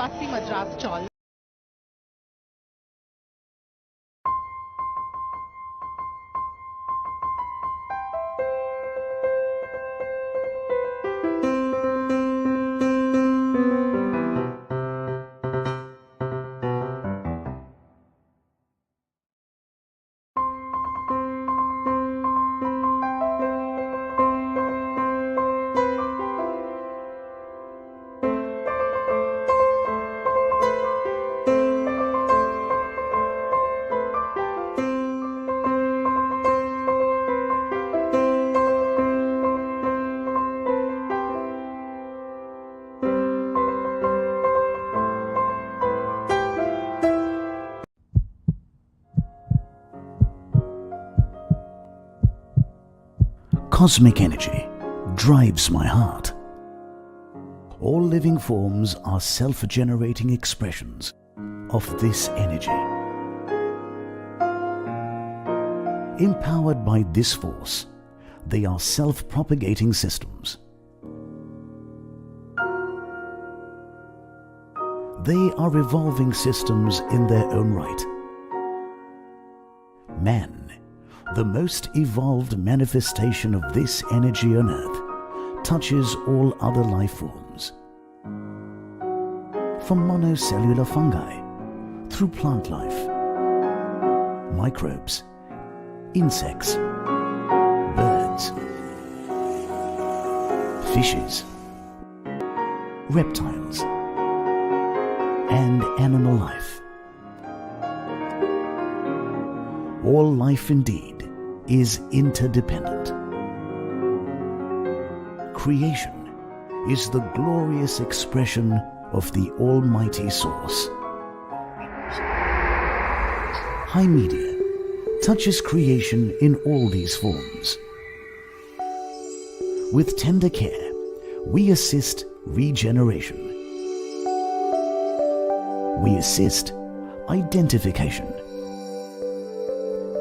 classy Madras stall. Cosmic energy drives my heart. All living forms are self-generating expressions of this energy. Empowered by this force, they are self-propagating systems. They are evolving systems in their own right. Man, the most evolved manifestation of this energy on Earth, touches all other life forms. From monocellular fungi, through plant life, microbes, insects, birds, fishes, reptiles, and animal life. All life indeed is interdependent. Creation is the glorious expression of the Almighty Source. High Media touches creation in all these forms. With tender care, we assist regeneration. We assist identification.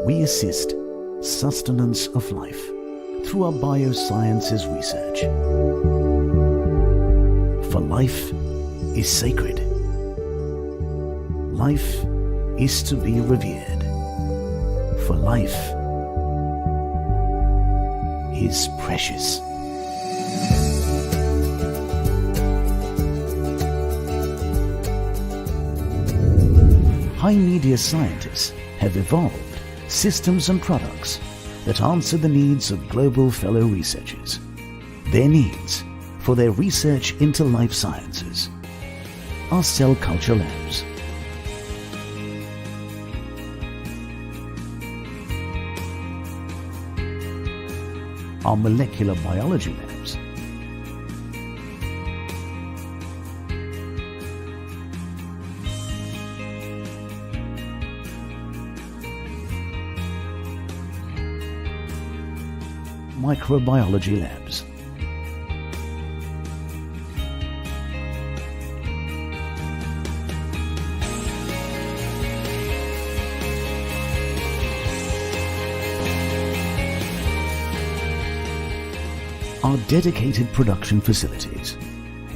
We assist sustenance of life through our biosciences research. For life is sacred. Life is to be revered. For life is precious. High media scientists have evolved systems and products that answer the needs of global fellow researchers, their needs for their research into life sciences, our cell culture labs. Our molecular biology labs, microbiology labs, our dedicated production facilities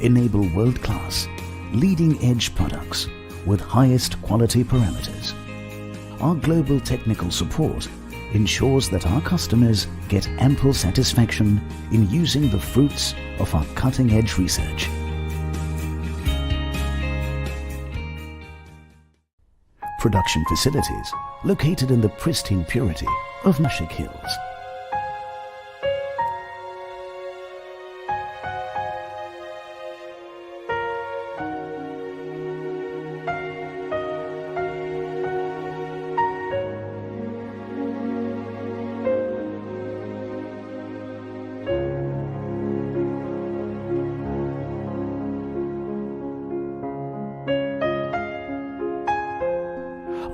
enable world-class, leading-edge products with highest quality parameters. Our global technical support ensures that our customers get ample satisfaction in using the fruits of our cutting-edge research. Production facilities located in the pristine purity of Nashik Hills.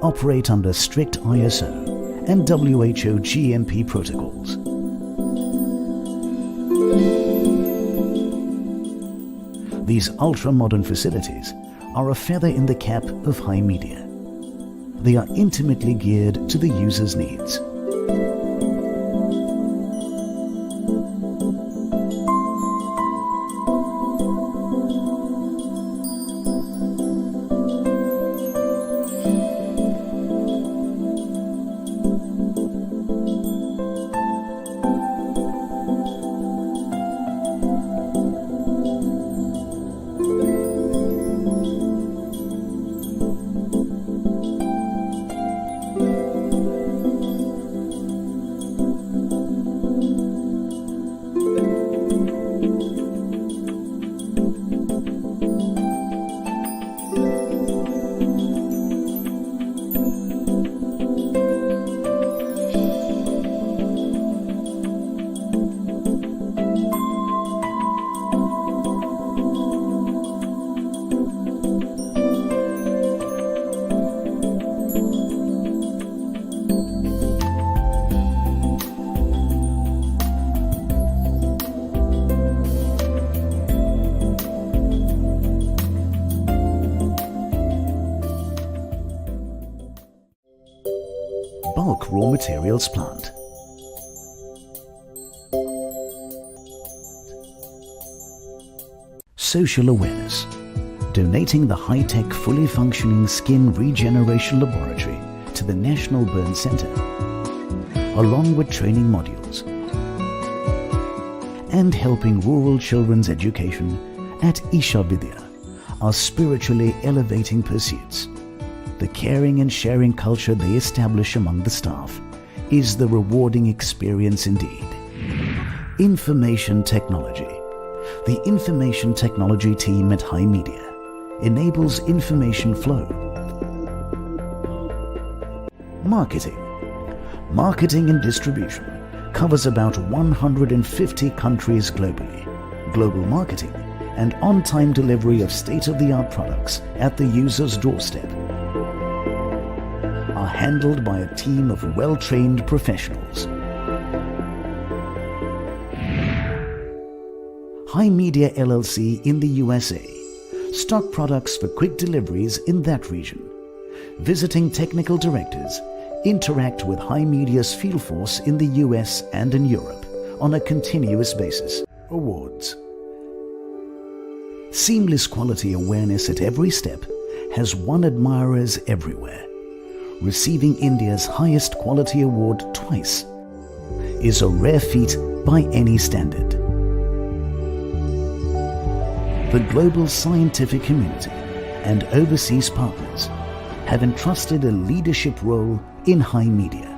Operate under strict ISO and WHO GMP protocols. These ultra-modern facilities are a feather in the cap of High Media. They are intimately geared to the user's needs. bulk raw materials plant. Social awareness. Donating the high-tech, fully functioning skin regeneration laboratory to the National Burn Center, along with training modules, and helping rural children's education at Isha Vidya are spiritually elevating pursuits. The caring and sharing culture they establish among the staff is the rewarding experience indeed. Information technology. The information technology team at High Media enables information flow. Marketing. Marketing and distribution covers about 150 countries globally. Global marketing and on-time delivery of state-of-the-art products at the user's doorstep are handled by a team of well-trained professionals. High Media LLC in the USA stock products for quick deliveries in that region. Visiting technical directors interact with High Media's field force in the US and in Europe on a continuous basis. Awards. Seamless quality awareness at every step has won admirers everywhere. Receiving India's highest quality award twice is a rare feat by any standard. The global scientific community and overseas partners have entrusted a leadership role in High Media.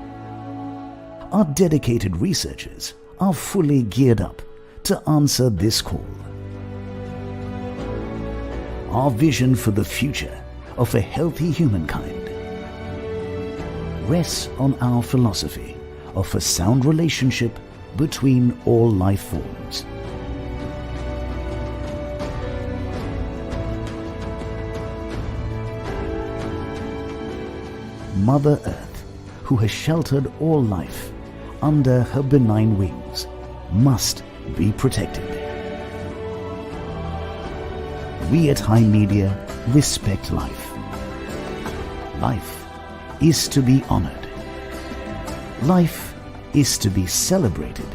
Our dedicated researchers are fully geared up to answer this call. Our vision for the future of a healthy humankind rests on our philosophy of a sound relationship between all life forms. Mother Earth, who has sheltered all life under her benign wings, must be protected. We at High Media respect life. Life is to be honored. Life is to be celebrated.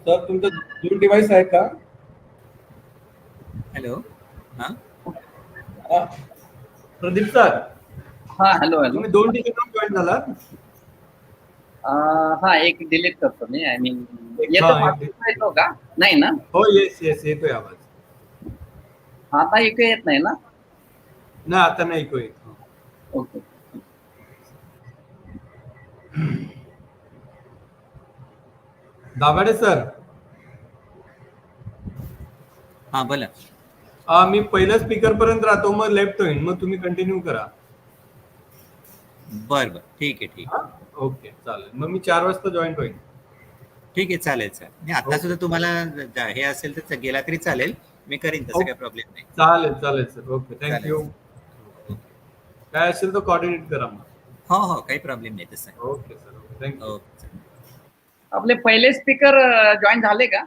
Sir तुमचं दोन device आहेत का? Hello. हां Pradeep sir. हा hello hello. तुम्ही दोन ठिकाणी join झालात? हा एक डिलीट करतो मी. आय मीन येतो का? नाही ना? हो येस येस येतोय आवाज. आता ऐकू येत नाही ना? नाही आता नाही ऐकू येत. ओके. दाभाडे सर. हां बोला. मी पहिल्या स्पीकर पर्यंत राहतो, मग लेफ्ट होईन, मग तुम्ही कंटिन्यू करा. बर बर ठीक आहे ठीक आहे. ओके चालेल. मग मी 4 वाजता जॉईन होईन. ठीक आहे चालेल सर. नाही आता सुद्धा तुम्हाला हे असेल तर गेला तरी चालेल, मी करीन तसं काही प्रॉब्लेम नाही. चालेल चालेल सर. Okay thank you. काय असेल तर कोऑर्डिनेट करा मग. हो हो काही प्रॉब्लेम नाही तसं. Okay sir. थँक्यू. ओके. आपले पहिले स्पीकर जॉईन झाले का?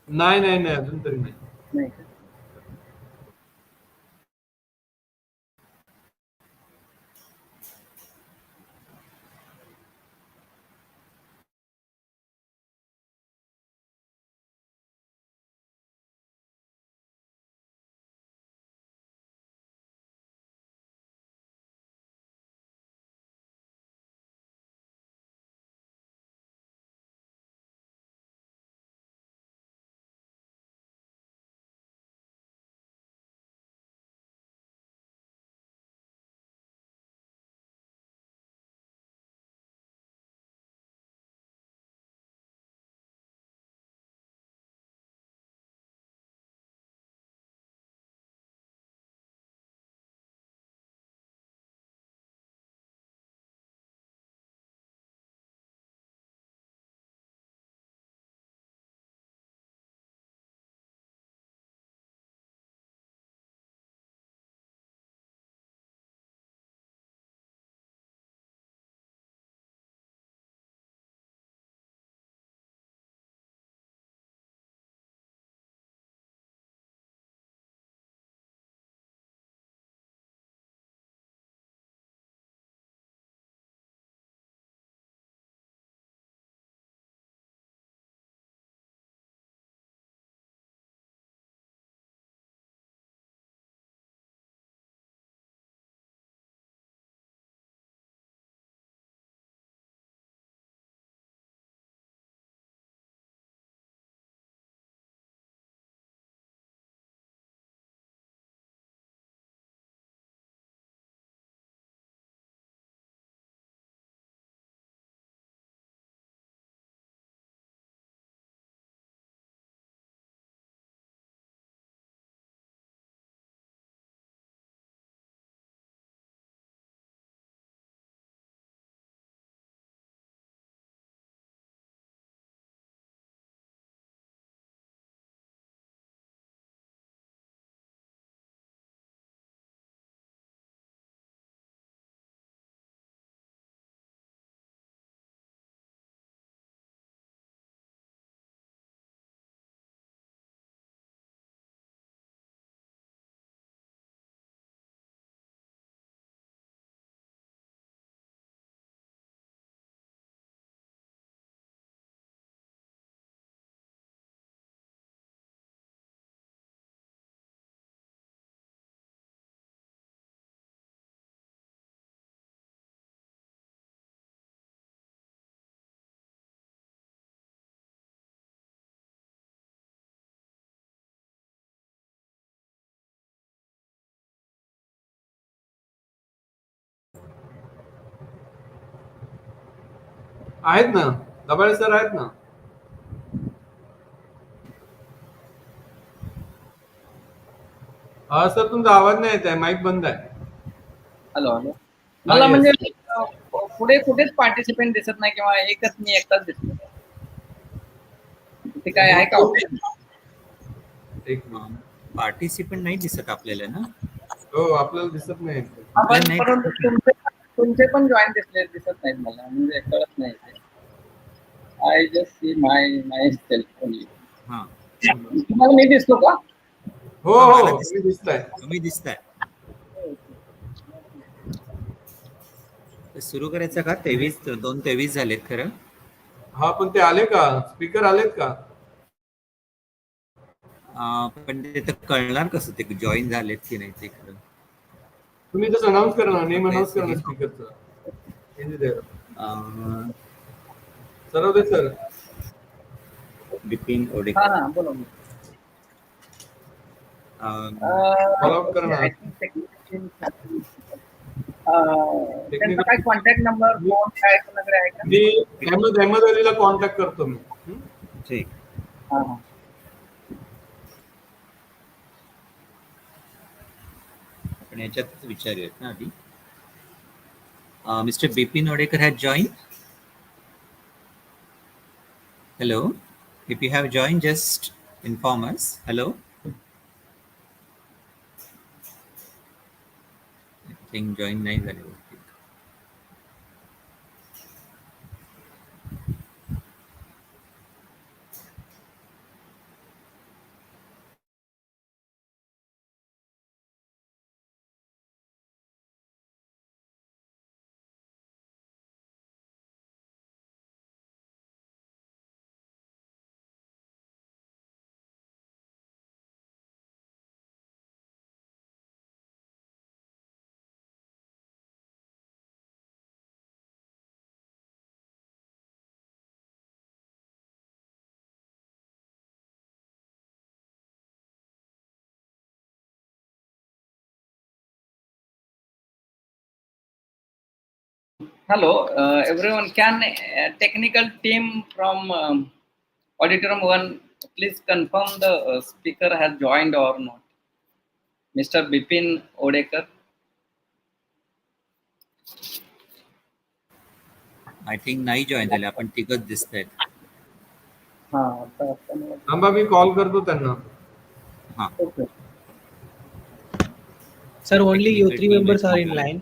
नाही नाही नाही अजून तरी नाही. आहेत ना, दबाळे सर आहेत ना. सर तुमचा आवाज नाही येत आहे, माईक बंद आहे. Hello hello. हा, मला म्हणजे येस. पुढे कुठेच पार्टिसिपेंट दिसत नाही किंवा मी एकटाच दिसतो. ते काय आहे का option? एक मिनिट. पार्टिसिपंट नाही दिसत आपल्याला ना. हो, आपल्याला दिसत नाही. आपल्याला नाही परंतु तुमचे पण जॉईन दिसत नाहीत मला, म्हणजे कळत नाही ते. I just see my self only. हा. तुम्हाला मी दिसतो का? हो हा, मला हो, तुम्ही दिसताय. तुम्ही दिसताय. सुरू करायचं का? 2:23 झालेत खरं. हा, पण ते आले का, स्पीकर आलेत का? पण ते तर कळणार कसं ते जॉईन झालेत की नाही ते खरं. तुम्ही तसं अनाऊन्स करा ना, नेम आता अनाऊन्स करा ना हे- स्पीकरचा. अं, सरवदे सर. बिपिन हा ओडेकर. हा, बोला. फॉलो अप करा ना. आय थिंक टेक्निकल त्यांचा काय टेक्निकल कॉन्टॅक्ट नंबर फोन काय वगैरे आहे का? मी अहमद अलीला कॉन्टॅक्ट करतो मी. ठीक. हा हा. आपण याच्यातच विचारूयात ना आधी. Mr Bipin Odekar has join. Hello, if you have join just inform us. Hello. I think join नाही झाले. Hello, everyone. Can technical team from Auditorium 1 please confirm the speaker has joined or not? Mr. Bipin Odekar. I think नाही join झाले. आपण तिघच दिसत आहेत. थांबा, मी call करतो त्यांना. हा. Okay. Sir, only you Technical three team members are आहे. in line.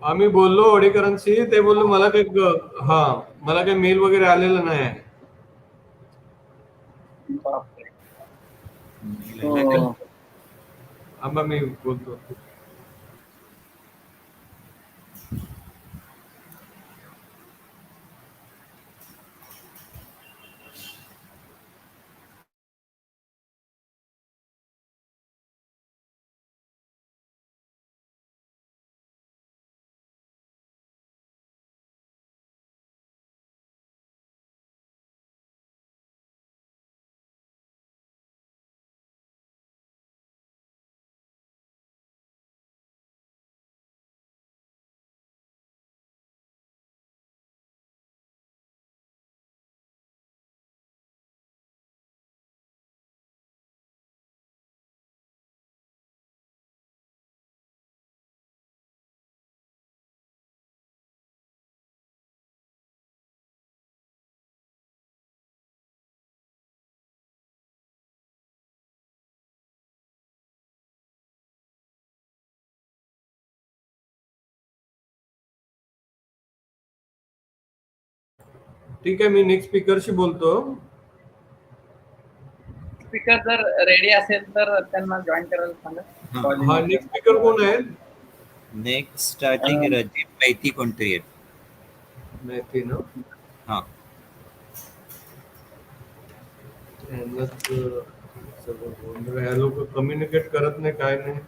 आम्ही बोललो ओडेकरांशी, ते बोललो मला काही मेल वगैरे आलेलं नाही आहे. So, थांबा, मी बोलतो. ठीक आहे, मी नेक्स्ट स्पीकरशी बोलतो. स्पीकर जर रेडी असेल तर त्यांना जॉईन करायला सांगा. हा, नेक्स्ट स्पीकर कोण आहेत? नेक्स्ट आय थिंक रजीब मैती कोणतरी आहेत. माहिती ना. हा, ह्या लोक कम्युनिकेट करत नाही, काय नाही.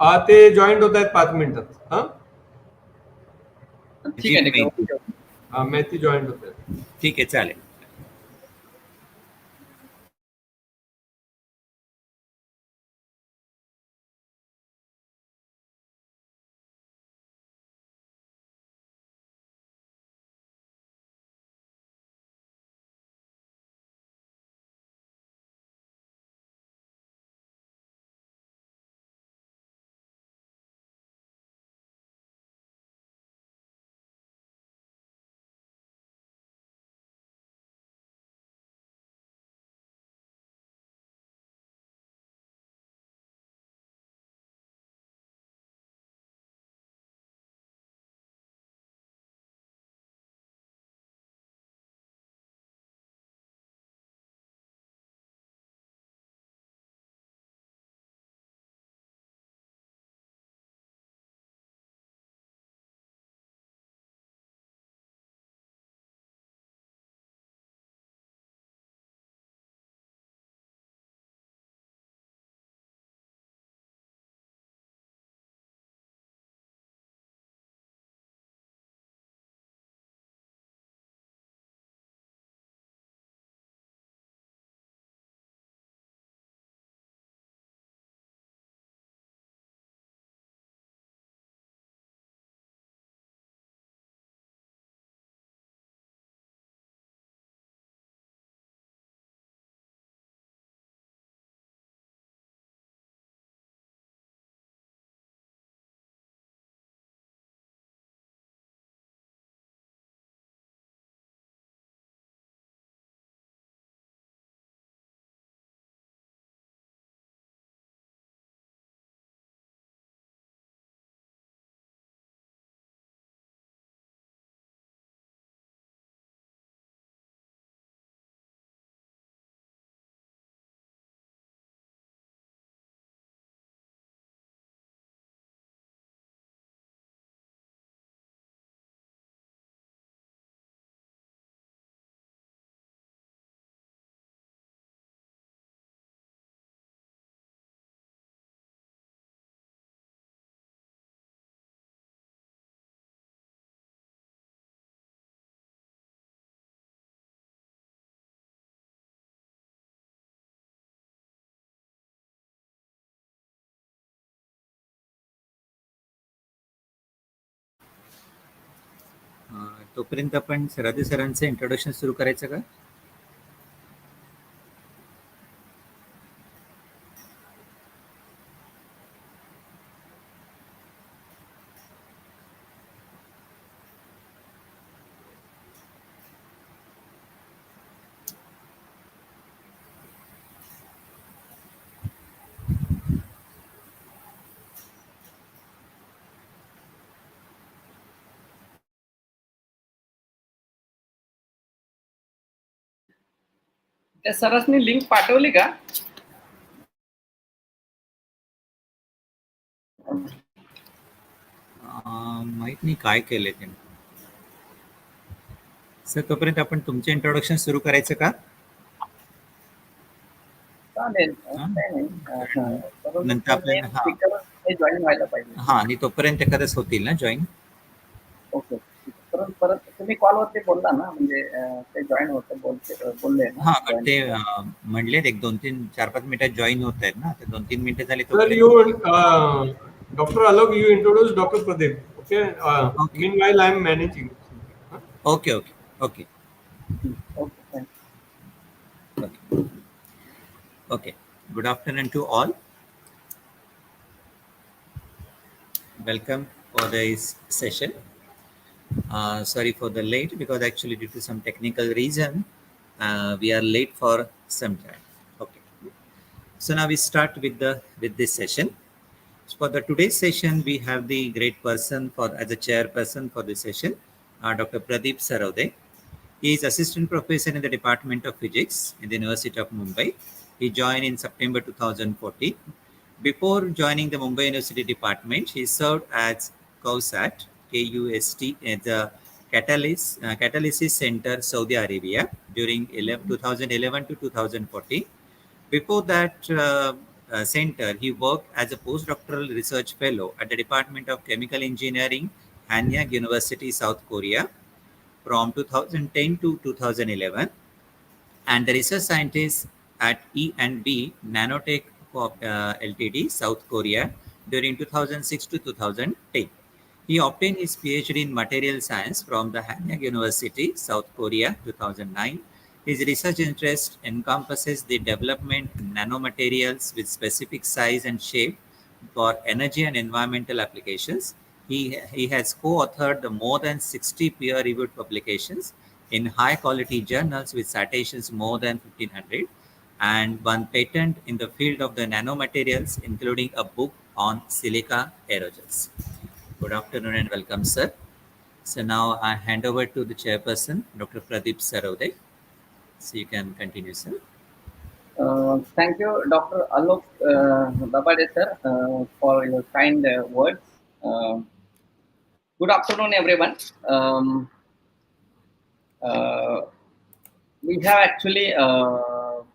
हा, ते जॉईंट होत आहेत 5 मिनिटात. हा, ठीक आहे, ठीक आहे. ओके. हा, माहिती जॉईंट होत आहेत. ठीक आहे, चालेल. तोपर्यंत आपण सरादे सरांचं इंट्रोडक्शन सुरू करायचं का? त्या सरांनी लिंक पाठवली का? माहित नाही काय केलंय त्यांनी. सर तोपर्यंत आपण तुमचे इंट्रोडक्शन सुरू करायचं का? चालेल, हा. काही नाही. परंतु नंतर आपल्याला speaker हे जॉईन व्हायला पाहिजे. हा आणि तोपर्यंत एखादंच होतील ना जॉईन. ओके. परत तुम्ही कॉलवरती बोलला ना, म्हणजे ते जॉईन होतं बोलले ना. हा पण ते म्हणले एक 2-3-4-5 मिनिटात जॉईन होत आहेत ना, तर 2-3 मिनिटं झाली Sir, you, Dr. Alok, you introduce Dr. Pradeep. Okay. Okay. Meanwhile, I am managing. Okay okay okay okay, thanks. okay. Okay. Good afternoon to all. Welcome for this session. Sorry for the late, because actually due to some technical reason, we are late for some time. Okay. So now we start with this session. So for the today's session, we have the great person as a chairperson for this session, Dr. Pradeep Saravde. He is assistant professor in the Department of Physics in the University of Mumbai. He joined in September 2014. Before joining the Mumbai University Department, he served as KUST, KUST, at the Catalysis Center, Saudi Arabia during 2011 to 2014. Before that center, he worked as a postdoctoral research fellow at the Department of Chemical Engineering, Hanyang University, South Korea, from 2010 to 2011, and the research scientist at E&B Nanotech Ltd, South Korea, during 2006 to 2010. He obtained his PhD in material science from the Hanyang University, South Korea, 2009. His research interest encompasses the development of nanomaterials with specific size and shape for energy and environmental applications. He has co-authored the more than 60 peer-reviewed publications in high-quality journals with citations more than 1,500, and one patent in the field of the nanomaterials, including a book on silica aerogels. Good afternoon and welcome, sir. So now I hand over to the chairperson, Dr. Pradeep Saravde. So you can continue, sir. Thank you, Dr. Alok Dabade, sir, for your kind words. Good afternoon, everyone. We have actually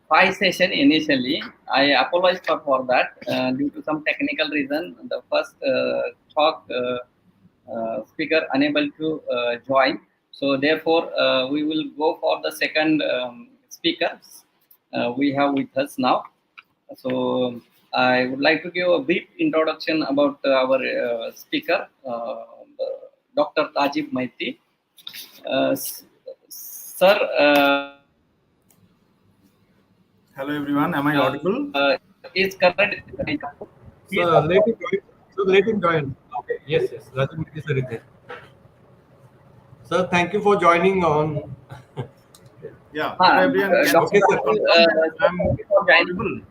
5 sessions initially. I apologize for that due to some technical reason. The first talk speaker unable to join. So therefore, we will go for the second speaker we have with us now. So I would like to give a brief introduction about our speaker, Dr. Tajib Maiti. Sir, hello everyone, am I audible? Is current. Sir, let him join. So let him join. Okay. Yes, yes. Raju Miti sir is there. Sir, thank you for joining on. Yeah, hello everyone. Okay, sir. I'm audible.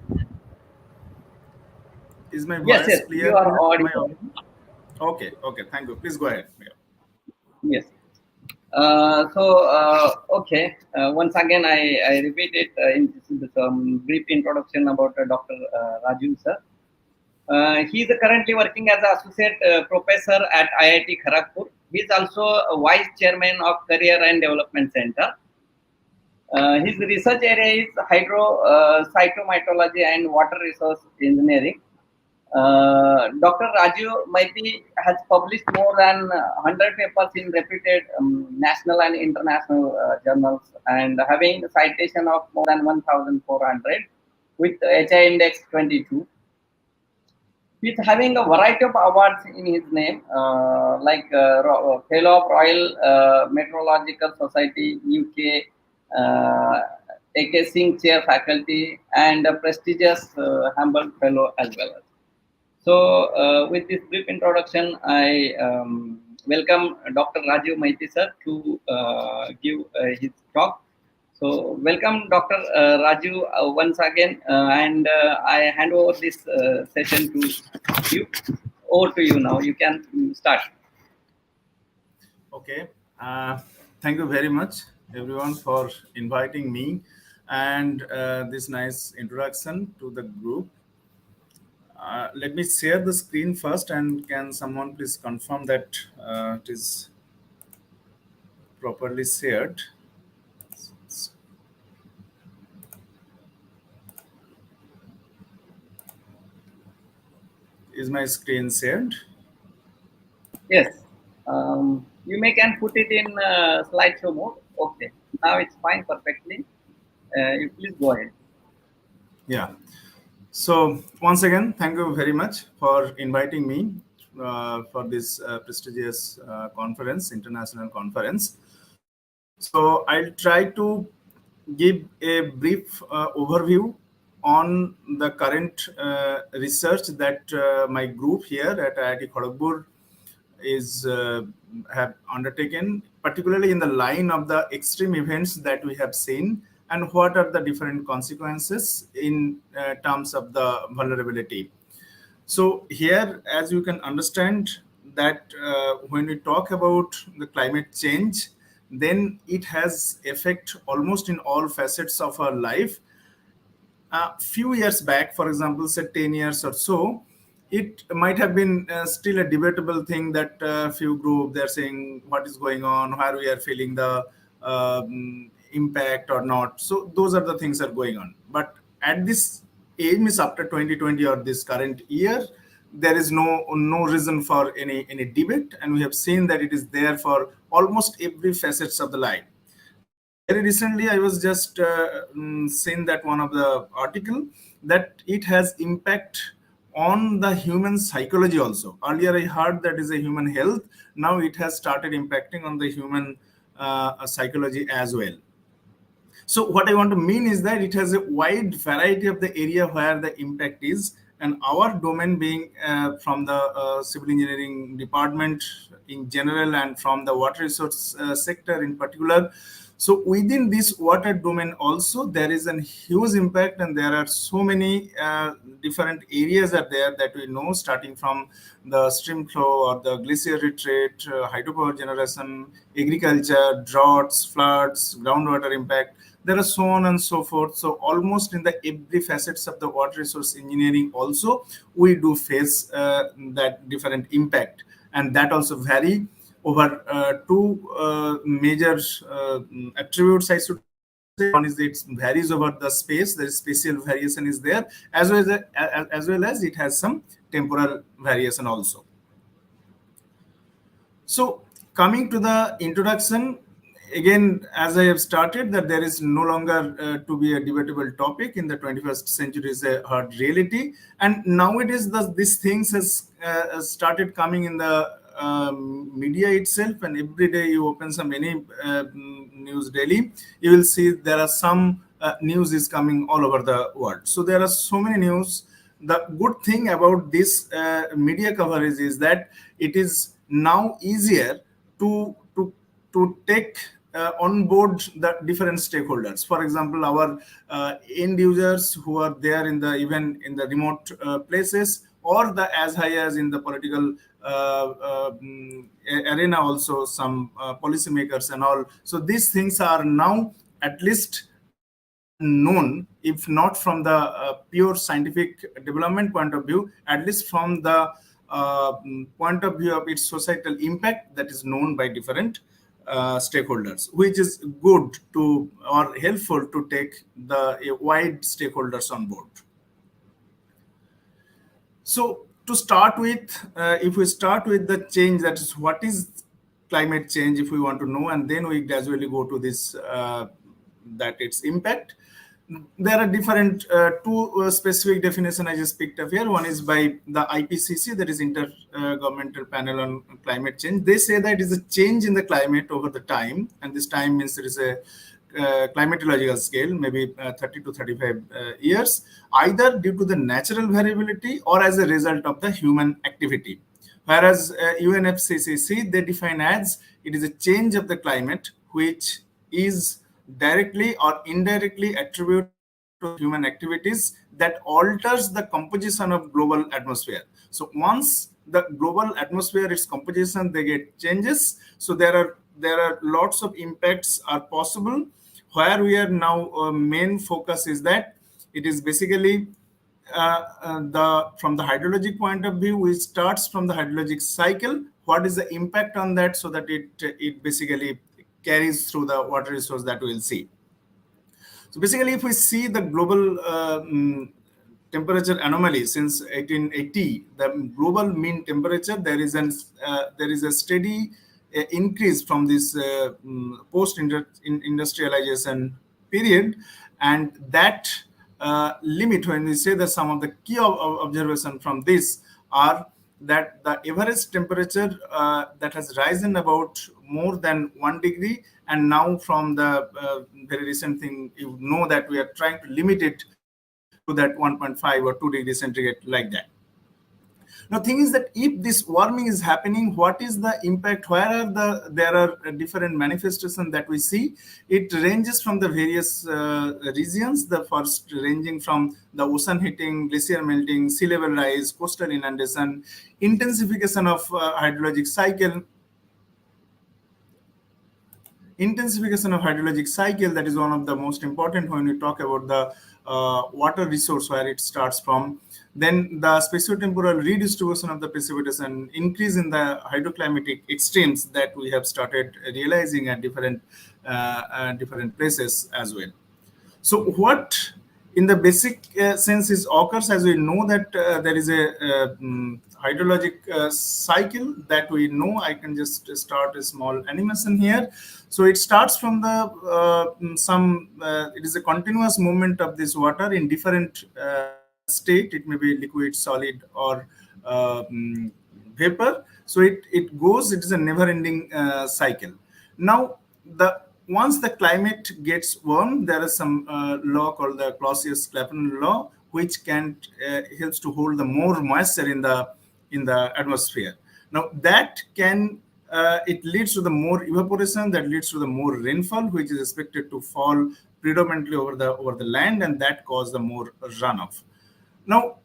Is my voice yes, clear? You are audible. Okay, thank you. Please go ahead. Yes. Okay. Once again, I repeat it in some brief introduction about Dr. Raju sir. He is currently working as an associate professor at IIT Kharagpur. He is also a vice chairman of Career and Development Center. His research area is cytometallurgy and water resource engineering. Dr. Raju Maiti has published more than 100 papers in reputed national and international journals, and having a citation of more than 1,400 with HI index 22. He's having a variety of awards in his name, like Fellow of Royal Meteorological Society, UK, A.K. Singh Chair Faculty, and a prestigious Humboldt Fellow as well. So, with this brief introduction, I welcome Dr. Raju Maiti sir to give his talk. So, welcome Dr. Raju once again, and I hand over this session to you. Over to you now. You can start. Okay. Thank you very much, everyone, for inviting me and this nice introduction to the group. Let me share the screen first, and can someone please confirm that it is properly shared? Is my screen shared? Yes. You may can put it in slideshow mode. Okay. Now it's fine perfectly. You please go ahead. Yeah. So once again, thank you very much for inviting me for this prestigious conference, international conference. So I'll try to give a brief overview on the current research that my group here at IIT Kharagpur is have undertaken, particularly in the line of the extreme events that we have seen, and what are the different consequences in terms of the vulnerability. So here, as you can understand, that when we talk about the climate change, then it has effect almost in all facets of our life. A few years back, for example, say 10 years or so, it might have been still a debatable thing that few group, they're saying what is going on, where we are feeling the impact or not. So those are the things that are going on. But at this age, means after 2020 or this current year, there is no reason for any debate, and we have seen that it is there for almost every facets of the life. Very recently, I was just seeing that one of the article that it has impact on the human psychology also. Earlier, I heard that is a human health. Now it has started impacting on the human psychology as well. So what I want to mean is that it has a wide variety of the area where the impact is, and our domain being from the civil engineering department in general and from the water resource sector in particular. So within this water domain also, there is a huge impact, and there are so many different areas are there that we know, starting from the stream flow or the glacier retreat, hydropower generation, agriculture, droughts, floods, groundwater impact. There are so on and so forth. So almost in the every facets of the water resource engineering also, we do face that different impact, and that also vary over two major attributes, I should say. One is it varies over the space, the spatial variation is there, as well as it has some temporal variation also. So coming to the introduction, again, as I have started, that there is no longer to be a debatable topic in the 21st century is a hard reality. And nowadays, these things has started coming in the media itself, and every day you open some any news daily, you will see there are some news is coming all over the world. So there are so many news. The good thing about this media coverage is that it is now easier to take on board the different stakeholders. For example, our end users who are there in the even in the remote places, or the as high as in the political arena also, some policymakers and all. So these things are now at least known, if not from the pure scientific development point of view, at least from the point of view of its societal impact, that is known by different stakeholders, which is good to or helpful to take the wide stakeholders on board. So to start with, if we start with the change, that is what is climate change, if we want to know, and then we gradually go to this that its impact. There are different two specific definitions I just picked up here. One is by the IPCC, that is Intergovernmental Panel on Climate Change. They say that it is a change in the climate over the time, and this time means there is a climatological scale, maybe 30 to 35 years, either due to the natural variability or as a result of the human activity. Whereas UNFCCC, they define as it is a change of the climate which is directly or indirectly attributed to human activities that alters the composition of global atmosphere. So once the global atmosphere, its composition, they get changes. So there are lots of impacts are possible where we are now main focus is that it is basically from the hydrologic point of view, it starts from the hydrologic cycle. What is the impact on that, so that it basically carries through the water resource that we will see. So basically, if we see the global temperature anomaly since 1880, the global mean temperature, there is a steady increase from this post-industrialization period, and that limit, when we say that some of the key observation from this are that the average temperature that has risen about more than 1 degree, and now from the very recent thing, you know that we are trying to limit it to that 1.5 or 2 degrees centigrade, like that. Now, thing is that if this warming is happening, what is the impact? There are different manifestations that we see. It ranges from the various regions. The first ranging from the ocean heating, glacier melting, sea level rise, coastal inundation, intensification of hydrologic cycle. Intensification of hydrologic cycle, that is one of the most important when we talk about the water resource, where it starts from. Then the spatiotemporal redistribution of the precipitation, increase in the hydroclimatic extremes that we have started realizing at different places as well. So what in the basic sense is occurs, as we know that there is a hydrologic cycle that we know. I can just start a small animation here. So it starts from the it is a continuous movement of this water in different state. It may be liquid, solid, or vapor. So it is a never-ending cycle. Now, once the climate gets warm, there is some law called the Clausius-Clapeyron law, which helps to hold the more moisture in the atmosphere. Now that it leads to the more evaporation, that leads to the more rainfall, which is expected to fall predominantly over the land, and that causes the more runoff. Now,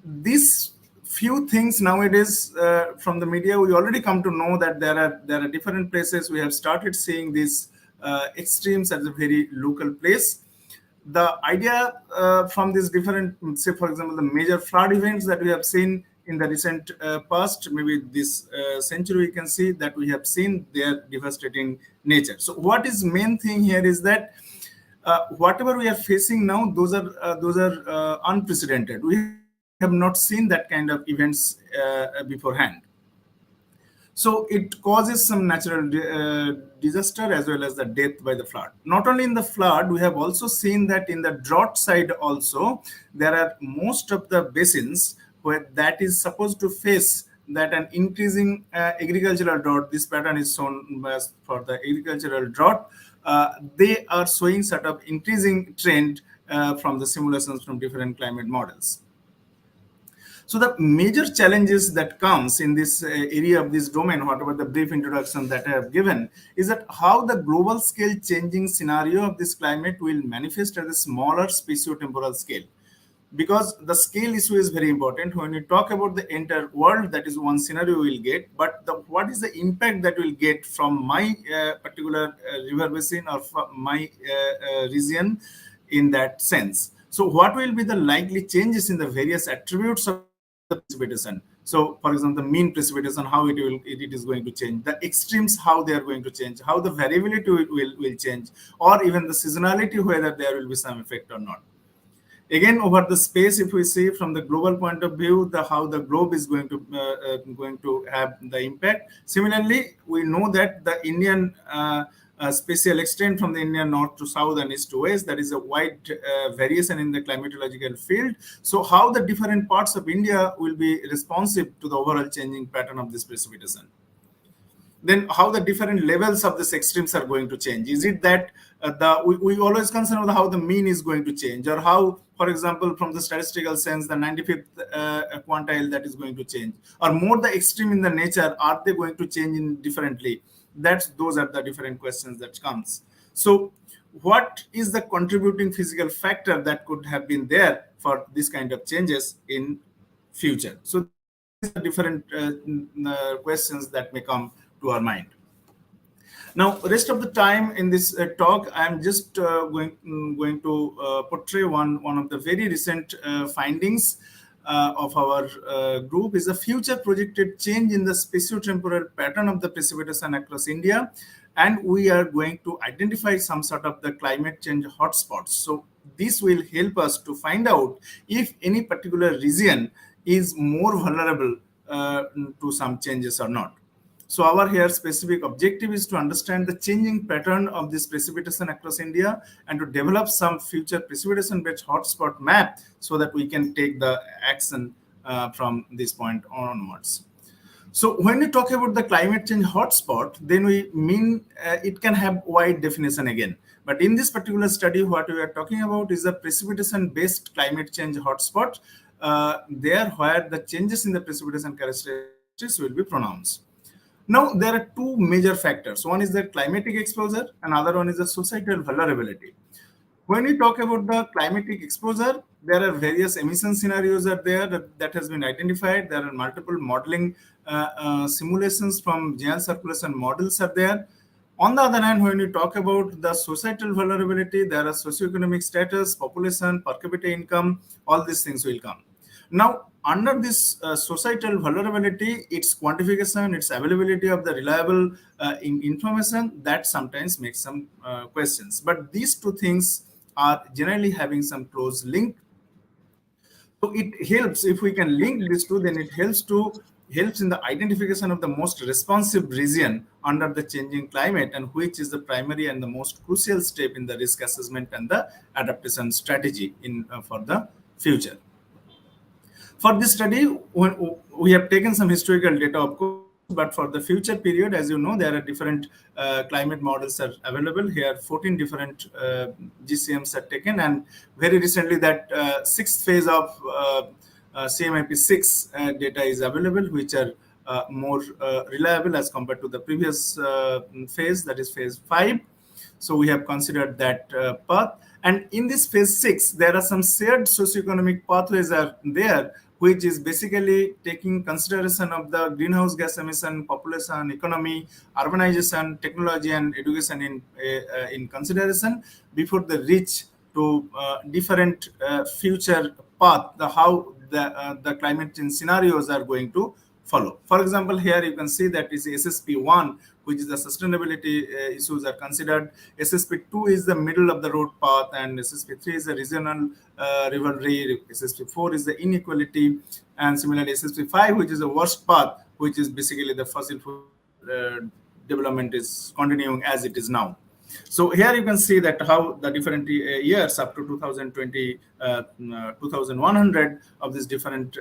these few things nowadays from the media, we already come to know that there are different places we have started seeing these extremes at a very local place. The idea from these different, say for example, the major flood events that we have seen in the recent past, maybe this century, we can see that we have seen their devastating nature. So what is main thing here is that whatever we are facing now, those are unprecedented. We have not seen that kind of events beforehand. So it causes some natural disaster as well as the death by the flood. Not only in the flood, we have also seen that in the drought side also, there are most of the basins where that is supposed to face that an increasing agricultural drought. This pattern is shown for the agricultural drought. They are showing sort of increasing trend from the simulations from different climate models. So the major challenges that comes in this area of this domain, whatever the brief introduction that I have given, is that how the global scale changing scenario of this climate will manifest at a smaller spatio-temporal scale. Because the scale issue is very important. When we talk about the entire world, that is one scenario we will get, but what is the impact that we'll get from my particular river basin or from my region in that sense. So what will be the likely changes in the various attributes of the precipitation? So for example, the mean precipitation, how it is going to change, the extremes, how they are going to change, how the variability will change, or even the seasonality, whether there will be some effect or not. Again, over the space, if we see from the global point of view, how the globe is going to have the impact. Similarly, we know that the Indian spatial extent from the Indian north to south and east to west, there is a wide variation in the climatological field. So how the different parts of India will be responsive to the overall changing pattern of this precipitation. Then how the different levels of these extremes are going to change. Is it that we always concern about how the mean is going to change, or how, for example, from the statistical sense, the 95th quantile that is going to change, or more the extreme in the nature, are they going to change in differently? Those are the different questions that comes. So what is the contributing physical factor that could have been there for this kind of changes in future? So these are different questions that may come to our mind. Now, rest of the time in this talk, I'm just going to portray one of the very recent findings of our group is a future projected change in the spatiotemporal pattern of the precipitation across India, and we are going to identify some sort of the climate change hotspots. So this will help us to find out if any particular region is more vulnerable to some changes or not. So our here specific objective is to understand the changing pattern of this precipitation across India and to develop some future precipitation-based hotspot map so that we can take the action from this point onwards. So when we talk about the climate change hotspot, then we mean it can have wide definition again. But in this particular study, what we are talking about is a precipitation-based climate change hotspot there where the changes in the precipitation characteristics will be pronounced. Now, there are two major factors. One is the climatic exposure, another one is the societal vulnerability. When we talk about the climatic exposure, there are various emission scenarios are there that has been identified. There are multiple modeling simulations from general circulation models are there. On the other hand, when we talk about the societal vulnerability, there are socioeconomic status, population, per capita income, all these things will come. Now, under this societal vulnerability, its quantification, its availability of the reliable information, that sometimes makes some questions. But these two things are generally having some close link. So it helps if we can link these two, then it helps in the identification of the most responsive region under the changing climate and which is the primary and the most crucial step in the risk assessment and the adaptation strategy in for the future. For this study, we have taken some historical data, of course, but for the future period, as you know, there are different climate models are available. Here, 14 different GCMs are taken, and very recently that sixth phase of CMIP6 data is available, which are more reliable as compared to the previous phase, that is phase 5. So we have considered that path. And in this phase 6, there are some shared socioeconomic pathways are there, which is basically taking consideration of the greenhouse gas emission, population, economy, urbanization, technology, and education in consideration before they reach to different future path, how the climate change scenarios are going to follow. For example, here you can see that is SSP1, which is the sustainability issues are considered. SSP2 is the middle of the road path, and SSP3 is the regional rivalry. SSP4 is the inequality, and similarly SSP5, which is the worst path, which is basically the fossil fuel development is continuing as it is now. So here you can see that how the different years up to 2020, 2100 of these different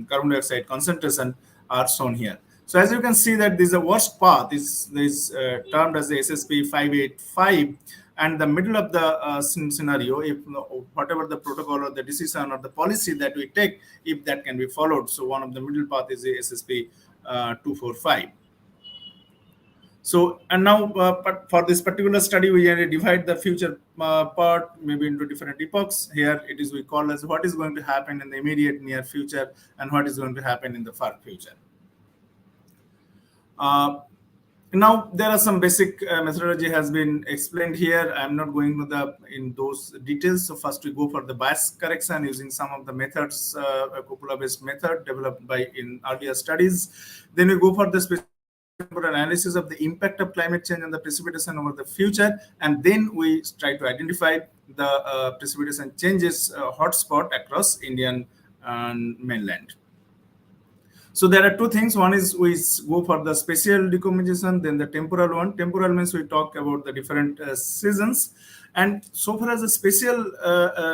carbon dioxide concentration are shown here. So as you can see that this is the worst path is termed as the SSP 585, and the middle of the scenario, if whatever the protocol or the decision or the policy that we take, if that can be followed. So one of the middle path is the SSP 245. So, and now but for this particular study, we divide the future part maybe into different epochs. Here it is we call as what is going to happen in the immediate near future and what is going to happen in the far future. Now there are some basic methodology has been explained here. I'm not going to in those details. So first we go for the bias correction using some of the methods, a cupola-based method developed by in earlier studies. Then we go for the specific analysis of the impact of climate change and the precipitation over the future, and then we try to identify the precipitation changes hotspot across Indian mainland. So there are two things. One is we go for the spatial decomposition, then the temporal one. Temporal means we talk about the different seasons. And so far as the spatial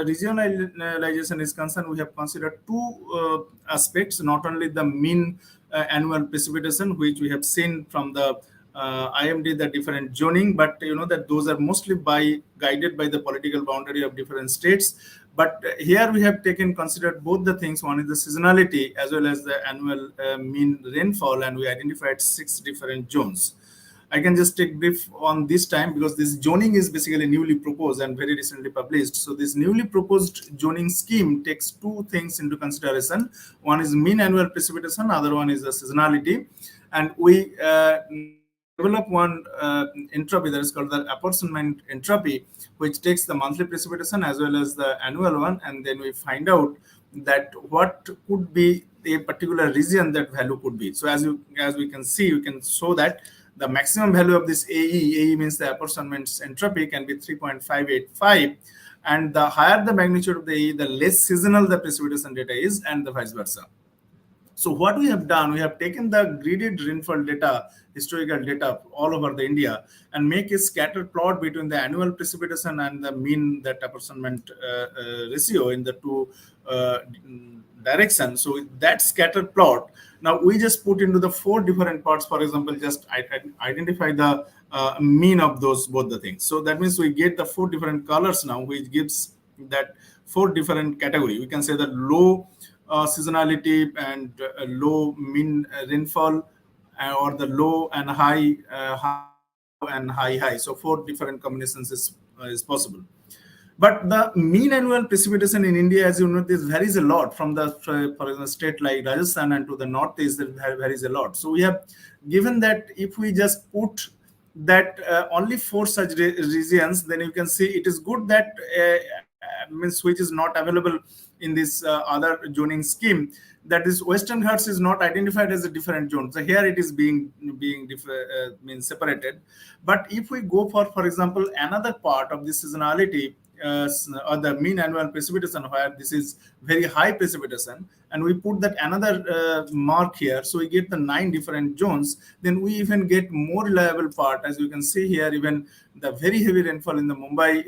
regionalization is concerned, we have considered two aspects, not only the mean annual precipitation, which we have seen from the IMD, the different zoning, but you know that those are mostly guided by the political boundary of different states. But here we have considered both the things. One is the seasonality as well as the annual mean rainfall, and we identified 6 different zones. I can just take brief on this time because this zoning is basically newly proposed and very recently published. So this newly proposed zoning scheme takes two things into consideration. One is mean annual precipitation, other one is the seasonality. And we develop one entropy that is called the apportionment entropy, which takes the monthly precipitation as well as the annual one, and then we find out that what could be a particular region that value could be. So as we can see, you can show that the maximum value of this AE means the apportionment entropy, can be 3.585, and the higher the magnitude of the AE, the less seasonal the precipitation data is, and the vice versa. So what we have done, we have taken the gridded rainfall data, historical data all over the India, and make a scatter plot between the annual precipitation and the mean, that apportionment ratio in the two directions. So that scatter plot, now we just put into the 4 different parts. For example, just identify the mean of those both the things. So that means we get the 4 different colors now, which gives that 4 different category. We can say that low seasonality and low mean rainfall, or the low and high, and high. So 4 different combinations is possible. But the mean annual precipitation in India, as you know, this varies a lot from the, for example, state like Rajasthan and to the northeast, it varies a lot. So we have given that if we just put that only 4 such regions, then you can see it is good that means which is not available in this other zoning scheme, that is Western Ghats is not identified as a different zone. So here it is being means separated. But if we go for example, another part of the seasonality, or the mean annual precipitation, where this is very high precipitation, and we put that another mark here, so we get the 9 different zones, then we even get more reliable part. As you can see here, even the very heavy rainfall in the Mumbai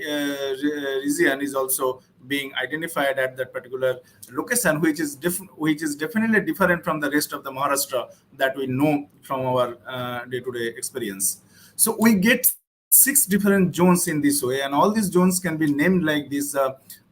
region is also being identified at that particular location, which is definitely different from the rest of the Maharashtra that we know from our day-to-day experience. So we get 6 different zones in this way, and all these zones can be named like this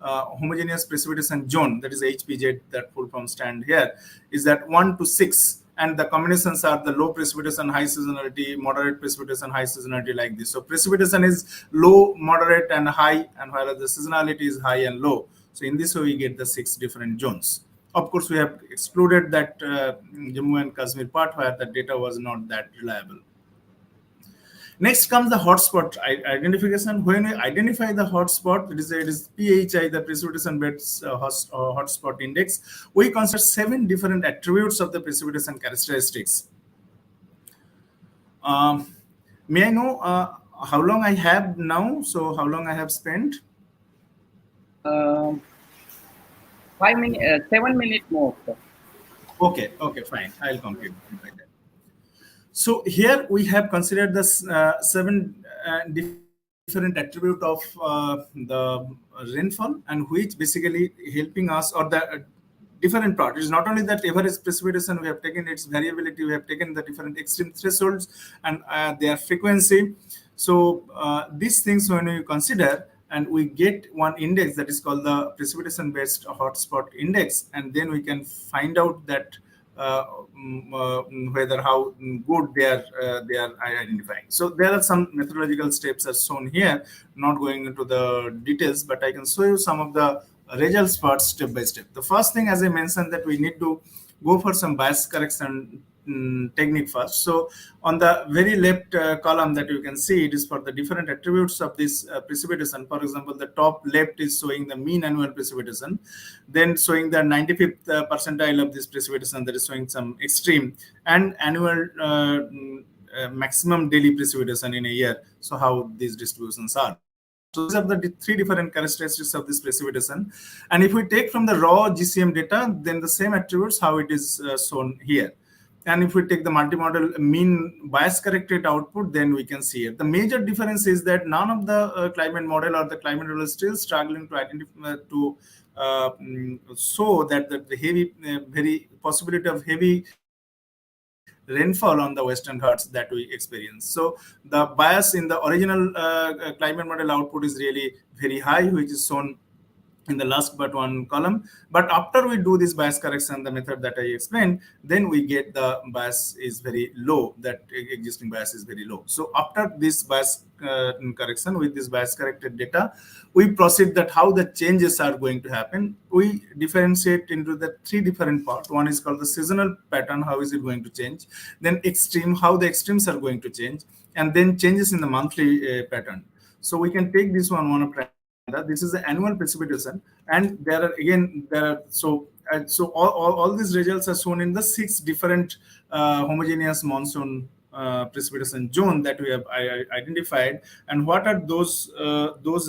homogeneous precipitation zone, that is HPZ, that full form stand here is that 1 to 6, and the combinations are the low precipitation, high seasonality, moderate precipitation, high seasonality, like this. So precipitation is low, moderate, and high, and whereas the seasonality is high and low. So in this way we get the 6 different zones. Of course, we have excluded that Jammu and Kashmir part where the data was not that reliable. Next comes the hotspot identification. When we identify the hotspot, it is PHI, the precipitation beds hotspot index. We consider 7 different attributes of the precipitation characteristics. May I know how long I have now? So how long I have spent? 5 minutes, 7 minutes more. Sir. Okay, fine. I'll complete by that. So here we have considered the 7 different attributes of the rainfall, and which basically helping us, or the different part. It is not only that average precipitation we have taken, its variability, we have taken the different extreme thresholds and their frequency. So these things when we consider, and we get one index that is called the precipitation based hotspot index, and then we can find out that whether how good they are identifying. So there are some methodological steps as shown here, not going into the details, but I can show you some of the results parts step by step. The first thing, as I mentioned, that we need to go for some bias correction technique first. So on the very left column that you can see, it is for the different attributes of this precipitation. For example, the top left is showing the mean annual precipitation, then showing the 95th percentile of this precipitation, that is showing some extreme, and annual maximum daily precipitation in a year. So how these distributions are. So these are the 3 different characteristics of this precipitation. And if we take from the raw GCM data, then the same attributes, how it is shown here. And if we take the multimodal mean bias corrected output, then we can see it. The major difference is that none of the climate model or the climate model is still struggling to identify, to show that the heavy, very possibility of heavy rainfall on the Western Ghats that we experience. So the bias in the original climate model output is really very high, which is shown in the last but one column. But after we do this bias correction, the method that I explained, then we get the bias is very low, that existing bias is very low. So after this bias correction, with this bias corrected data, we proceed that how the changes are going to happen. We differentiate into the three different parts. One is called the seasonal pattern, how is it going to change, then extreme, how the extremes are going to change, and then changes in the monthly pattern. So we can take this one after another. This is the annual precipitation, and all these results are shown in the 6 different homogeneous monsoon precipitation zone that we have identified. And what are those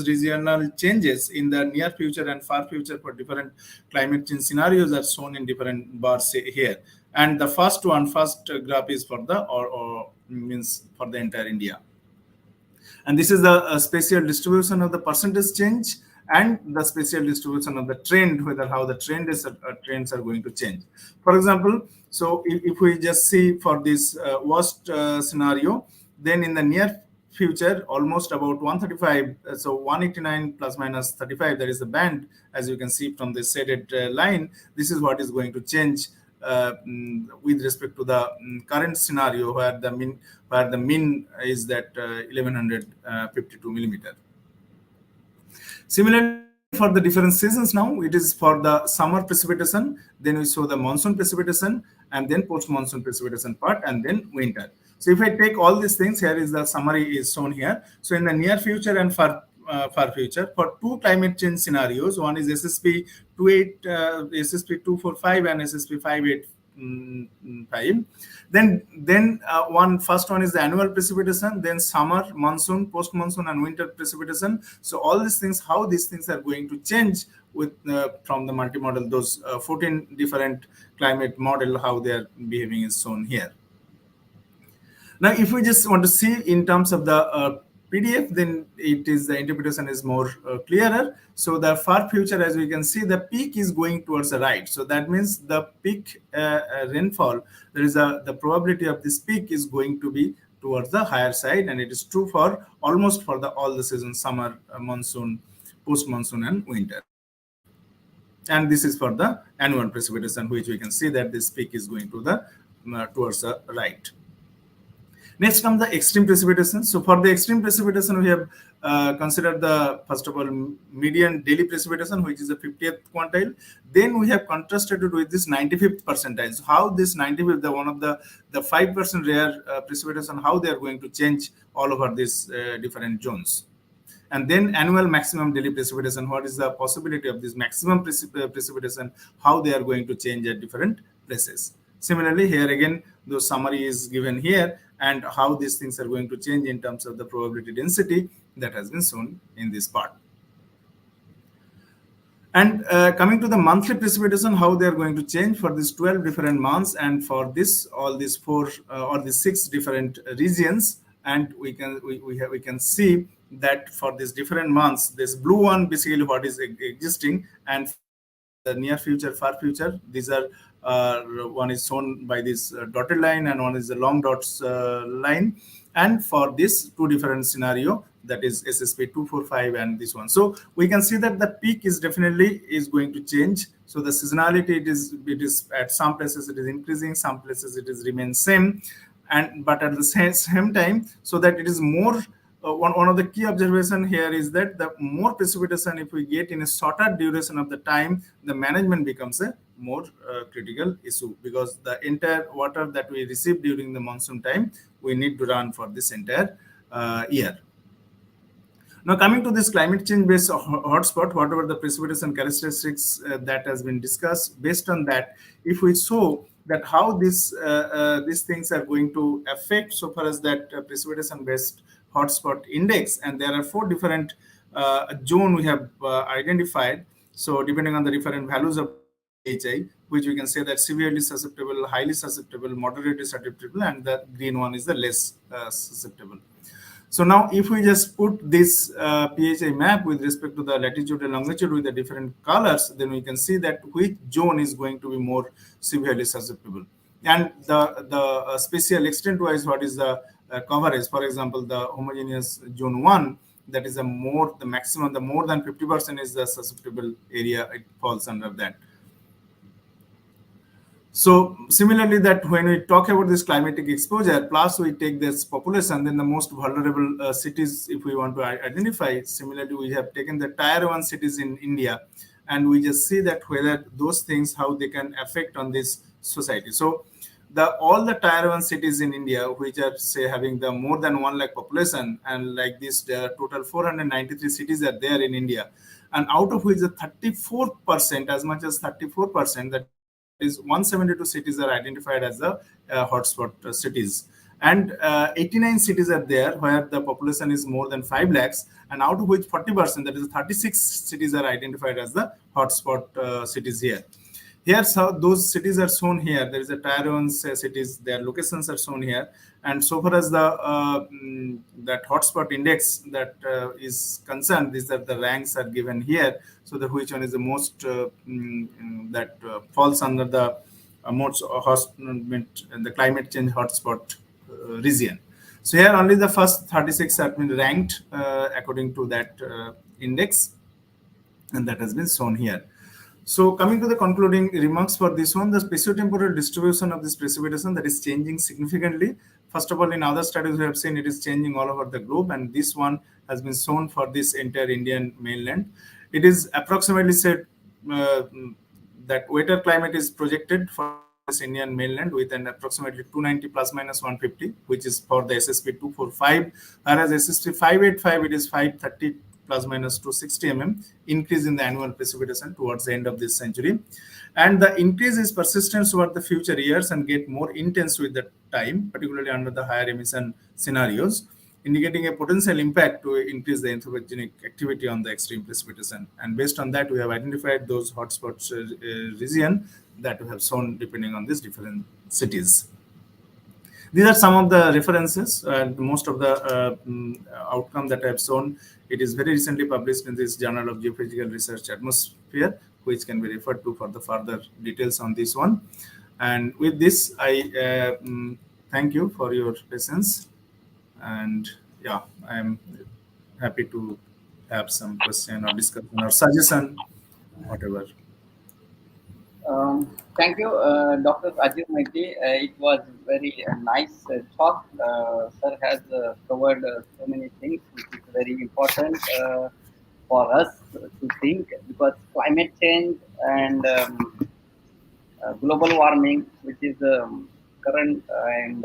regional changes in the near future and far future for different climate change scenarios are shown in different bars here. And the first graph is for the means for the entire India. And this is the spatial distribution of the percentage change and the spatial distribution of the trend, whether how the trends are going to change. For example, so if we just see for this worst scenario, then in the near future, almost about 135, so 189 plus minus 35, that is the band, as you can see from the shaded line. This is what is going to change with respect to the current scenario, where the mean is that 1152 millimeter. Similarly, for the different seasons now, it is for the summer precipitation, then we show the monsoon precipitation, and then post-monsoon precipitation part, and then winter. So if I take all these things, here is the summary is shown here. So in the near future and far future, for 2 climate change scenarios, one is SSP 245 and SSP 585. Then first one is the annual precipitation, then summer, monsoon, post-monsoon, and winter precipitation. So all these things, how these things are going to change with from the multi-model, those 14 different climate model, how they are behaving is shown here. Now, if we just want to see in terms of the PDF, then the interpretation is more clearer. So the far future, as we can see, the peak is going towards the right. So that means the peak rainfall, the probability of this peak is going to be towards the higher side, and it is true for almost for all the seasons: summer, monsoon, post-monsoon, and winter. And this is for the annual precipitation, which we can see that this peak is going to towards the right. Next comes the extreme precipitation. So for the extreme precipitation, we have considered the, first of all, median daily precipitation, which is the 50th quantile. Then we have contrasted it with this 95th percentile. So how this 95th, one of the 5% rare precipitation, how they are going to change all over these different zones. And then annual maximum daily precipitation, what is the possibility of this maximum precipitation, how they are going to change at different places. Similarly, here again, the summary is given here, and how these things are going to change in terms of the probability density that has been shown in this part. And coming to the monthly precipitation, how they are going to change for these 12 different months, and for this all these 4 or the 6 different regions. And we can see that for these different months, this blue one basically what is existing, and the near future, far future, these are one is shown by this dotted line, and one is the long dots line. And for this 2 different scenario, that is SSP 245 and this one. So we can see that the peak is definitely going to change. So the seasonality, it is at some places it is increasing, some places it is remains same, but at the same time, so that it is more. One of the key observation here is that the more precipitation if we get in a shorter duration of the time, the management becomes a more critical issue, because the entire water that we receive during the monsoon time, we need to run for this entire year. Now, coming to this climate change based hotspot, whatever the precipitation characteristics that has been discussed, based on that, if we show that how these things are going to affect so far as that precipitation based hotspot index, and there are 4 different zone we have identified. So depending on the different values of PHI, which we can say that severely susceptible, highly susceptible, moderately susceptible, and the green one is the less susceptible. So now if we just put this PHI map with respect to the latitude and longitude with the different colors, then we can see that which zone is going to be more severely susceptible. And the spatial extent wise, what is the coverage? For example, the homogeneous zone 1, that is the maximum, the more than 50% is the susceptible area, it falls under that. So similarly, that when we talk about this climatic exposure, plus we take this population, then the most vulnerable cities, if we want to identify, similarly, we have taken the tier 1 cities in India, and we just see that whether those things, how they can affect on this society. So all the tier 1 cities in India, which are say having the more than 1 lakh population, and like this, there are total 493 cities are there in India, and out of which the 34%, as much as 34%, that is 172 cities are identified as the hotspot cities, and 89 cities are there where the population is more than 5 lakhs, and out of which 40%, that is 36 cities are identified as the hotspot cities here. Here, so those cities are shown here. There is a tier 1 cities, their locations are shown here. And so far as the that hotspot index that is concerned, these are the ranks are given here. So the which one is the most that falls under the most the climate change hotspot region. So here only the first 36 have been ranked according to that index, and that has been shown here. So coming to the concluding remarks for this one, the spatiotemporal distribution of this precipitation that is changing significantly. First of all, in other studies we have seen it is changing all over the globe, and this one has been shown for this entire Indian mainland. It is approximately said that wetter climate is projected for this Indian mainland with an approximately 290 plus minus 150, which is for the SSP 245, whereas SSP 585 it is 530 plus minus 260 mm increase in the annual precipitation towards the end of this century. And the increase is persistent toward the future years and get more intense with the time, particularly under the higher emission scenarios, indicating a potential impact to increase the anthropogenic activity on the extreme precipitation. And based on that, we have identified those hotspots region that we have shown depending on these different cities. These are some of the references, and most of the outcome that I have shown. It is very recently published in this Journal of Geophysical Research Atmosphere, which can be referred to for the further details on this one. And with this, I thank you for your patience. And yeah, I am happy to have some question or discussion or suggestion, whatever. Thank you, Dr. Rajiv Maiti. It was very nice talk. Sir has covered so many things, which is very important for us to think, because climate change and global warming, which is current and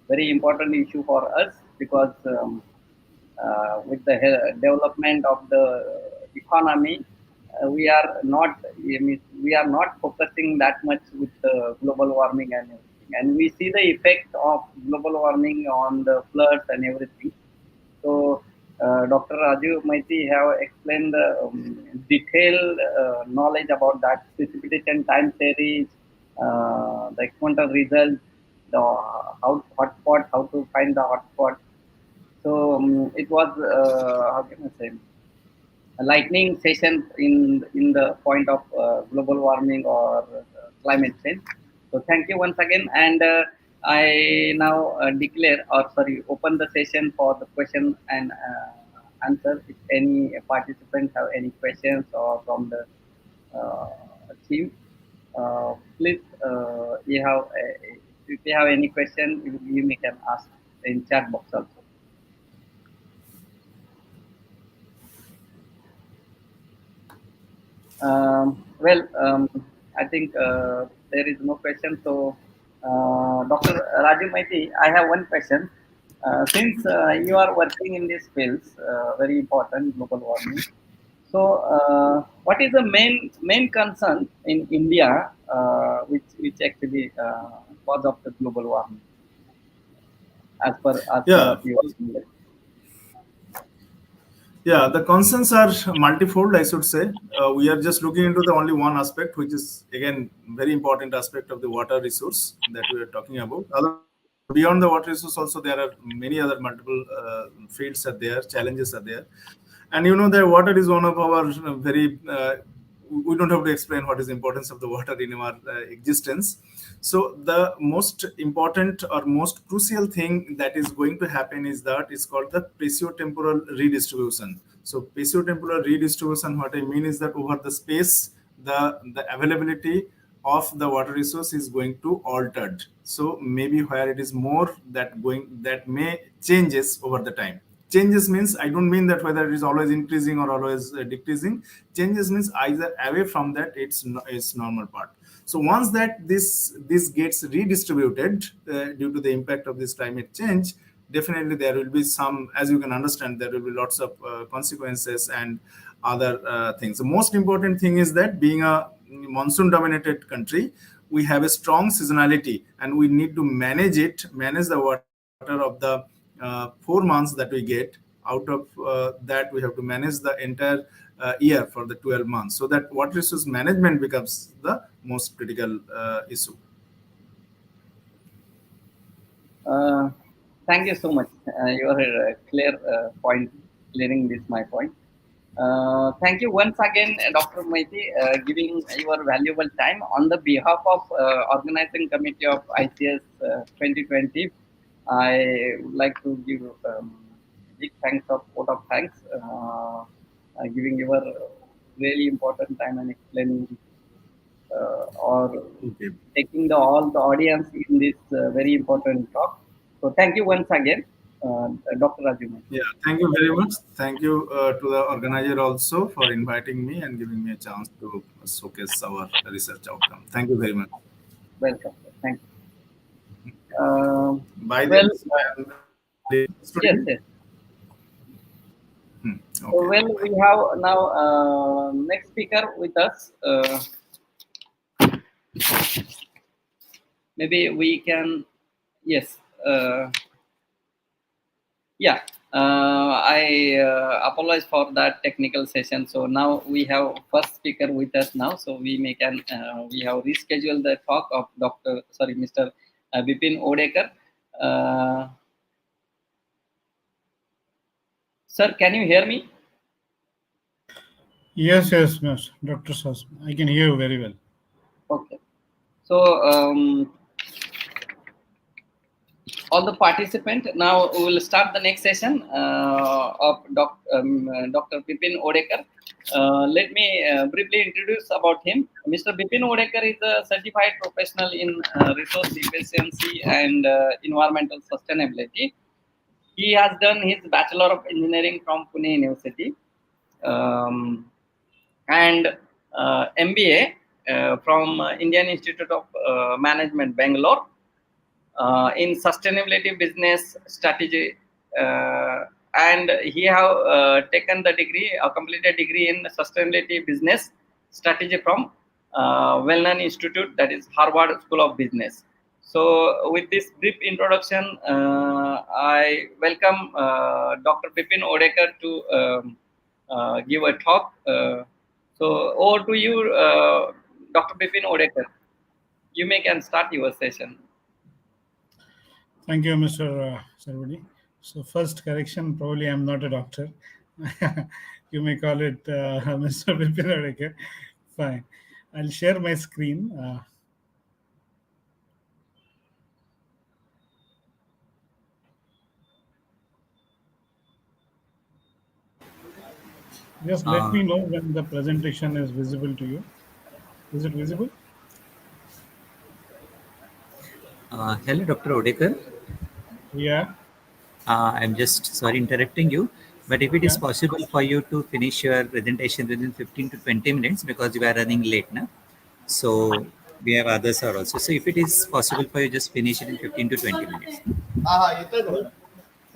very important issue for us, because with the development of the economy, we are not focusing that much with global warming and everything, and we see the effect of global warming on the floods and everything. So Dr. Rajiv Maiti have explained the detailed knowledge about that precipitation time series, the experimental results, the hotspot, how to find the hotspot. So it was how can I say, a lightning session in the point of global warming or climate change. So thank you once again, and I now open the session for the question and answer. If any participants have any questions or from the team, please, if you have any question, you can ask in chat box also. I think there is no question. So, Dr. Rajiv Maiti, I have one question. Since you are working in these fields, very important, global warming. So, what is the main concern in India, which actually cause of the global warming, as per your knowledge? Yeah, the concerns are multifold, I should say. We are just looking into the only one aspect, which is, again, very important aspect of the water resource that we are talking about. Beyond the water resource also, there are many other multiple fields are there, challenges are there. And you know that water is one of our very, we don't have to explain what is the importance of the water in our existence. So the most important or most crucial thing that is going to happen is that it's called the spatiotemporal redistribution. So spatiotemporal redistribution, what I mean is that over the space, the availability of the water resource is going to altered. So maybe where it is more, that may changes over the time. Changes means, I don't mean that whether it is always increasing or always decreasing. Changes means either away from that, it's normal part. So once that this gets redistributed due to the impact of this climate change, definitely there will be some, as you can understand, there will be lots of consequences and other things. The most important thing is that being a monsoon dominated country, we have a strong seasonality, and we need to manage the water of the 4 months that we get. Out of that, we have to manage the entire year for the 12 months, so that water resource management becomes the most critical issue. Thank you so much. Your clearing this my point. Thank you once again, Dr. Maiti, giving your valuable time on the behalf of organizing committee of ICS 2020. I would like to give big thanks of vote of thanks, giving your really important time and explaining or Okay. taking all the audience in this very important talk. So thank you once again, Dr. Raju. Yeah, thank you very much. Thank you to the organizer also for inviting me and giving me a chance to showcase our research outcome. Thank you very much. Welcome. Thank you. By Well, this, I am the yes, student. yes. So, Okay. well, we have now next speaker with us. Maybe we can, yes. Yeah, I apologize for that technical session. So now we have first speaker with us now. So we we have rescheduled the talk of Mr. Bipin Odekar. Sir, can you hear me? Yes, Miss Dr. Sas. I can hear you very well. Okay. So all the participants, now we will start the next session of Dr. Bipin Odekar. Let me briefly introduce about him. Mr. Bipin Odekar is a certified professional in resource efficiency and environmental sustainability. He has done his Bachelor of Engineering from Pune University and MBA from Indian Institute of Management, Bangalore. In sustainability business strategy, and he have taken the degree, a completed degree in sustainability business strategy from well-known institute, that is Harvard School of Business. So with this brief introduction, I welcome Dr. Bipin Odekar to give a talk. So over to you, Dr. Bipin Odekar. You can start your session. Thank you, Mr. Sarvadi. So first correction, probably I'm not a doctor. You may call it Mr. Bipin Odekar. Fine. I'll share my screen. Just let me know when the presentation is visible to you. Is it visible? Hello, Dr. Odekar. Yeah. I'm just sorry interrupting you, but if it is Yeah. possible for you to finish your presentation within 15 to 20 minutes, because we are running late now. So we have others are also. So if it is possible for you, just finish it in 15 to 20 minutes.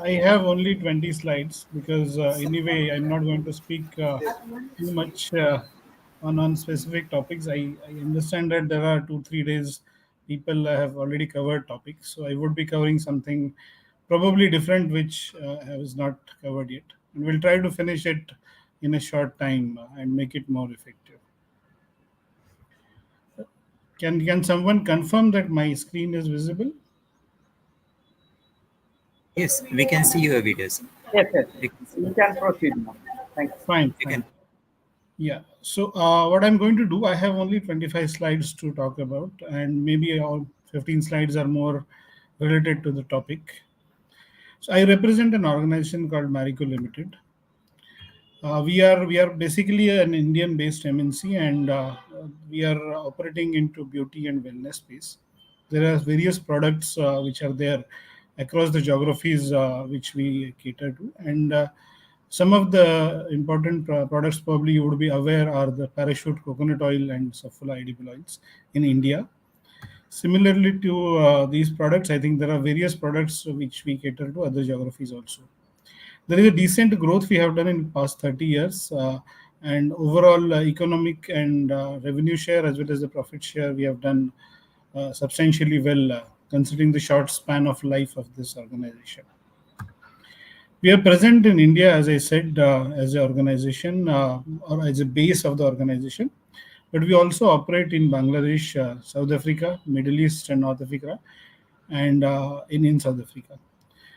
I have only 20 slides because anyway, I'm not going to speak too much on specific topics. I understand that there are 2-3 days people have already covered topics. So I would be covering something probably different, which was not covered yet. And we'll try to finish it in a short time and make it more effective. Can someone confirm that my screen is visible? Yes, we can see your videos. Yes, yes. We can see. You can proceed now. Thank you. Fine. You can. Yeah. So what I'm going to do, I have only 25 slides to talk about, and maybe all 15 slides are more related to the topic. So I represent an organization called Marico Limited. We are basically an Indian-based MNC, and we are operating into beauty and wellness space. There are various products which are there across the geographies which we cater to, and some of the important products probably you would be aware are the Parachute coconut oil and Saffola edible oils in India. Similarly to these products, I think there are various products which we cater to other geographies also. There is a decent growth we have done in past 30 years, and overall economic and revenue share as well as the profit share we have done substantially well, considering the short span of life of this organization. We are present in India, as I said, as an organization or as a base of the organization, but we also operate in Bangladesh, South Africa, Middle East, and North Africa, and in South Africa.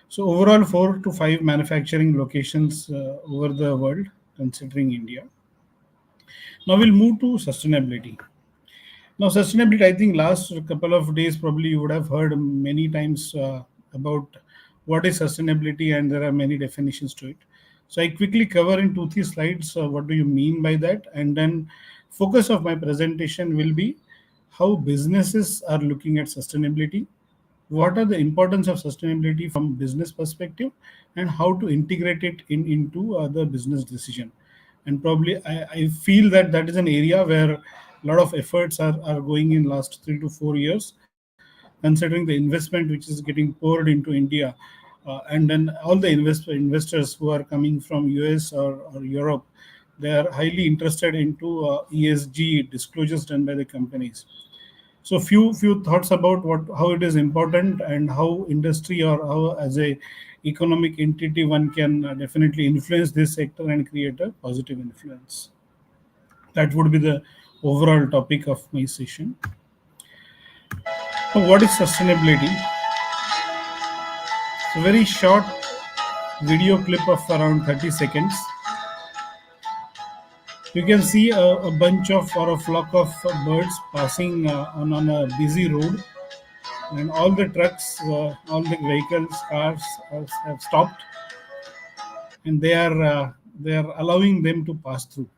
So overall, 4 to 5 manufacturing locations over the world, considering India. Now we'll move to sustainability. Now, sustainability, I think last couple of days probably you would have heard many times about what is sustainability, and there are many definitions to it. So I quickly cover in 2 3 slides what do you mean by that, and then focus of my presentation will be how businesses are looking at sustainability, what are the importance of sustainability from business perspective, and how to integrate it into the business decision. And probably I feel that that is an area where a lot of efforts are going in last 3 to 4 years, considering the investment which is getting poured into India, and then all the investors who are coming from US or Europe, they are highly interested into ESG disclosures done by the companies. So few thoughts about what how it is important and how industry or how as a economic entity one can definitely influence this sector and create a positive influence. That would be the overall topic of my session. So what is sustainability? It's a very short video clip of around 30 seconds. You can see a bunch of or a flock of birds passing on a busy road, and all the trucks, all the vehicles, cars have stopped, and they are allowing them to pass through.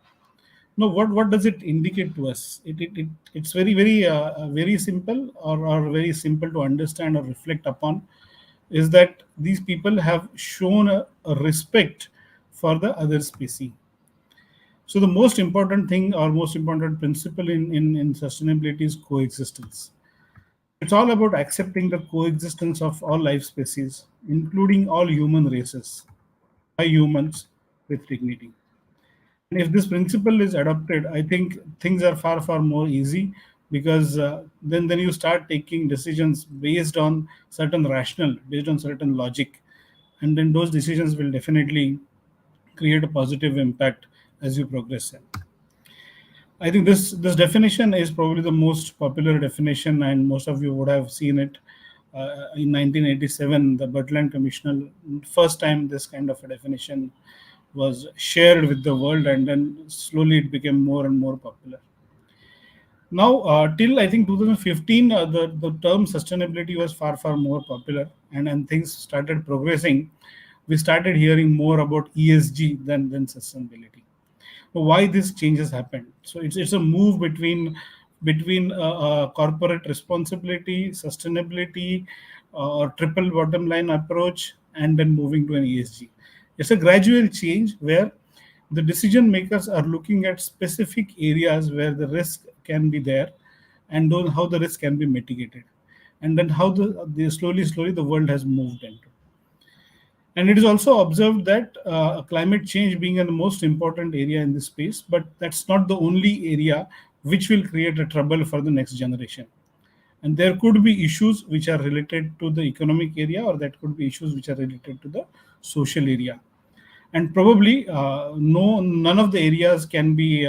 Now, what does it indicate to us? It's very simple, or very simple to understand or reflect upon, is that these people have shown a respect for the other species. So the most important thing or most important principle in sustainability is coexistence. It's all about accepting the coexistence of all life species, including all human races, by humans with dignity. And if this principle is adopted, I think things are far more easy, because then you start taking decisions based on certain rational, based on certain logic, and then those decisions will definitely create a positive impact as you progress in. I think this definition is probably the most popular definition, and most of you would have seen it. In 1987, the Butland Commission, first time this kind of a definition was shared with the world, and then slowly it became more and more popular. Now, till I think 2015, the term sustainability was far more popular, and things started progressing. We started hearing more about ESG than sustainability. Why this change has happened? So it's a move between corporate responsibility, sustainability, or triple bottom line approach, and then moving to an ESG. It's a gradual change where the decision makers are looking at specific areas where the risk can be there, and how the risk can be mitigated, and then how the slowly the world has moved into. And it is also observed that climate change being the most important area in this space, but that's not the only area which will create a trouble for the next generation. And there could be issues which are related to the economic area, or that could be issues which are related to the social area. And probably none of the areas can be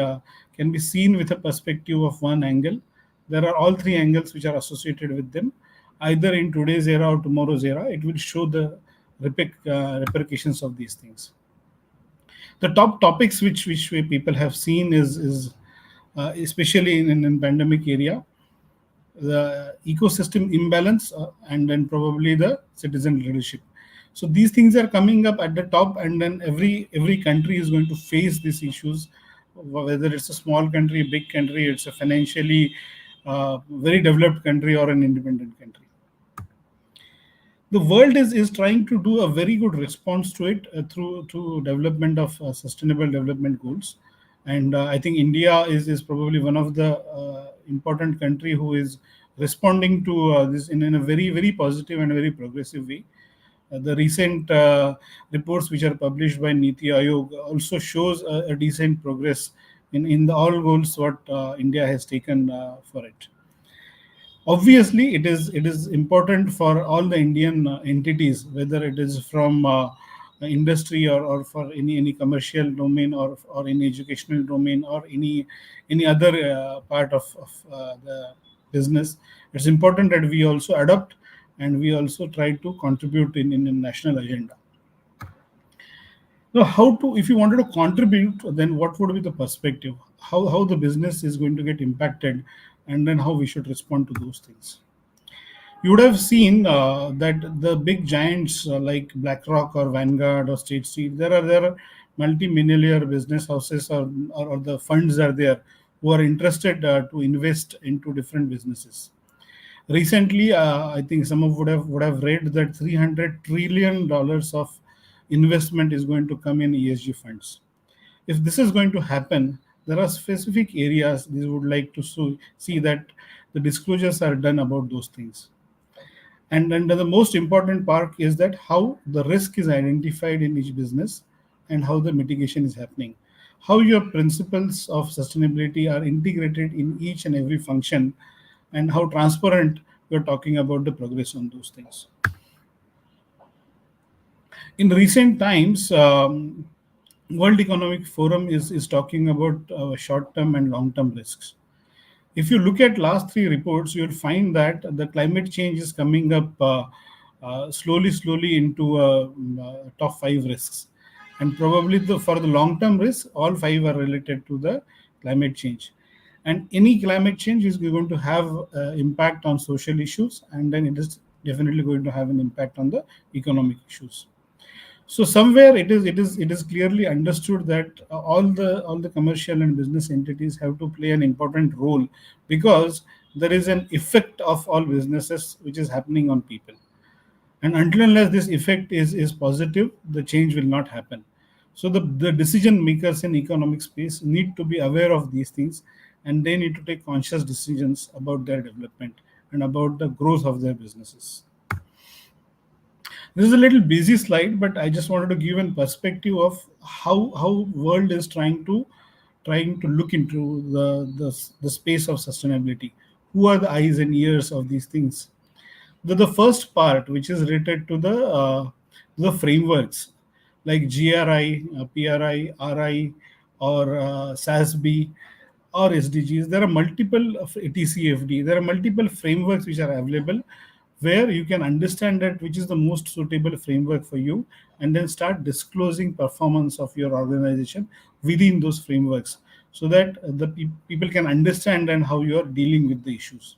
seen with a perspective of one angle. There are all three angles which are associated with them. Either in today's era or tomorrow's era, it will show the repercussions of these things. The top topics which we people have seen is especially in pandemic area, the ecosystem imbalance, and then probably the citizen leadership. So these things are coming up at the top, and then every country is going to face these issues, whether it's a small country, big country, it's a financially very developed country or an independent country. The world is trying to do a very good response to it through development of sustainable development goals, and I think India is probably one of the important country who is responding to this in a very positive and very progressive way. The recent reports which are published by Niti Aayog also shows a decent progress in the all goals what India has taken for it. Obviously, it is important for all the Indian entities, whether it is from industry or for any commercial domain or any educational domain or any other part of the business. It's important that we also adopt and we also try to contribute in a national agenda. Now, how to, if you wanted to contribute, then what would be the perspective? How the business is going to get impacted, and then how we should respond to those things. You would have seen that the big giants like BlackRock or Vanguard or State Street, there are multi-millionaire business houses or the funds are there who are interested to invest into different businesses. Recently, I think some of would have read that $300 trillion of investment is going to come in ESG funds. If this is going to happen, there are specific areas we would like to see that the disclosures are done about those things. And then the most important part is that how the risk is identified in each business and how the mitigation is happening. How your principles of sustainability are integrated in each and every function, and how transparent you're talking about the progress on those things. In recent times, World Economic Forum is talking about short-term and long-term risks. If you look at last three reports, you'll find that the climate change is coming up slowly into top five risks, and probably for the long-term risk, all five are related to the climate change. And any climate change is going to have impact on social issues, and then it is definitely going to have an impact on the economic issues. So somewhere it is clearly understood that all the commercial and business entities have to play an important role, because there is an effect of all businesses which is happening on people. And until unless this effect is positive, the change will not happen. So the decision makers in economic space need to be aware of these things, and they need to take conscious decisions about their development and about the growth of their businesses. This is a little busy slide, but I just wanted to give a perspective of how world is trying to look into the space of sustainability. Who are the eyes and ears of these things? The first part, which is related to the frameworks like GRI, PRI, RI, or SASB, or SDGs. There are multiple TCFD. There are multiple frameworks which are available, where you can understand that which is the most suitable framework for you, and then start disclosing performance of your organization within those frameworks, so that the people can understand and how you are dealing with the issues.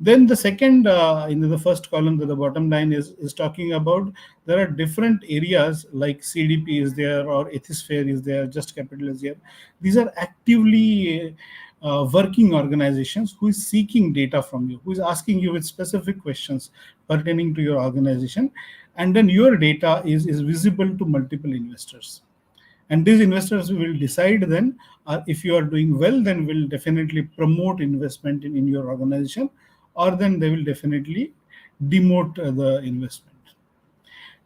Then the second, in the first column, the bottom line is talking about there are different areas like CDP is there, or Ethisphere is there, Just Capital is there. These are actively working organizations who is seeking data from you, who is asking you with specific questions pertaining to your organization, and then your data is visible to multiple investors. And these investors will decide then if you are doing well, then will definitely promote investment in your organization, or then they will definitely demote the investment.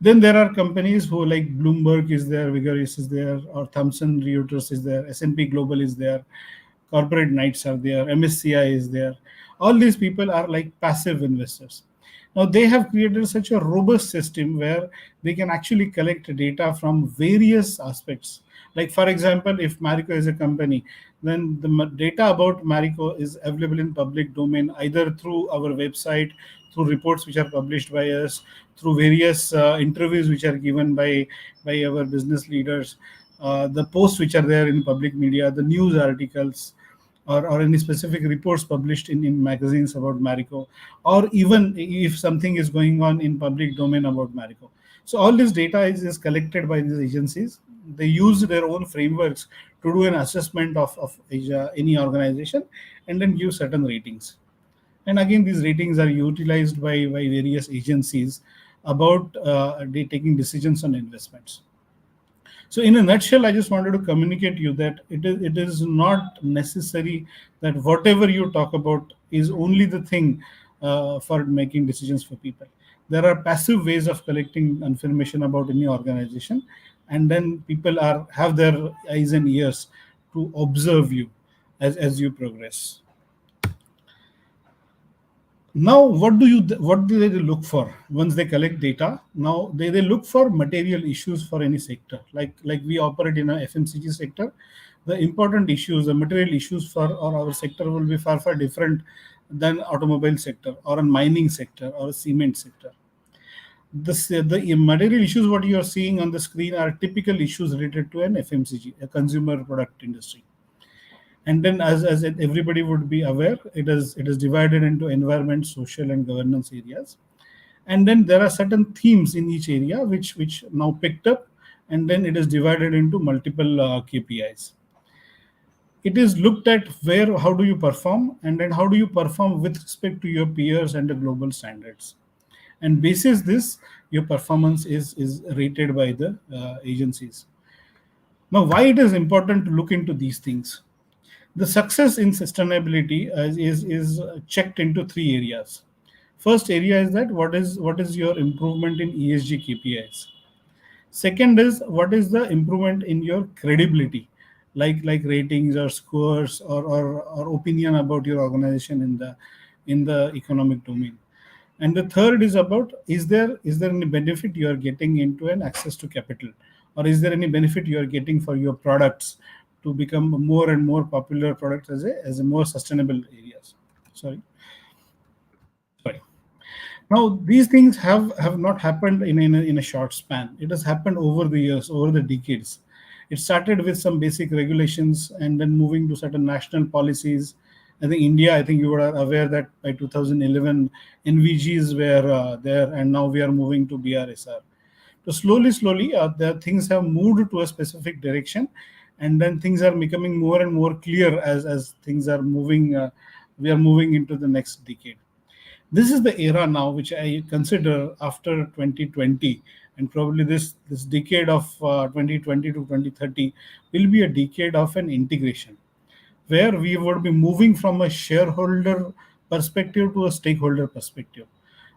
Then there are companies who, like Bloomberg is there, Vigorous is there, or Thomson Reuters is there, S&P Global is there, Corporate Knights are there, MSCI is there. All these people are like passive investors. Now they have created such a robust system where they can actually collect data from various aspects. Like for example, if Marico is a company, then the data about Marico is available in public domain, either through our website, through reports which are published by us, through various interviews which are given by our business leaders, the posts which are there in public media, the news articles, or any specific reports published in magazines about Marico, or even if something is going on in public domain about Marico. So all this data is collected by these agencies. They use their own frameworks to do an assessment of any organization and then give certain ratings. And again, these ratings are utilized by various agencies about they taking decisions on investments. So in a nutshell, I just wanted to communicate to you that it is not necessary that whatever you talk about is only the thing for making decisions for people. There are passive ways of collecting information about any organization, and then people have their eyes and ears to observe you as you progress. Now, what do they look for once they collect data? Now they look for material issues for any sector. Like we operate in a FMCG sector, the important issues, the material issues for our sector will be far different than automobile sector or a mining sector or a cement sector. The material issues what you are seeing on the screen are typical issues related to an FMCG, a consumer product industry. And then, as everybody would be aware, it is divided into environment, social, and governance areas. And then there are certain themes in each area which now picked up, and then it is divided into multiple KPIs. It is looked at how do you perform, and then how do you perform with respect to your peers and the global standards. And basis this, your performance is rated by the agencies. Now, why it is important to look into these things? The success in sustainability is checked into three areas. First area is that what is your improvement in ESG KPIs. Second is what is the improvement in your credibility, like ratings or scores or opinion about your organization in the economic domain. And the third is about is there any benefit you are getting into an access to capital, or is there any benefit you are getting for your products to become more and more popular products as a more sustainable areas. Sorry. Now these things have not happened in a short span. It has happened over the years, over the decades. It started with some basic regulations and then moving to certain national policies. I think India, I think you are aware that by 2011 NVGs were there, and now we are moving to BRSR. So slowly, the things have moved to a specific direction, and then things are becoming more and more clear as things are moving. We are moving into the next decade. This is the era now which I consider after 2020, and probably this decade of 2020 to 2030 will be a decade of an integration, where we would be moving from a shareholder perspective to a stakeholder perspective.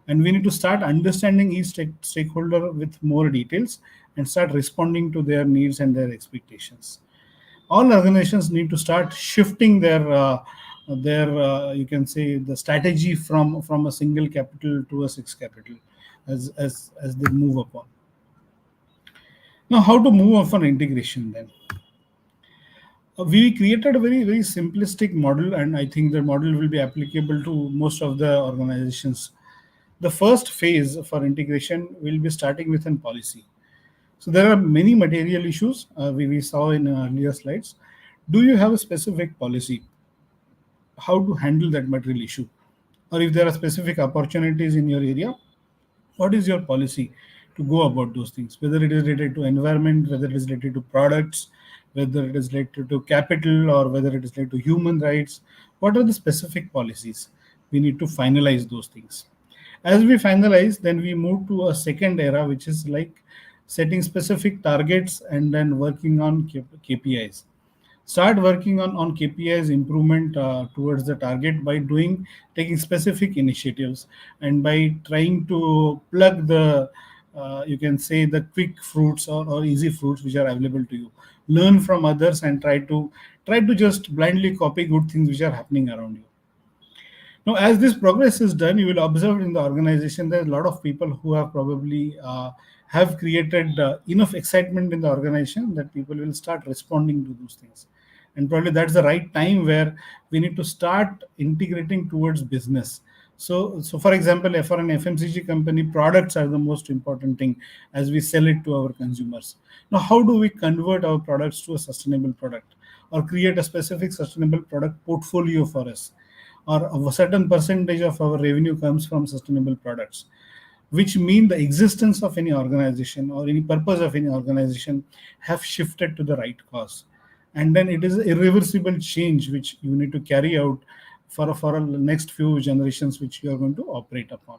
And we need to start understanding each stakeholder with more details and start responding to their needs and their expectations. All organizations need to start shifting their you can say the strategy from a single capital to a six capital as they move upon. Now, how to move on integration then? We created a very simplistic model, and I think the model will be applicable to most of the organizations. The first phase for integration will be starting with a policy. So there are many material issues we saw in earlier slides. Do you have a specific policy how to handle that material issue? Or if there are specific opportunities in your area, what is your policy to go about those things? Whether it is related to environment, whether it is related to products, whether it is related to capital, or whether it is related to human rights, what are the specific policies? We need to finalize those things. As we finalize, then we move to a second era, which is like setting specific targets and then working on KPIs. Start working on KPIs improvement towards the target by taking specific initiatives and by trying to plug the you can say the quick fruits or easy fruits which are available to you. Learn from others and try to just blindly copy good things which are happening around you. Now, as this progress is done, you will observe in the organization there are a lot of people who have probably have created enough excitement in the organization that people will start responding to those things. And probably that's the right time where we need to start integrating towards business. So for example, for an FMCG company, products are the most important thing as we sell it to our consumers. Now, how do we convert our products to a sustainable product or create a specific sustainable product portfolio for us? Or a certain percentage of our revenue comes from sustainable products, which mean the existence of any organization or any purpose of any organization have shifted to the right cause. And then it is irreversible change which you need to carry out for the next few generations which you are going to operate upon.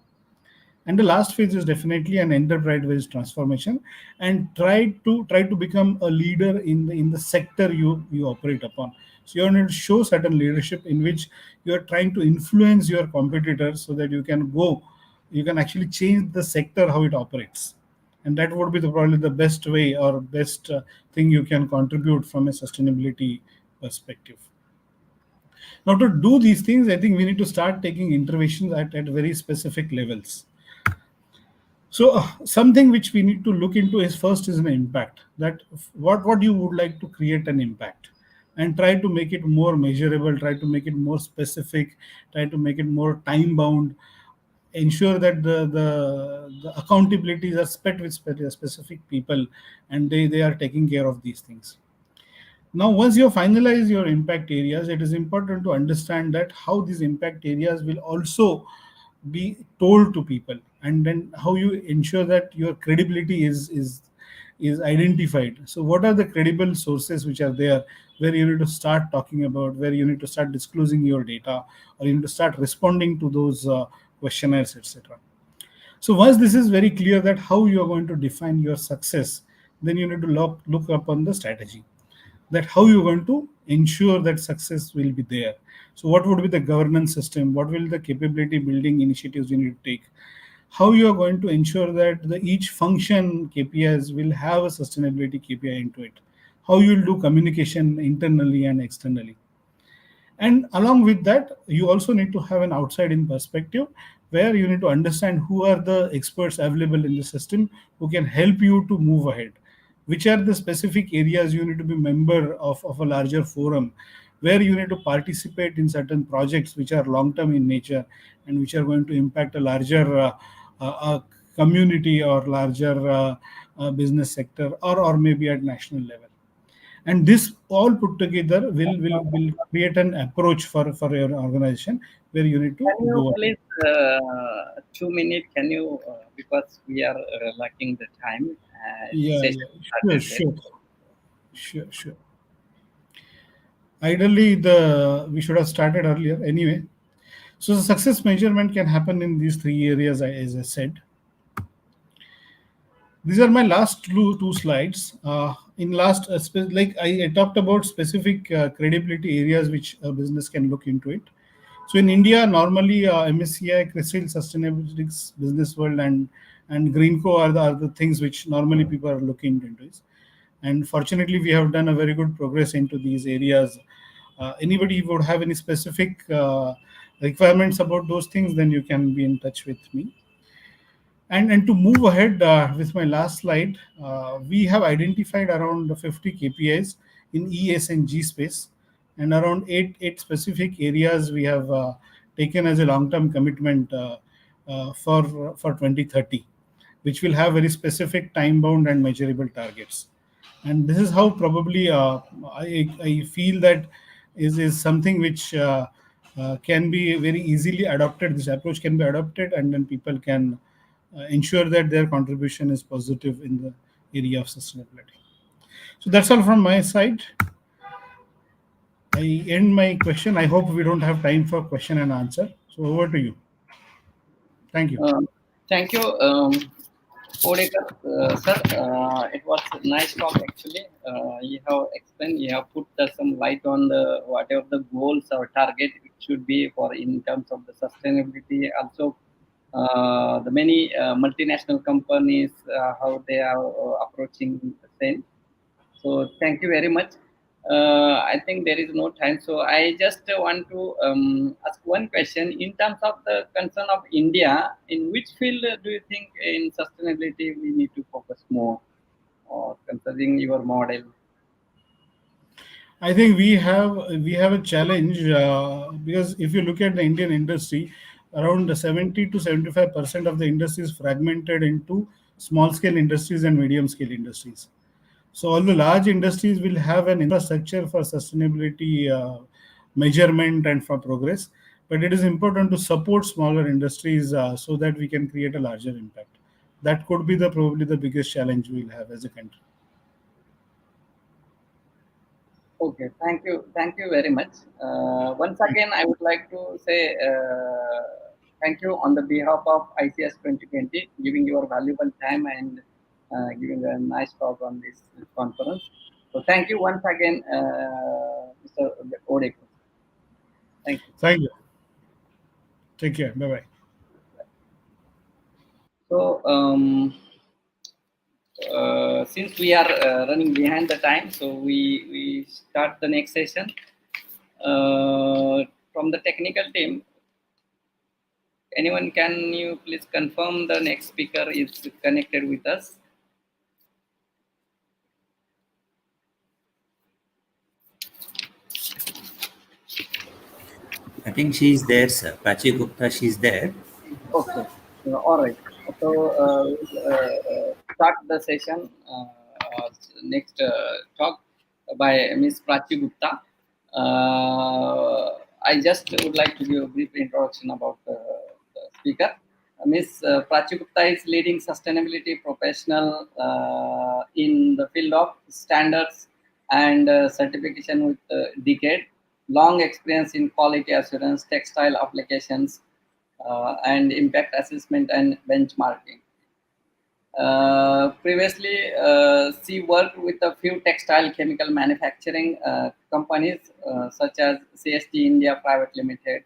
And the last phase is definitely an enterprise-based transformation, and try to become a leader in the sector you operate upon. So you need to show certain leadership in which you are trying to influence your competitors so that you can actually change the sector how it operates, and that would be probably the best way or best thing you can contribute from a sustainability perspective. Now, to do these things, I think we need to start taking interventions at very specific levels. So something which we need to look into is first is an impact. That what you would like to create an impact, and try to make it more measurable, try to make it more specific, try to make it more time bound. Ensure that the accountabilities are spent with specific people, and they are taking care of these things. Now, once you finalize your impact areas, it is important to understand that how these impact areas will also be told to people, and then how you ensure that your credibility is identified. So, what are the credible sources which are there where you need to start talking about, where you need to start disclosing your data, or you need to start responding to those questionnaires, etc. So once this is very clear that how you are going to define your success, then you need to look upon the strategy, that how you're going to ensure that success will be there. So what would be the governance system? What will the capability building initiatives you need to take? How you are going to ensure that each function KPIs will have a sustainability KPI into it? How you will do communication internally and externally? And along with that, you also need to have an outside in perspective, where you need to understand who are the experts available in the system who can help you to move ahead. Which are the specific areas you need to be member of a larger forum, where you need to participate in certain projects which are long term in nature and which are going to impact a larger community or larger business sector, or maybe at national level. And this all put together will create an approach for your organization where you need to Can you go. please 2 minutes? Can you because we are lacking the time. Yeah, Session yeah, sure, started late. sure. Ideally, the we should have started earlier anyway. So the success measurement can happen in these three areas, as I said. These are my last two slides. In last, like I talked about specific credibility areas which a business can look into it. So in India, normally MSCI, CRISIL, Sustainability Business World, and Greenco are the things which normally people are looking into. It. And fortunately, we have done a very good progress into these areas. Anybody would have any specific requirements about those things, then you can be in touch with me. And to move ahead with my last slide, we have identified around 50 KPIs in ES and G space, and around eight specific areas we have taken as a long-term commitment for 2030, which will have very specific time-bound and measurable targets. And this is how probably I feel that is something which can be very easily adopted. This approach can be adopted, and then people can ensure that their contribution is positive in the area of sustainability. So that's all from my side. I end my question. I hope we don't have time for question and answer. So over to you. Thank you. Thank you, Odekar, sir. It was a nice talk actually. You have explained, you have put some light on the whatever the goals or target it should be for in terms of the sustainability. Also, the many multinational companies how they are approaching the same. So thank you very much. I think there is no time, so I just want to ask one question in terms of the concern of India. In which field do you think in sustainability we need to focus more, or considering your model? I think we have a challenge because if you look at the Indian industry, around 70 to 75% of the industry is fragmented into small scale industries and medium scale industries. So all the large industries will have an infrastructure for sustainability measurement and for progress, but it is important to support smaller industries so that we can create a larger impact. That could be the probably the biggest challenge we'll have as a country. Okay, thank you very much. Once again, I would like to say thank you on the behalf of ICS 2020, giving your valuable time and giving a nice talk on this conference. So thank you once again, Mr. Odeko. Thank you. Thank you. Take care. Bye bye. So since we are running behind the time, so we start the next session. From the technical team, anyone, can you please confirm the next speaker is connected with us? I think she is there, sir. Prachi Gupta, she is there. Okay, all right. So start the session. Next talk by Ms. Prachi Gupta. I just would like to give a brief introduction about the speaker. Ms. Prachi Gupta is leading sustainability professional in the field of standards and certification with decade long experience in quality assurance, textile applications, and impact assessment and benchmarking. Previously, she worked with a few textile chemical manufacturing companies such as CST India Private Limited.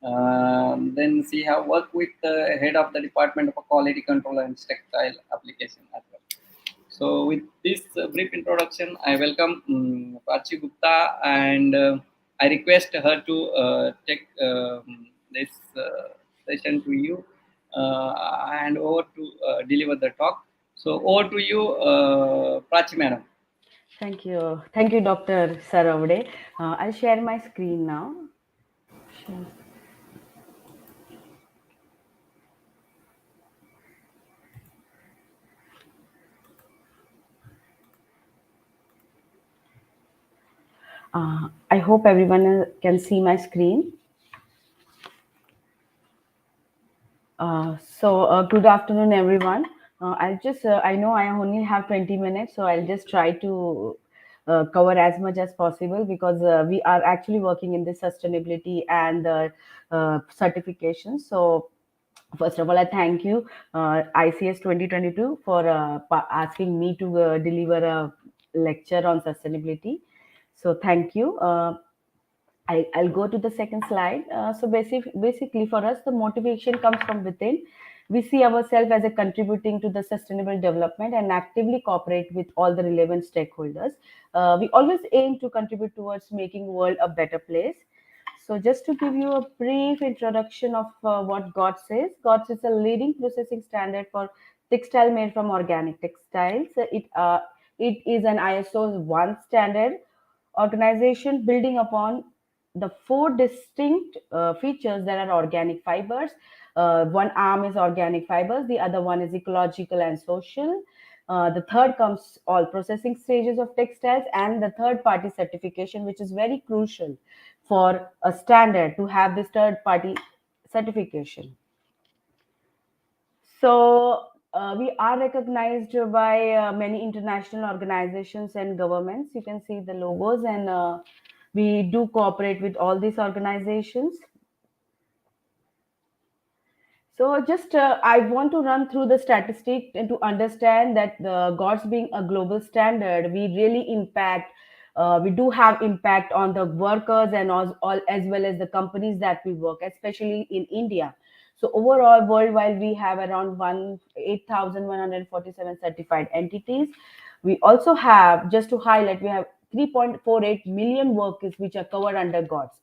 Then she have worked with the head of the Department of Quality Control and Textile Application as well. So with this brief introduction, I welcome Prachi Gupta, and I request her to take this session to you and over to deliver the talk. So over to you, Prachi madam. Thank you, Dr. Saravade. I'll share my screen now. Sure. I hope everyone can see my screen. Good afternoon, everyone. I know I only have 20 minutes, so I'll just try to cover as much as possible, because we are actually working in the sustainability and certification. So first of all, I thank you, ICS 2022, for asking me to deliver a lecture on sustainability. So thank you. I'll go to the second slide. Basically, for us, the motivation comes from within. We see ourselves as a contributing to the sustainable development and actively cooperate with all the relevant stakeholders. We always aim to contribute towards making world a better place. So just to give you a brief introduction of what GOTS is. GOTS is a leading processing standard for textile made from organic textiles. It is an ISO 1 standard organization building upon the four distinct features that are organic fibers. One arm is organic fibers, the other one is ecological and social. The third comes all processing stages of textiles, and the third party certification, which is very crucial for a standard to have this third party certification. So we are recognized by many international organizations and governments. You can see the logos, and we do cooperate with all these organizations. So just I want to run through the statistic and to understand that the GOTS being a global standard, we really impact. We do have impact on the workers and all as well as the companies that we work, especially in India. So overall, worldwide, we have around 8,147 certified entities. We also have, just to highlight, we have 3.48 million workers which are covered under GOTS.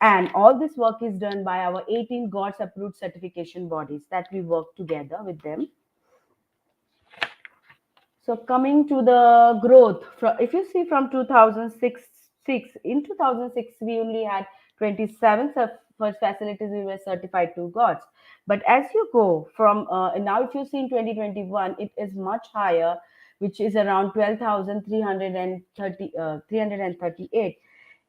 And all this work is done by our 18 GOTS approved certification bodies that we work together with them. So coming to the growth, if you see from 2006, in 2006, we only had 27 facilities we were certified to GOTS. But as you go from now, if you see in 2021, it is much higher, which is around 12,330 338.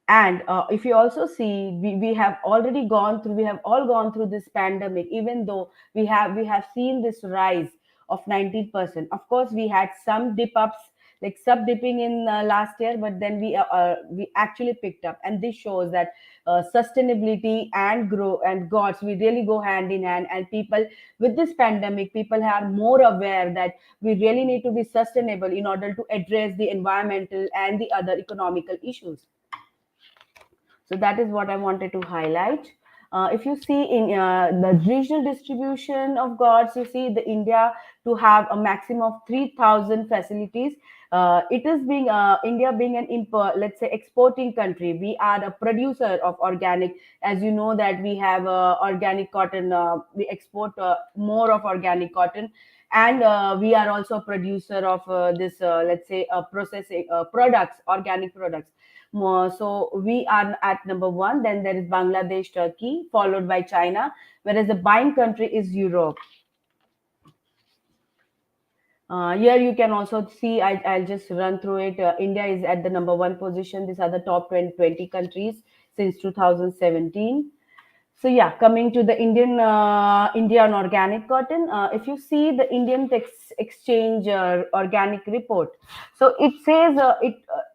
And if you also see, we have already gone through, we have all gone through this pandemic. Even though we have seen this rise of 19%. Of course, we had some dip ups, like sub dipping in last year, but then we actually picked up, and this shows that sustainability and grow and GOTS, we really go hand in hand. And people, with this pandemic, people are more aware that we really need to be sustainable in order to address the environmental and the other economical issues. So that is what I wanted to highlight. If you see in the regional distribution of GOTS, you see the India to have a maximum of 3,000 facilities. It is being India being an let's say exporting country. We are a producer of organic. As you know that we have organic cotton. We export more of organic cotton, and we are also a producer of this let's say processing products, organic products. So we are at number one. Then there is Bangladesh, Turkey, followed by China, whereas the buying country is Europe. Here you can also see, I'll just run through it. India is at the number one position. These are the top 20 countries since 2017. So yeah, coming to the Indian organic cotton. If you see the Indian Exchange organic report, so it says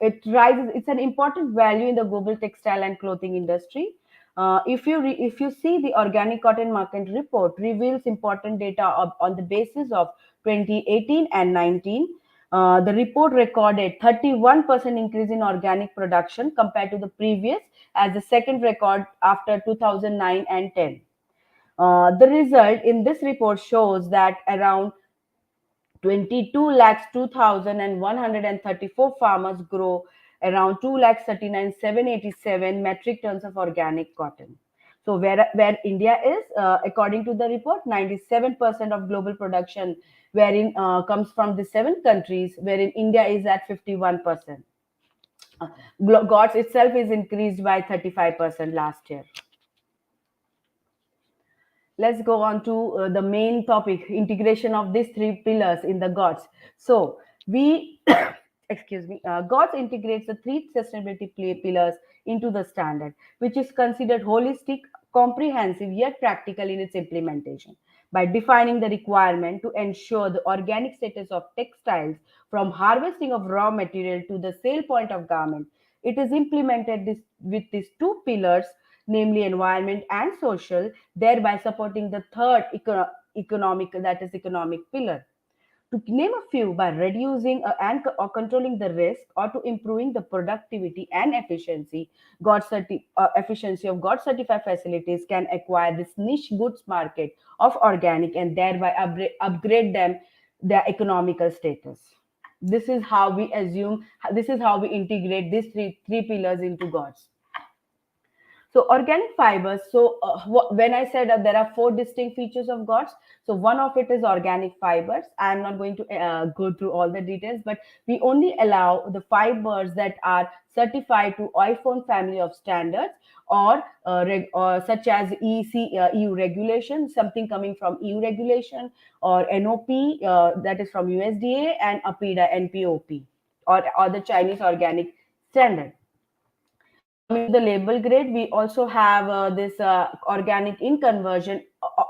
it rises. It's an important value in the global textile and clothing industry. If you see the organic cotton market report reveals important data on the basis of 2018 and 19. The report recorded 31% increase in organic production compared to the previous, as the second record after 2009 and 10. The result in this report shows that around 22 lakhs 2,134 farmers grow around 2 lakhs 39,787 metric tons of organic cotton. So where India is, according to the report, 97% of global production wherein comes from the seven countries, wherein India is at 51%. GOTS itself is increased by 35% last year. Let's go on to the main topic, integration of these three pillars in the GOTS. So we, excuse me, GOTS integrates the three sustainability pillars into the standard, which is considered holistic, comprehensive, yet practical in its implementation. By defining the requirement to ensure the organic status of textiles from harvesting of raw material to the sale point of garment, it is implemented with these two pillars, namely environment and social, thereby supporting the third economic, that is economic pillar. To name a few, by reducing or controlling the risk, or to improving the productivity and efficiency, efficiency of GOTS certified facilities can acquire this niche goods market of organic and thereby upgrade them their economical status. This is how we assume. This is how we integrate these three pillars into GOTS. So organic fibers. So when I said that there are four distinct features of GOTS, so one of it is organic fibers. I'm not going to go through all the details, but we only allow the fibers that are certified to iPhone family of standards, or such as EU regulation, something coming from EU regulation, or NOP, that is from USDA, and APIDA NPOP, or the Chinese organic standard. Coming to the label grade, we also have this organic in conversion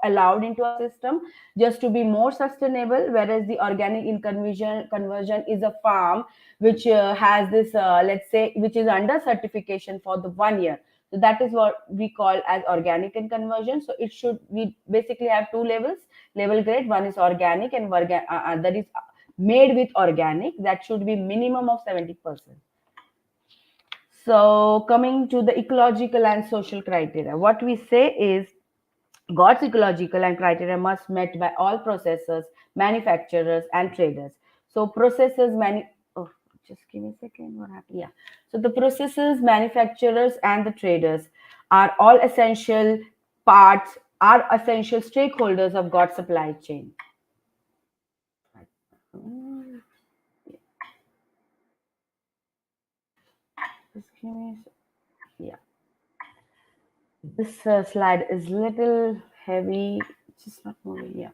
allowed into our system, just to be more sustainable, whereas the organic in conversion is a farm which has this let's say, which is under certification for the 1 year. So that is what we call as organic in conversion. So it should, we basically have two label grade. One is organic, and that is made with organic, that should be minimum of 70%. So coming to the ecological and social criteria, what we say is GOTS ecological and criteria must met by all processors, manufacturers, and traders. So just give me a second. What happened? Yeah. So the processors, manufacturers, and the traders are all essential parts, are essential stakeholders of GOTS supply chain. Just give me. Yeah. This slide is little heavy, just not moving. Yeah.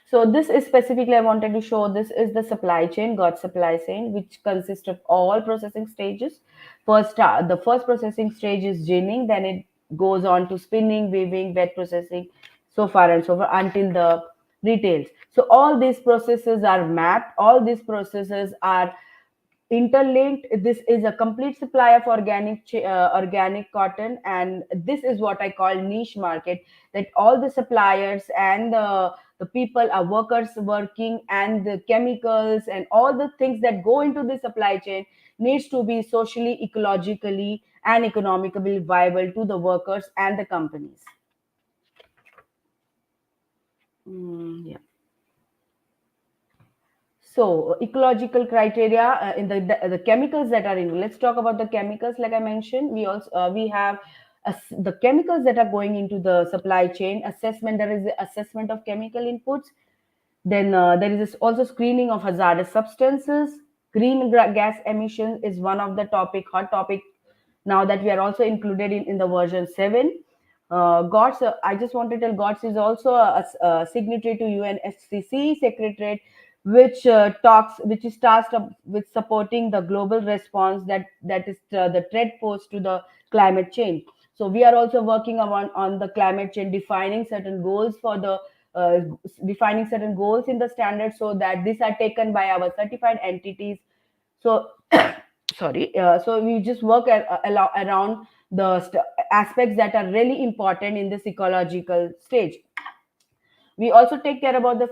So this is specifically I wanted to show. This is the supply chain, God supply chain, which consists of all processing stages. First, the first processing stage is ginning. Then it goes on to spinning, weaving, wet processing, so far and so far until the retails. So all these processes are mapped. All these processes are interlinked. This is a complete supply of organic cotton, and this is what I call niche market, that all the suppliers and the people are workers working, and the chemicals and all the things that go into the supply chain needs to be socially, ecologically and economically viable to the workers and the companies. Yeah. So ecological criteria in the chemicals that are in. Let's talk about the chemicals. Like I mentioned, we also we have the chemicals that are going into the supply chain assessment. There is the assessment of chemical inputs. Then there is also screening of hazardous substances. Gas emission is one of the hot topic now that we are also included in the version 7. GOTS, I just want to tell GOTS is also a signatory to UNFCCC Secretariat, which is tasked with supporting the global response that is the threat posed to the climate change. So we are also working on the climate change, uh, defining certain goals in the standard, so that these are taken by our certified entities. So sorry, so we just work around the aspects that are really important in this ecological stage. We also take care about the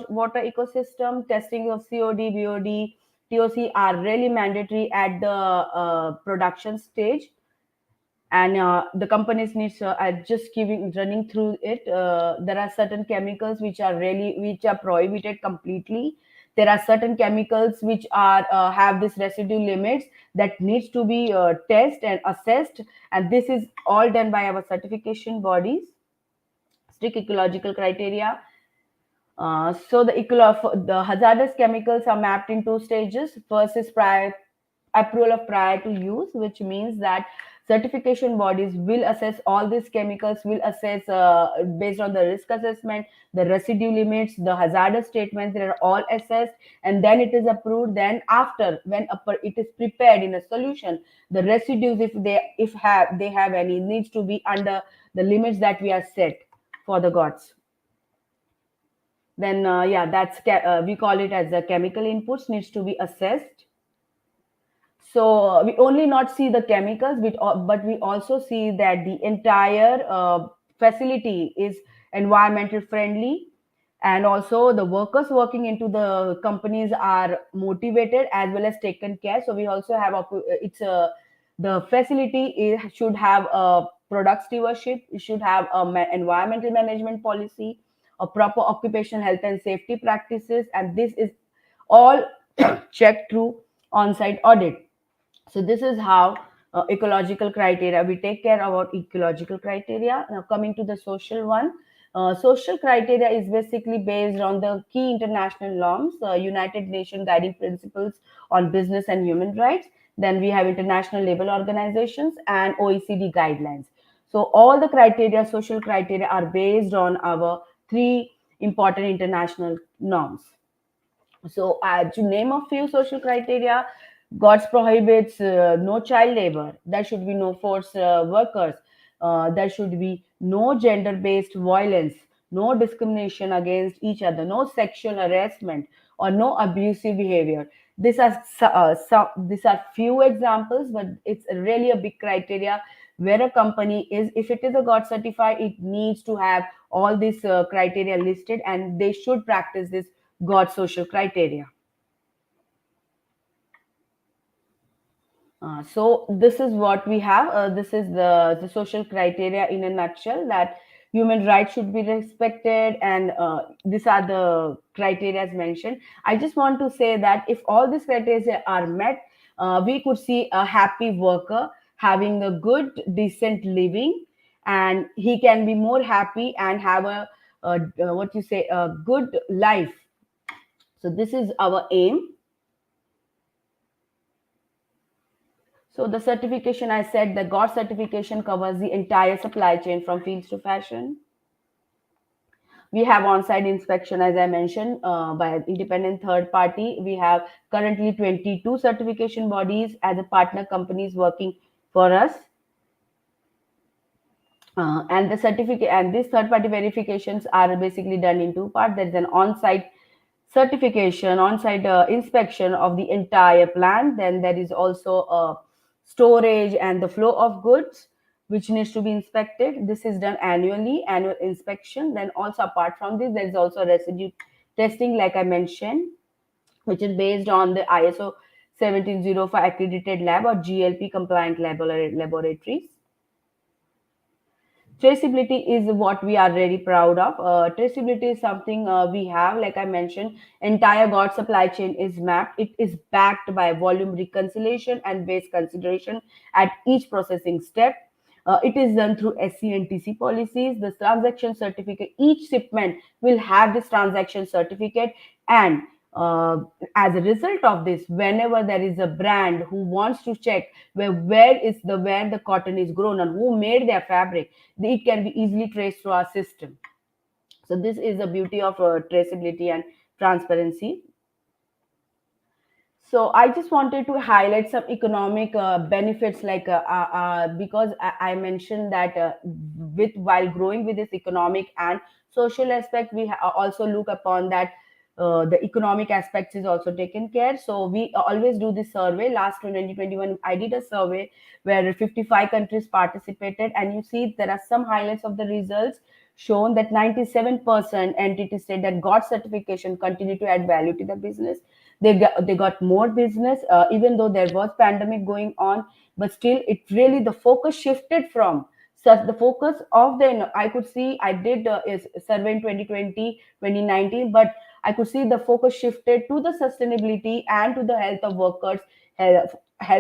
water ecosystem. Testing of COD, BOD, TOC are really mandatory at the production stage, and the companies needs just giving running through it. There are certain chemicals which are prohibited completely. There are certain chemicals which are have this residue limits that needs to be tested and assessed, and this is all done by our certification bodies. Strict ecological criteria. The hazardous chemicals are mapped in two stages. First is prior approval of prior to use, which means that certification bodies will assess all these chemicals, will assess based on the risk assessment, the residue limits, the hazardous statements. They are all assessed, and then it is approved. Then after, when it is prepared in a solution, the residues, if they have any, needs to be under the limits that we are set for the GOTS. Then yeah, we call it as the chemical inputs needs to be assessed. So we only not see the chemicals, but we also see that the entire facility is environmental friendly, and also the workers working into the companies are motivated as well as taken care. So we also have the facility should have a product stewardship. It should have a environmental management policy, a proper occupational health and safety practices, and this is all checked through on-site audit. So this is how ecological criteria, we take care about ecological criteria. Now coming to the social one. Social criteria is basically based on the key international norms, United Nations guiding principles on business and human rights. Then we have international labor organizations and OECD guidelines. So all the criteria, social criteria, are based on our three important international norms. So, to name a few social criteria, GOTS prohibits no child labor. There should be no forced workers. There should be no gender based violence, no discrimination against each other, no sexual harassment, or no abusive behavior. These are few examples, but it's really a big criteria where a company is, if it is a GOTS certified, it needs to have all these criteria listed, and they should practice this GOTS social criteria. So this is what we have. This is the social criteria in a nutshell, that human rights should be respected, and these are the criteria as mentioned. I just want to say that if all these criteria are met, we could see a happy worker having a good, decent living, and he can be more happy and have a good life. So this is our aim. So the certification, I said the GOT certification covers the entire supply chain from fields to fashion. We have on-site inspection, as I mentioned, by an independent third party. We have currently 22 certification bodies as a partner companies working for us. And the certificate and these third-party verifications are basically done in two parts. There is an on-site certification, on-site inspection of the entire plant. Then there is also a storage and the flow of goods, which needs to be inspected. This is done annually, annual inspection. Then also apart from this, there is also residue testing, like I mentioned, which is based on the ISO 1705 accredited lab or GLP compliant laboratories. Traceability is what we are really proud of. Traceability is something we have, like I mentioned, entire GOT supply chain is mapped. It is backed by volume reconciliation and waste consideration at each processing step. It is done through SC&TC policies. The transaction certificate, each shipment will have this transaction certificate, and uh, as a result of this, whenever there is a brand who wants to check where the cotton is grown and who made their fabric, it can be easily traced through our system. So this is the beauty of traceability and transparency. So I just wanted to highlight some economic benefits, like because I mentioned that with while growing with this economic and social aspect, we also look upon that the economic aspects is also taken care. So we always do this survey. Last 2021, I did a survey where 55 countries participated, and you see there are some highlights of the results shown that 97% entities said that GOT certification continue to add value to the business. They got more business, even though there was pandemic going on, but still it really the focus shifted from, so the focus of the, I could see, I did is survey in 2020 2019, but I could see the focus shifted to the sustainability and to the health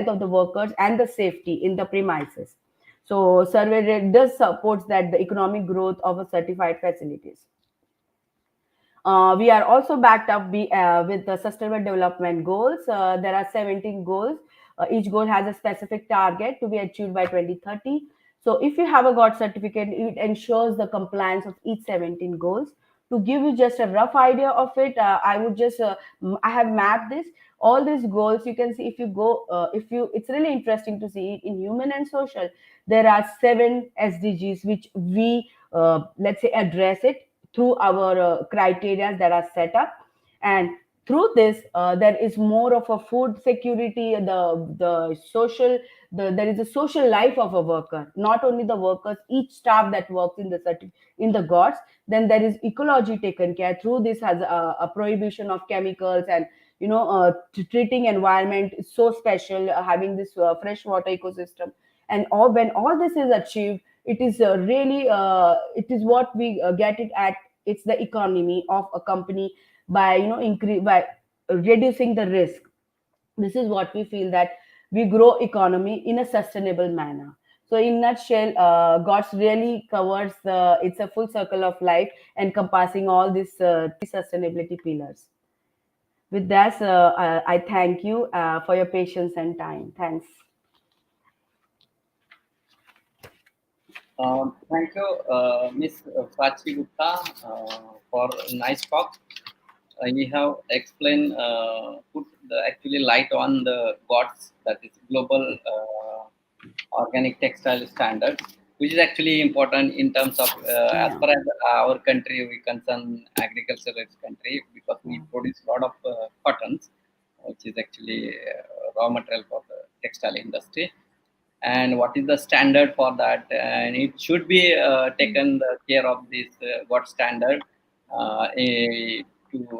of the workers and the safety in the premises. So survey does supports that the economic growth of a certified facilities. We are also backed up with the sustainable development goals. There are 17 goals. Each goal has a specific target to be achieved by 2030. So if you have a GOT certificate, it ensures the compliance of each 17 goals. To give you just a rough idea of it, I would just I have mapped this. All these goals you can see if you go if you it's really interesting to see in human and social. There are 7 SDGs which we let's say address it through our criteria that are set up, and through this there is more of a food security, the social, there is a social life of a worker, not only the workers, each staff that works in in the GOTS. Then there is ecology taken care through this, has a prohibition of chemicals, and treating environment is so special, having this freshwater ecosystem. And when all this is achieved, it is really it is what we get it at, it's the economy of a company by increase by reducing the risk. This is what we feel, that we grow economy in a sustainable manner. So in nutshell, GOTS really covers it's a full circle of life encompassing all these sustainability pillars. With that, I thank you for your patience and time. Thanks. Thank you, Ms. Prachi Gupta, for nice talk. You have explained, put the actually light on the GOTS, that is Global Organic Textile Standards, which is actually important in terms of as far as our country we concern, agricultural country, because we produce a lot of cottons, which is actually raw material for the textile industry. And what is the standard for that, and it should be taken care of this GOT standard to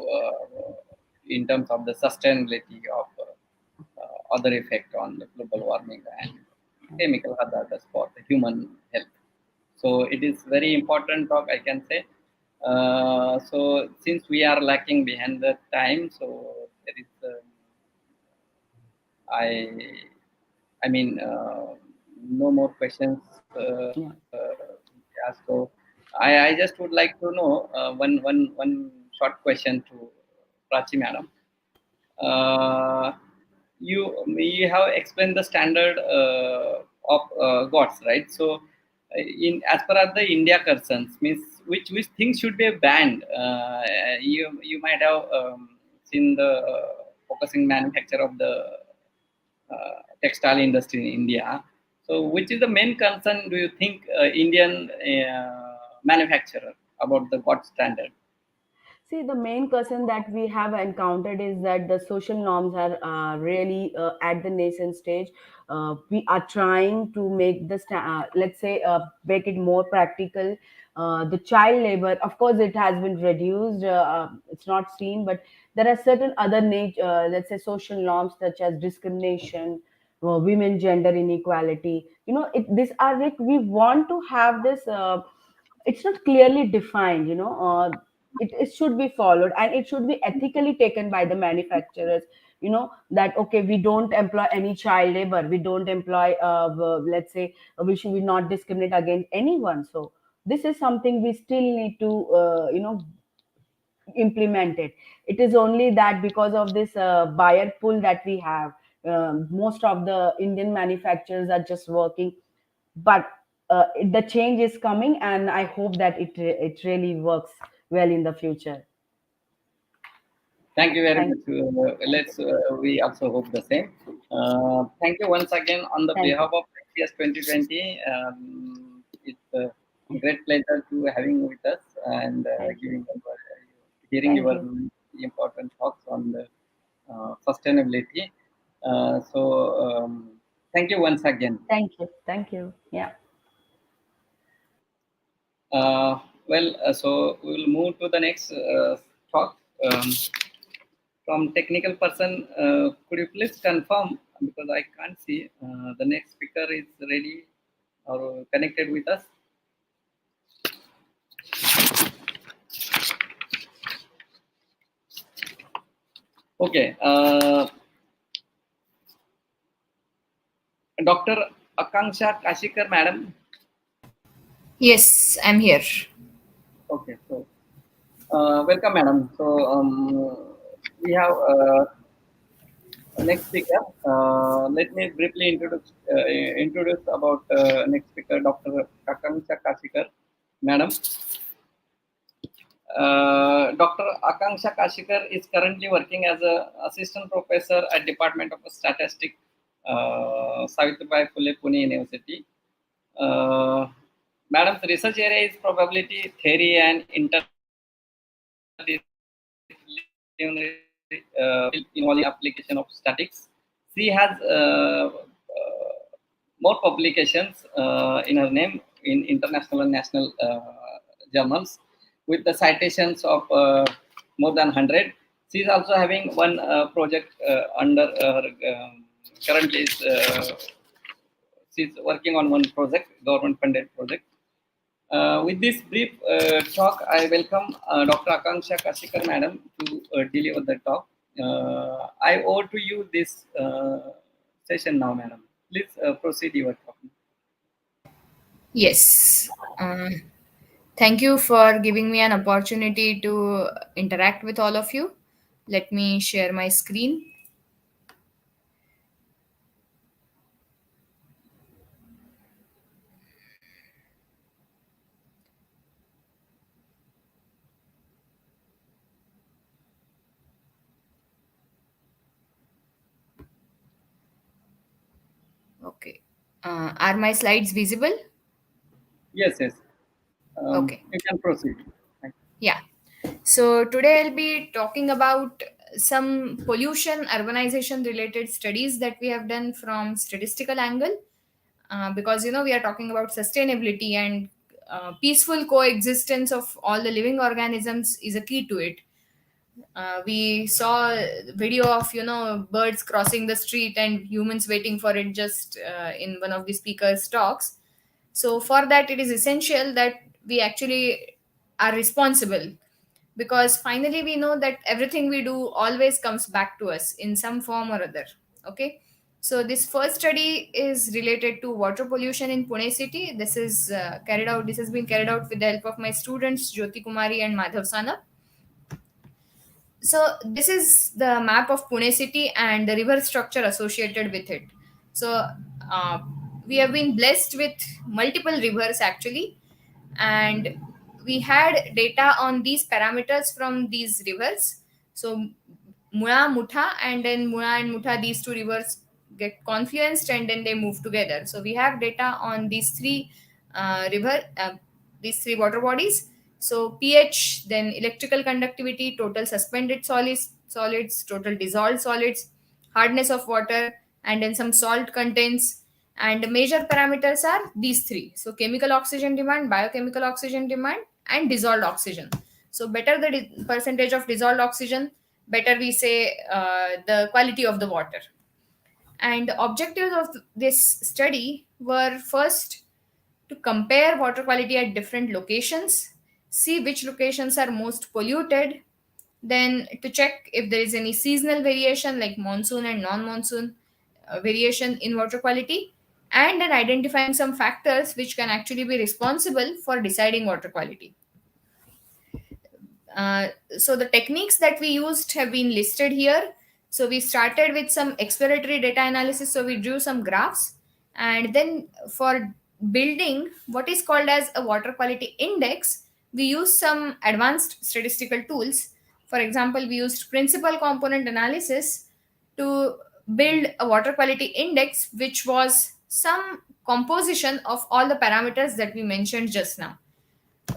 in terms of the sustainability of other effect on the global warming and chemical hazards for the human health. So it is very important talk, I can say. So since we are lacking behind the time, so there is I mean, no more questions. Yeah, so I just would like to know one short question to Prachi madam. you have explained the standard of gods, right? So, in as per as the India concerns, means which things should be banned. You might have seen the focusing manufacture of the textile industry in India. So, which is the main concern? Do you think Indian manufacturer about the god standard? See, the main concern that we have encountered is that the social norms are really at the nascent stage. We are trying to make let's say, make it more practical. The child labor, of course, it has been reduced. It's not seen, but there are certain other let's say, social norms such as discrimination, women gender inequality. These are like, we want to have this. It's not clearly defined. It should be followed, and it should be ethically taken by the manufacturers. That okay, we don't employ any child labor, we don't employ let's say, we should not discriminate against anyone. So this is something we still need to implement it. It is only that because of this buyer pool that we have, most of the Indian manufacturers are just working. But the change is coming, and I hope that it really works well in the future. Thank you very Thank much. Let's we also hope the same. Thank you once again on the thank behalf you. of ICS 2020. It's a great pleasure to having you with us and Thank you. giving hearing Thank your you. important talks on the sustainability. Thank you once again. Thank you. Thank you. Yeah. So we will move to the next talk. From technical person, could you please confirm, because I can't see the next speaker is ready or connected with us? Okay, Dr. Akanksha Kashikar, madam. Yes, I'm here. Okay, so welcome, madam. So we have next speaker. Let me briefly introduce about next speaker, Dr. Akanksha Kashikar, madam. Dr. Akanksha Kashikar is currently working as an assistant professor at Department of Statistics, Savitribai Phule, Pune University. Madam's research area is probability theory and involving application of statistics. She has more publications in her name in international and national journals with the citations of more than 100. She is also having one project under her currently she's working on one project, government funded project. With this brief talk, I welcome Dr. Akanksha Kashikar madam to deliver the talk. I owe to you this session now, madam. Please proceed your talk. Yes. Thank you for giving me an opportunity to interact with all of you. Let me share my screen. Okay. Are my slides visible? Yes, yes. Okay. You can proceed. Thank Yeah. So today I'll be talking about some pollution urbanization related studies that we have done from statistical angle, because we are talking about sustainability, and peaceful coexistence of all the living organisms is a key to it. We saw video of birds crossing the street and humans waiting for it, just in one of the speakers talks. So for that, it is essential that we actually are responsible, because finally we know that everything we do always comes back to us in some form or other. Okay, so this first study is related to water pollution in Pune city. This has been carried out with the help of my students Jyoti Kumari and Madhav Sana. So this is the map of Pune city and the river structure associated with it. So uh, we have been blessed with multiple rivers actually, and we had data on these parameters from these rivers. So Muna, Mutha, and then Muna and Mutha, these two rivers get confluenced and then they move together. So we have data on these three water bodies. So pH, then electrical conductivity, total suspended solids, total dissolved solids, hardness of water, and then some salt contents. And the major parameters are these three. So chemical oxygen demand, biochemical oxygen demand, and dissolved oxygen. So better the percentage of dissolved oxygen, better we say the quality of the water. And the objectives of this study were first to compare water quality at different locations, see which locations are most polluted, then to check if there is any seasonal variation like monsoon and non-monsoon variation in water quality, and then identifying some factors which can actually be responsible for deciding water quality. So the techniques that we used have been listed here. So we started with some exploratory data analysis. So we drew some graphs, and then for building what is called as a water quality index, we used some advanced statistical tools. For example, we used principal component analysis to build a water quality index, which was some composition of all the parameters that we mentioned just now.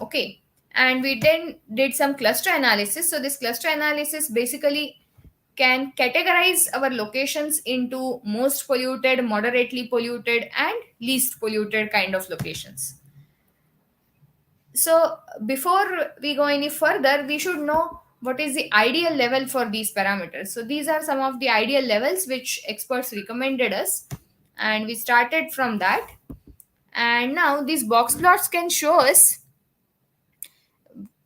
Okay. And we then did some cluster analysis. So this cluster analysis basically can categorize our locations into most polluted, moderately polluted, and least polluted kind of locations. So before we go any further, we should know what is the ideal level for these parameters. So these are some of the ideal levels which experts recommended us, and we started from that. And now these box plots can show us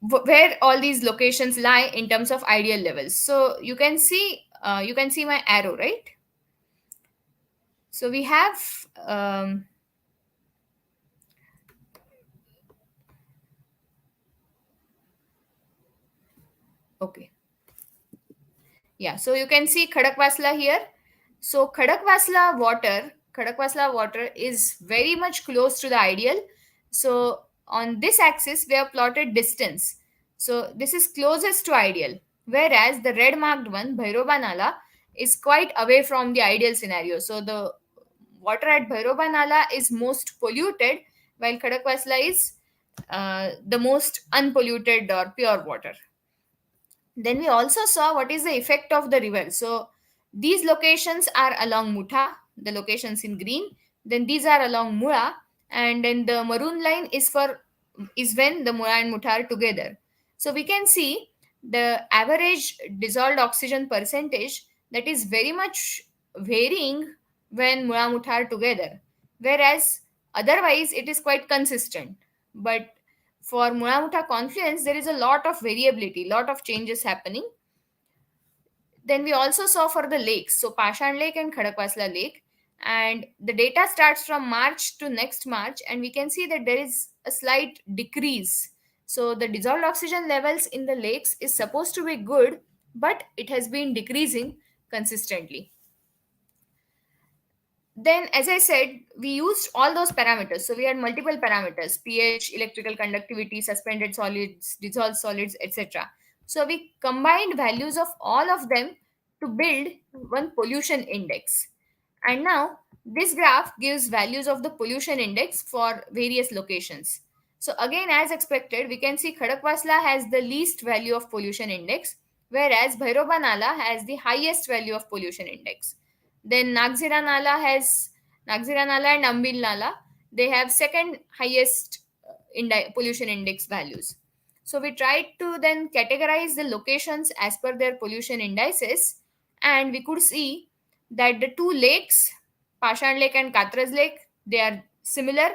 where all these locations lie in terms of ideal levels. So you can see my arrow, right? So we have okay, yeah, so you can see Khadakwasla here. So Khadakwasla water is very much close to the ideal. So on this axis we have plotted distance. So this is closest to ideal, whereas the red marked one, Bhairova Nala, is quite away from the ideal scenario. So the water at Bhairova Nala is most polluted, while Khadakwasla is the most unpolluted or pure water. Then we also saw what is the effect of the river. So these locations are along Mutha, the locations in green. Then these are along Mura, and then the maroon line is when the Mura and Mutha are together. So we can see the average dissolved oxygen percentage that is very much varying when Mura and Mutha are together, whereas otherwise it is quite consistent. But for Mura-Mutha confluence, there is a lot of variability, lot of changes happening. Then we also saw for the lakes, so Pashan Lake and Khadakwasla Lake, and the data starts from March to next March, and we can see that there is a slight decrease. So the dissolved oxygen levels in the lakes is supposed to be good, but it has been decreasing consistently. Then, as I said, we used all those parameters. So we had multiple parameters: pH, electrical conductivity, suspended solids, dissolved solids, etc. So we combined values of all of them to build one pollution index. And now this graph gives values of the pollution index for various locations. So again, as expected, we can see Khadakwasla has the least value of pollution index, whereas Bhairova Nala has the highest value of pollution index. Then Nagzira Nala and Ambil Nala, they have second highest pollution index values. So we tried to then categorize the locations as per their pollution indices, and we could see that the two lakes, Pashan Lake and Katras Lake, they are similar.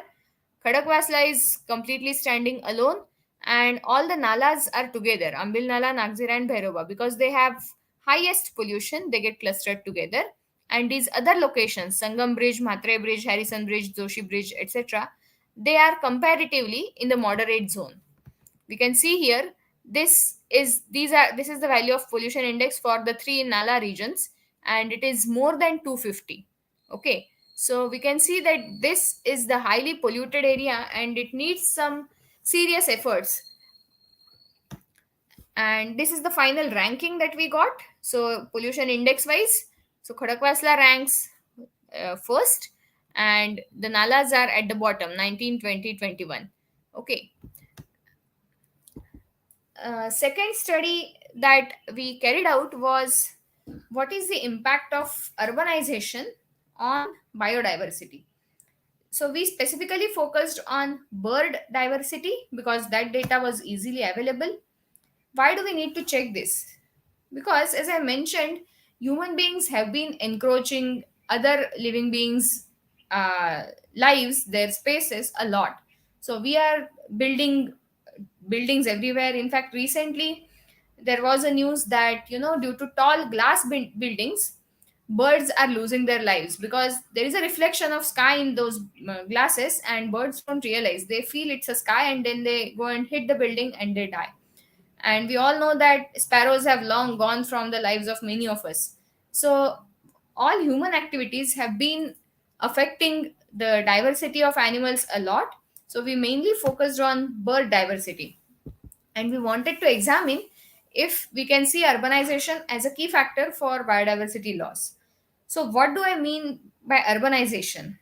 Khadakwasla is completely standing alone, and all the nalas are together, Ambil Nala, Nagzira and Bhairova, because they have highest pollution, they get clustered together. And these other locations, Sangam Bridge, Mhatre Bridge, Harrison Bridge, Joshi Bridge, etc., they are comparatively in the moderate zone. We can see here this this is the value of pollution index for the three Nala regions, and it is more than 250. Okay, so we can see that this is the highly polluted area and it needs some serious efforts. And this is the final ranking that we got. So pollution index wise, so Khodakwasla ranks first, and the Nalas are at the bottom, 19, 20, 21. Okay. Second study that we carried out was what is the impact of urbanization on biodiversity. So we specifically focused on bird diversity because that data was easily available. Why do we need to check this? Because as I mentioned, human beings have been encroaching other living beings lives, their spaces a lot. So we are building buildings everywhere. In fact, recently there was a news that, due to tall glass buildings, birds are losing their lives because there is a reflection of sky in those glasses, and birds don't realize, they feel it's a sky and then they go and hit the building and they die. And we all know that sparrows have long gone from the lives of many of us. So all human activities have been affecting the diversity of animals a lot. So we mainly focused on bird diversity, and we wanted to examine if we can see urbanization as a key factor for biodiversity loss. So what do I mean by urbanization?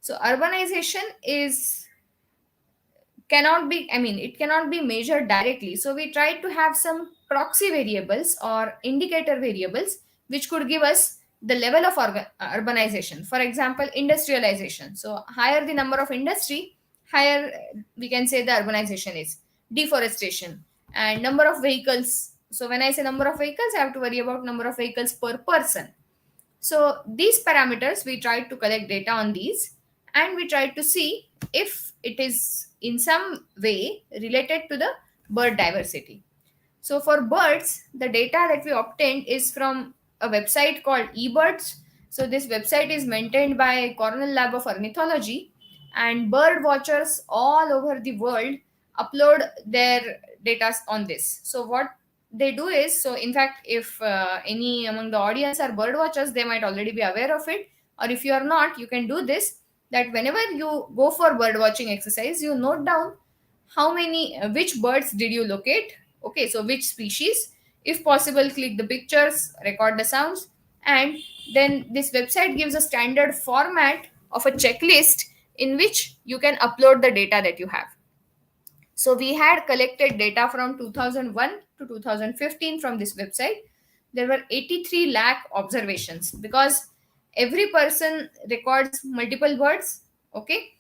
So urbanization is cannot be, it cannot be measured directly, so we tried to have some proxy variables or indicator variables which could give us the level of urbanization. For example, industrialization. So higher the number of industry, higher we can say the urbanization is. Deforestation and number of vehicles. So when I say number of vehicles, I have to worry about number of vehicles per person. So these parameters, we tried to collect data on these, and we tried to see if it is in some way related to the bird diversity. So for birds, the data that we obtained is from a website called eBirds. So this website is maintained by Cornell Lab of Ornithology, and bird watchers all over the world upload their data on this. So what they do is, so in fact, if any among the audience are bird watchers, they might already be aware of it, or if you are not, you can do this, that whenever you go for bird watching exercise, you note down how many which birds did you locate. Okay, so which species, if possible click the pictures, record the sounds, and then this website gives a standard format of a checklist in which you can upload the data that you have. So we had collected data from 2001 to 2015 from this website. There were 83 lakh observations because every person records multiple birds, okay?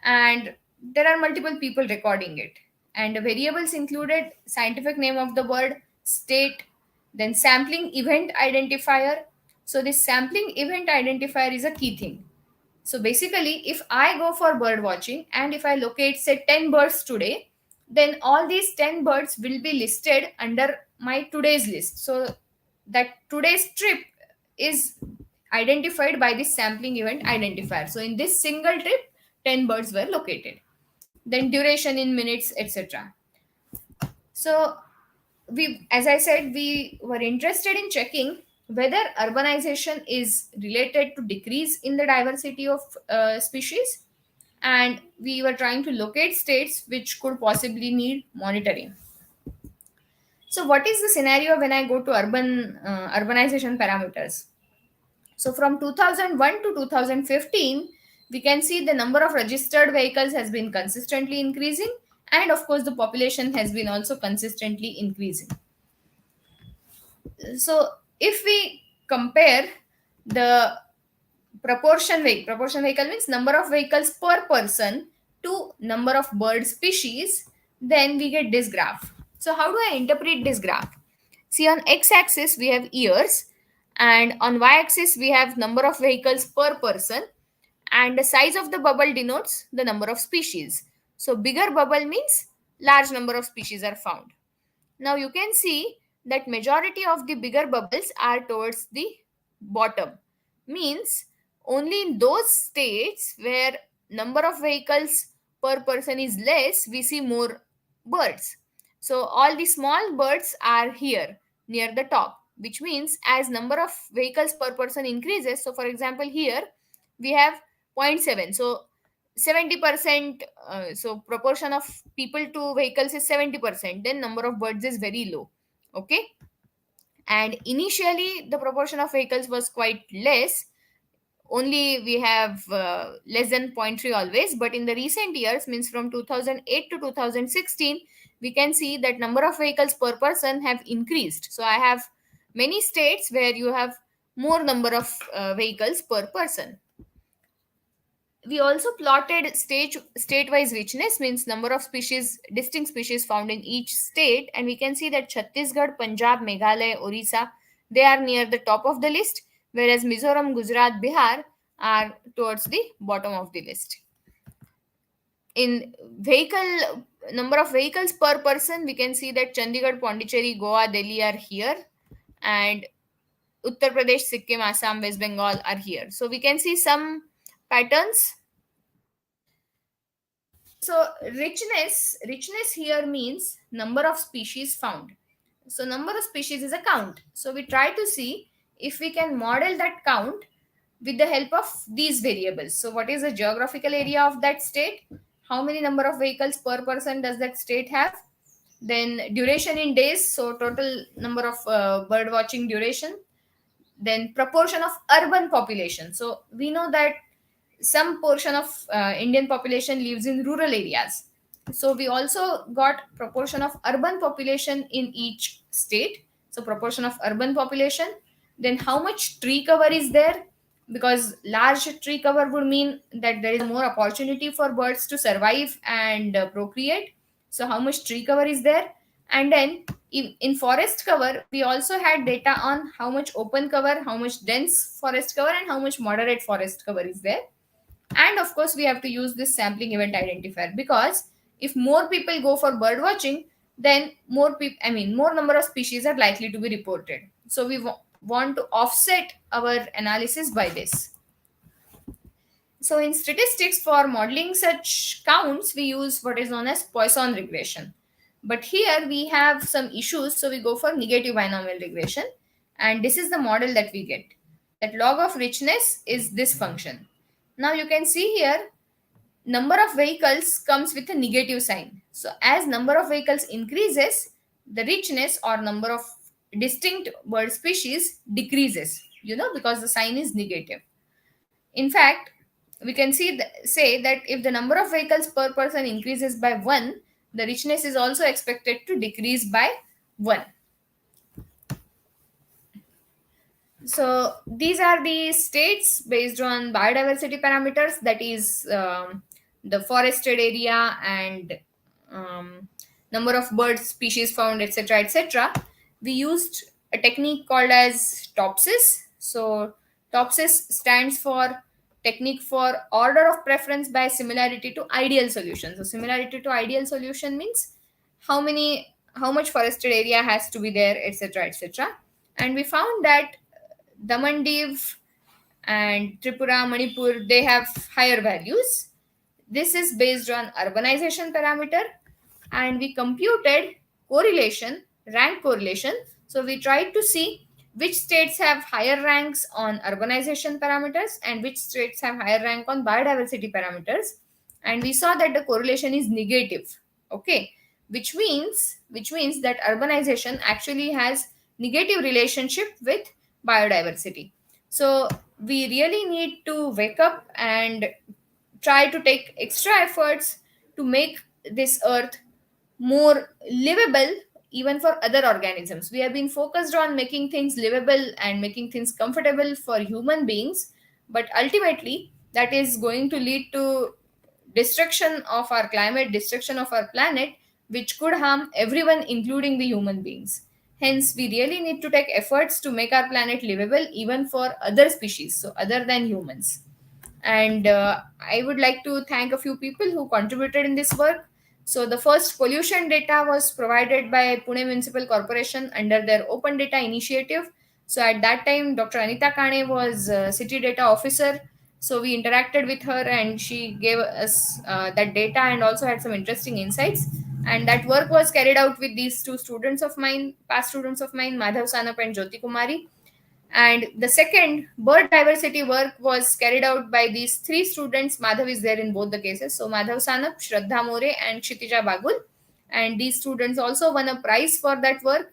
And there are multiple people recording it. And the variables included scientific name of the bird, state, then sampling event identifier. So this sampling event identifier is a key thing. So basically, if I go for bird watching and if I locate say 10 birds today, then all these 10 birds will be listed under my today's list. So that today's trip is identified by this sampling event identifier. So in this single trip, 10 birds were located. Then duration in minutes, etc. So we, as I said, we were interested in checking whether urbanization is related to decrease in the diversity of species, and we were trying to locate states which could possibly need monitoring. So what is the scenario when I go to urbanization parameters? So from 2001 to 2015, we can see the number of registered vehicles has been consistently increasing, and of course the population has been also consistently increasing. So if we compare the proportion vehicle means number of vehicles per person to number of bird species, then we get this graph. So how do I interpret this graph? See, on x-axis we have years, and on y-axis we have number of vehicles per person, and the size of the bubble denotes the number of species. So bigger bubble means large number of species are found. Now you can see that majority of the bigger bubbles are towards the bottom, means only in those states where number of vehicles per person is less, we see more birds. So all the small birds are here near the top, which means as number of vehicles per person increases, so for example here we have 0.7, so 70%, so proportion of people to vehicles is 70%, then number of birds is very low. Okay, and initially the proportion of vehicles was quite less, only we have less than 0.3 always, but in the recent years, means from 2008 to 2016, we can see that number of vehicles per person have increased. So I have many states where you have more number of vehicles per person. We also plotted state-wise richness, means number of species, distinct species found in each state, and we can see that Chhattisgarh, Punjab, Meghalaya, Orissa, they are near the top of the list, whereas Mizoram, Gujarat, Bihar are towards the bottom of the list. In vehicle number of vehicles per person, we can see that Chandigarh, Pondicherry, Goa, Delhi are here, and Uttar Pradesh, Sikkim, Assam, West Bengal are here. So we can see some patterns. So richness here means number of species found. So number of species is a count. So we try to see if we can model that count with the help of these variables. So what is the geographical area of that state? How many number of vehicles per person does that state have? Then duration in days, so total number of bird watching duration. Then proportion of urban population. So we know that some portion of Indian population lives in rural areas. So we also got proportion of urban population in each state. So proportion of urban population. Then how much tree cover is there? Because large tree cover would mean that there is more opportunity for birds to survive and procreate. So how much tree cover is there? And then in forest cover, we also had data on how much open cover, how much dense forest cover, and how much moderate forest cover is there. And of course we have to use this sampling event identifier, because if more people go for bird watching, then more number of species are likely to be reported. So we want to offset our analysis by this. So in statistics, for modeling such counts, we use what is known as Poisson regression. But here we have some issues, so we go for negative binomial regression, and this is the model that we get. That log of richness is this function. Now you can see here, number of vehicles comes with a negative sign. So as number of vehicles increases, the richness or number of distinct bird species decreases, because the sign is negative. In fact, we can say that if the number of vehicles per person increases by 1, the richness is also expected to decrease by 1. So these are the states based on biodiversity parameters, that is the forested area and number of bird species found, etc., etc. We used a technique called as TOPSIS. So TOPSIS stands for technique for order of preference by similarity to ideal solution. So similarity to ideal solution means how much forested area has to be there, etc., etc. And we found that Daman Div and Tripura, Manipur, they have higher values. This is based on urbanization parameter, and we computed correlation, rank correlation. So we tried to see which states have higher ranks on urbanization parameters and which states have higher rank on biodiversity parameters. And we saw that the correlation is negative. Okay, which means that urbanization actually has negative relationship with biodiversity. So we really need to wake up and try to take extra efforts to make this earth more livable even for other organisms. We have been focused on making things livable and making things comfortable for human beings, but ultimately that is going to lead to destruction of our climate, destruction of our planet, which could harm everyone, including the human beings. Hence, we really need to take efforts to make our planet livable even for other species, so other than humans. And I would like to thank a few people who contributed in this work. So the first pollution data was provided by Pune Municipal Corporation under their Open Data Initiative. So at that time, Dr. Anita Kane was City Data Officer. So we interacted with her and she gave us that data and also had some interesting insights. And that work was carried out with these two students of mine, past students of mine, Madhav Sanap and Jyoti Kumari. And the second bird diversity work was carried out by these three students. Madhav is there in both the cases. So Madhav Sanap, Shraddha More, and Kshitija Bagul. And these students also won a prize for that work.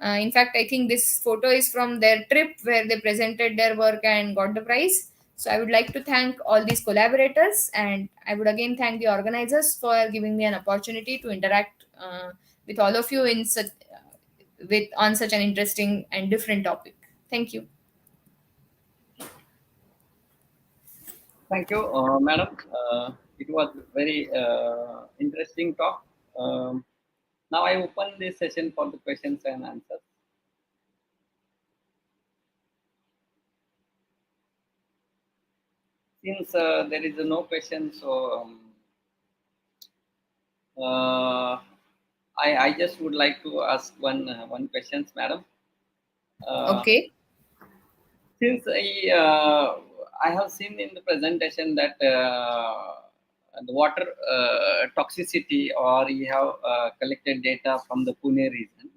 In fact, I think this photo is from their trip where they presented their work and got the prize. So I would like to thank all these collaborators, and I would again thank the organizers for giving me an opportunity to interact with all of you in such with on such an interesting and different topic. Thank you. Thank you, madam. It was very interesting talk. Now I open this session for the questions and answers. Since there is no question, so I just would like to ask one questions, madam. Okay. Since I have seen in the presentation that the water toxicity, or you have collected data from the Pune region.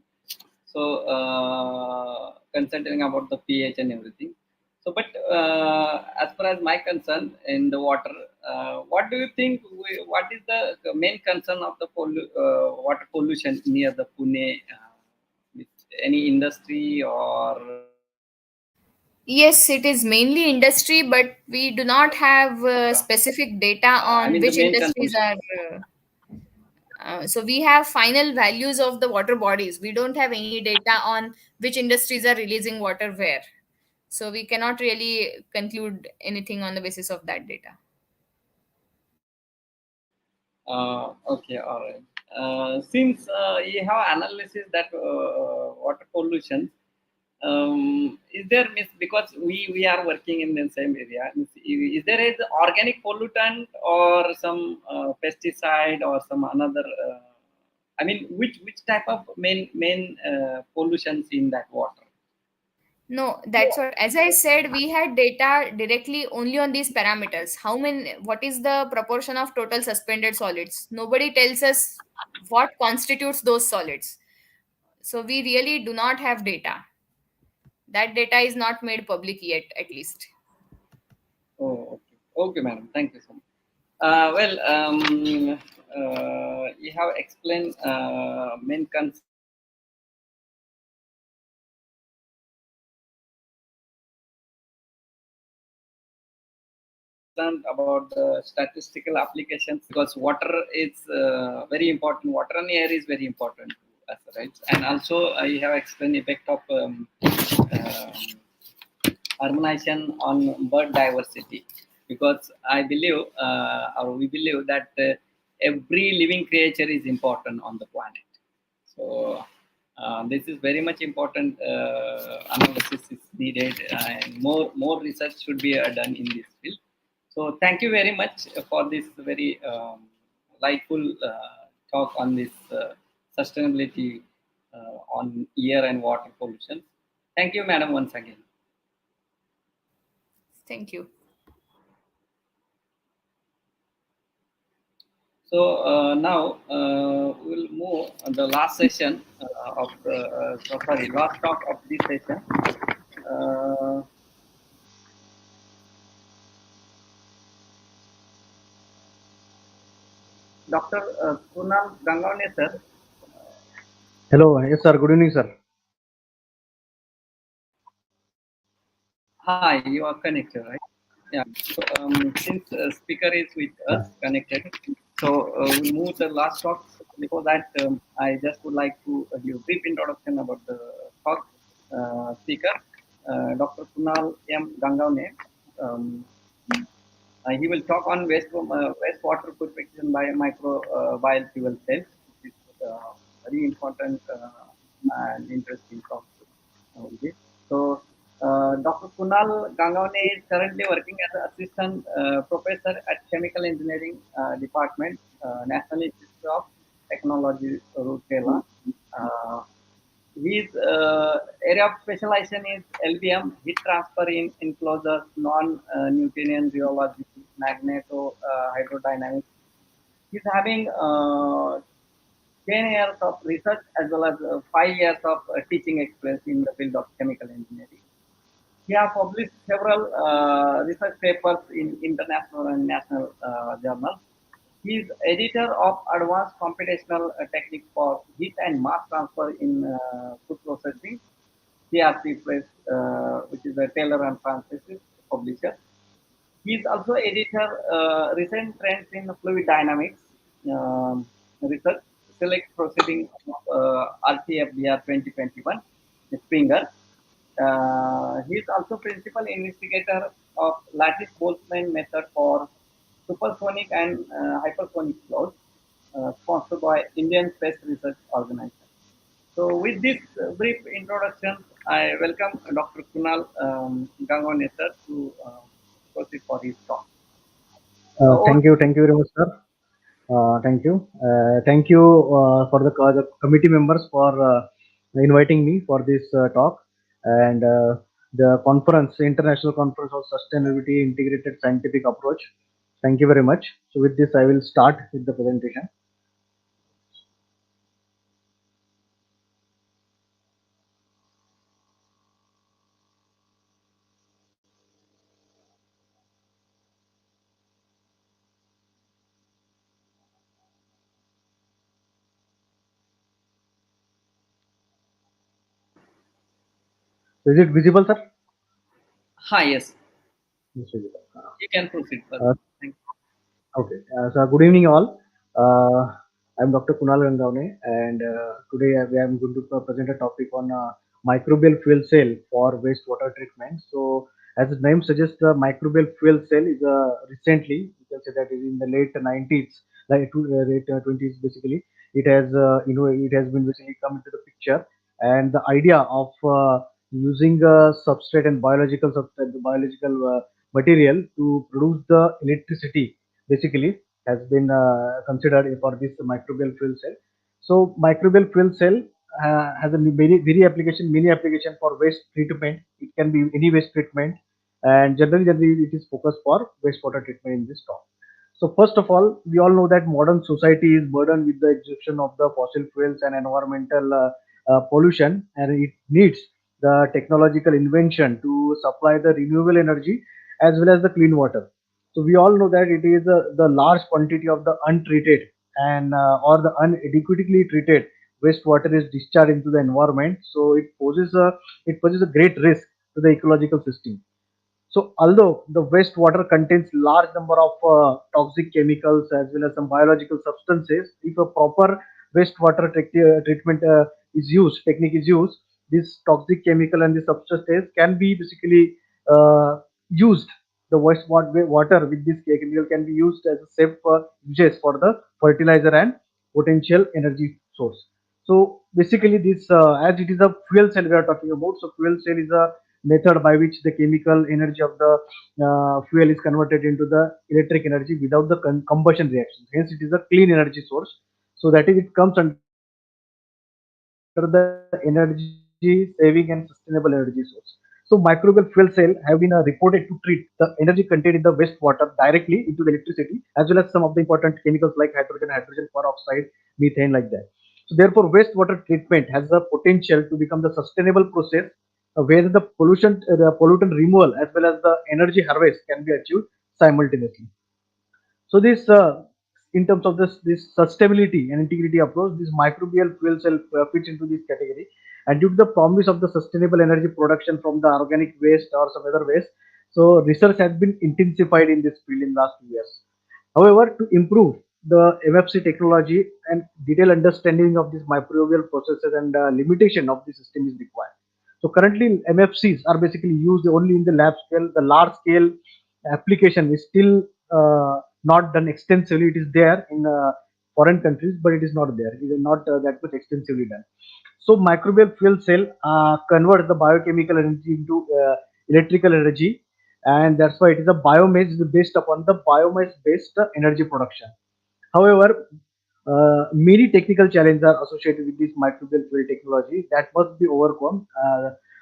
So considering about the pH and everything. So, but as far as my concern in the water, what do you think? What is the main concern of the water pollution near the Pune? With any industry or? Yes, it is mainly industry, but we do not have specific data I on mean, the which main industries concern. are. So we have final values of the water bodies. We don't have any data on which industries are releasing water where. So we cannot really conclude anything on the basis of that data. Okay, all right. Since you have analysis that water pollution, is there because we are working in the same area? Is there is organic pollutant or some pesticide or some another? I mean, which type of main pollutions in that water? No, that's what, as I said, we had data directly only on these parameters. How many, what is the proportion of total suspended solids? Nobody tells us what constitutes those solids. So we really do not have data. That data is not made public yet, at least. Oh, okay, okay, madam. Thank you so much. Well, you have explained main concern about the statistical applications, because water is very important. Water and air is very important to us, right? And also, you have explained effect of harmonization on bird diversity, because I believe or we believe that every living creature is important on the planet. So this is very much important. Analysis is needed, and more research should be done in this field. So thank you very much for this very lightful talk on this sustainability on air and water pollution. Thank you, madam, once again. Thank you. So now we'll move on the last session of the sorry, last talk of this session. Uh, Dr. Kunal Gangavane, sir. Hello, yes sir, good evening sir. Hi, you are connected, right? Yeah. So, since speaker is with us, connected, so we move the last talk. Before that, I just would like to give a brief introduction about the talk speaker, Dr. Kunal M. Gangavane. He will talk on wastewater purification by biofuel cells, which is very important and interesting topic. Okay. So, Dr. Kunal Gangavane is currently working as an assistant professor at Chemical Engineering Department, National Institute of Technology, Rourkela. His area of specialization is LBM, heat transfer in enclosures, non-Newtonian rheology, magneto hydrodynamics. He's having 10 years of research as well as 5 years of teaching experience in the field of chemical engineering. He has published several research papers in international and national journals. He is editor of Advanced Computational Technique for Heat and Mass Transfer in Food Processing, TRC Press, which is a Taylor and Francis publisher. He is also editor recent trends in fluid dynamics research, select proceeding of RTFDR 2021, Springer. He is also principal investigator of lattice Boltzmann method for supersonic and hypersonic flows, sponsored by Indian Space Research Organization. So, with this brief introduction, I welcome Dr. Kunal Gangone sir to proceed for his talk. Thank you very much, sir. Thank you for the committee members for inviting me for this talk and the conference, International Conference of Sustainability Integrated Scientific Approach. Thank you very much. So, with this, I will start with the presentation. Is it visible, sir? Hi, yes, Yes, visible. you can proceed further. Uh, Thank you. Okay, so good evening, all. I'm Dr. Kunal Gangavne, and today I'm going to present a topic on microbial fuel cell for wastewater treatment. So, as the name suggests, the microbial fuel cell is recently, you can say that is in the late 90s, late 20s, basically. It has, it has been basically come into the picture, and the idea of using substrate and biological substrate, the biological material to produce the electricity basically has been considered for this microbial fuel cell. So microbial fuel cell has a many application for waste treatment. It can be any waste treatment, and generally it is focused for wastewater treatment in this talk. So first of all, we all know that modern society is burdened with the exhaustion of the fossil fuels and environmental pollution, and it needs the technological invention to supply the renewable energy as well as the clean water. So we all know that it is the large quantity of the untreated and or the inadequately treated wastewater is discharged into the environment. So it poses a great risk to the ecological system. So although the wastewater contains large number of toxic chemicals as well as some biological substances, if a proper treatment is used, technique is used, this toxic chemical and the substances can be basically used. The water with this chemical can be used as a safe uses for the fertilizer and potential energy source. So basically, this as it is a fuel cell we are talking about. So fuel cell is a method by which the chemical energy of the fuel is converted into the electric energy without the combustion reaction. Hence, it is a clean energy source. So that is, it comes under the energy saving and sustainable energy source. So microbial fuel cell have been reported to treat the energy contained in the wastewater directly into the electricity, as well as some of the important chemicals like hydrogen peroxide, methane, like that. So therefore, wastewater treatment has the potential to become the sustainable process where the pollutant removal as well as the energy harvest can be achieved simultaneously. So this, in terms of this sustainability and integrity approach, this microbial fuel cell fits into this category. And due to the promise of the sustainable energy production from the organic waste or some other waste, so research has been intensified in this field in last few years. However, to improve the MFC technology and detailed understanding of these microbial processes and limitation of the system is required. So currently, MFCs are basically used only in the lab scale. The large scale application is still not done extensively. It is there in foreign countries, but it is not there. It is not that much extensively done. So microbial fuel cell converts the biochemical energy into electrical energy, and that's why it is a biomass based upon the biomass based energy production. However, many technical challenges are associated with this microbial fuel technology that must be overcome.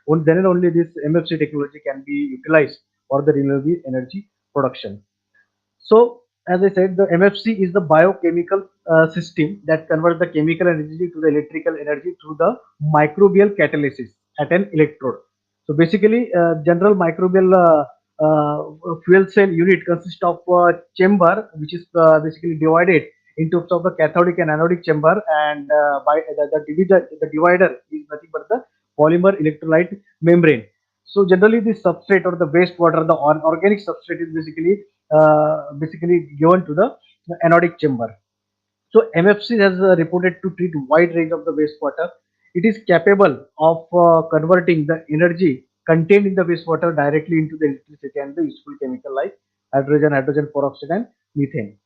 Then and only this MFC technology can be utilized for the renewable energy production. So as I said, the MFC is the biochemical system that converts the chemical energy to the electrical energy through the microbial catalysis at an electrode. So basically, general microbial fuel cell unit consists of a chamber which is basically divided into terms of the cathodic and anodic chamber, and by the divider is nothing but the polymer electrolyte membrane. So generally, the substrate or the wastewater, the organic substrate is basically given to the anodic chamber. So MFC has reported to treat wide range of the wastewater. It is capable of converting the energy contained in the wastewater directly into the electricity and the useful chemical like hydrogen, hydrogen peroxide, and methane.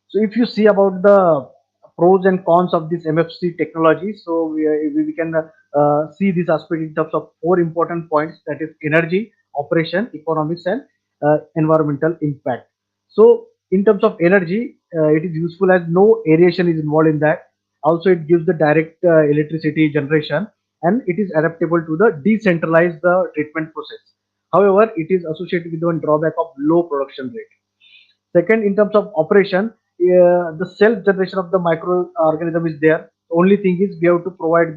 So if you see about the pros and cons of this MFC technology, so we can see this aspect in terms of four important points, that is energy, operation, economics, and environmental impact. So in terms of energy, it is useful as no aeration is involved in that. Also, it gives the direct electricity generation, and it is adaptable to the decentralized treatment process. However, it is associated with one drawback of low production rate. Second, in terms of operation, the self generation of the microorganism is there. The only thing is we have to provide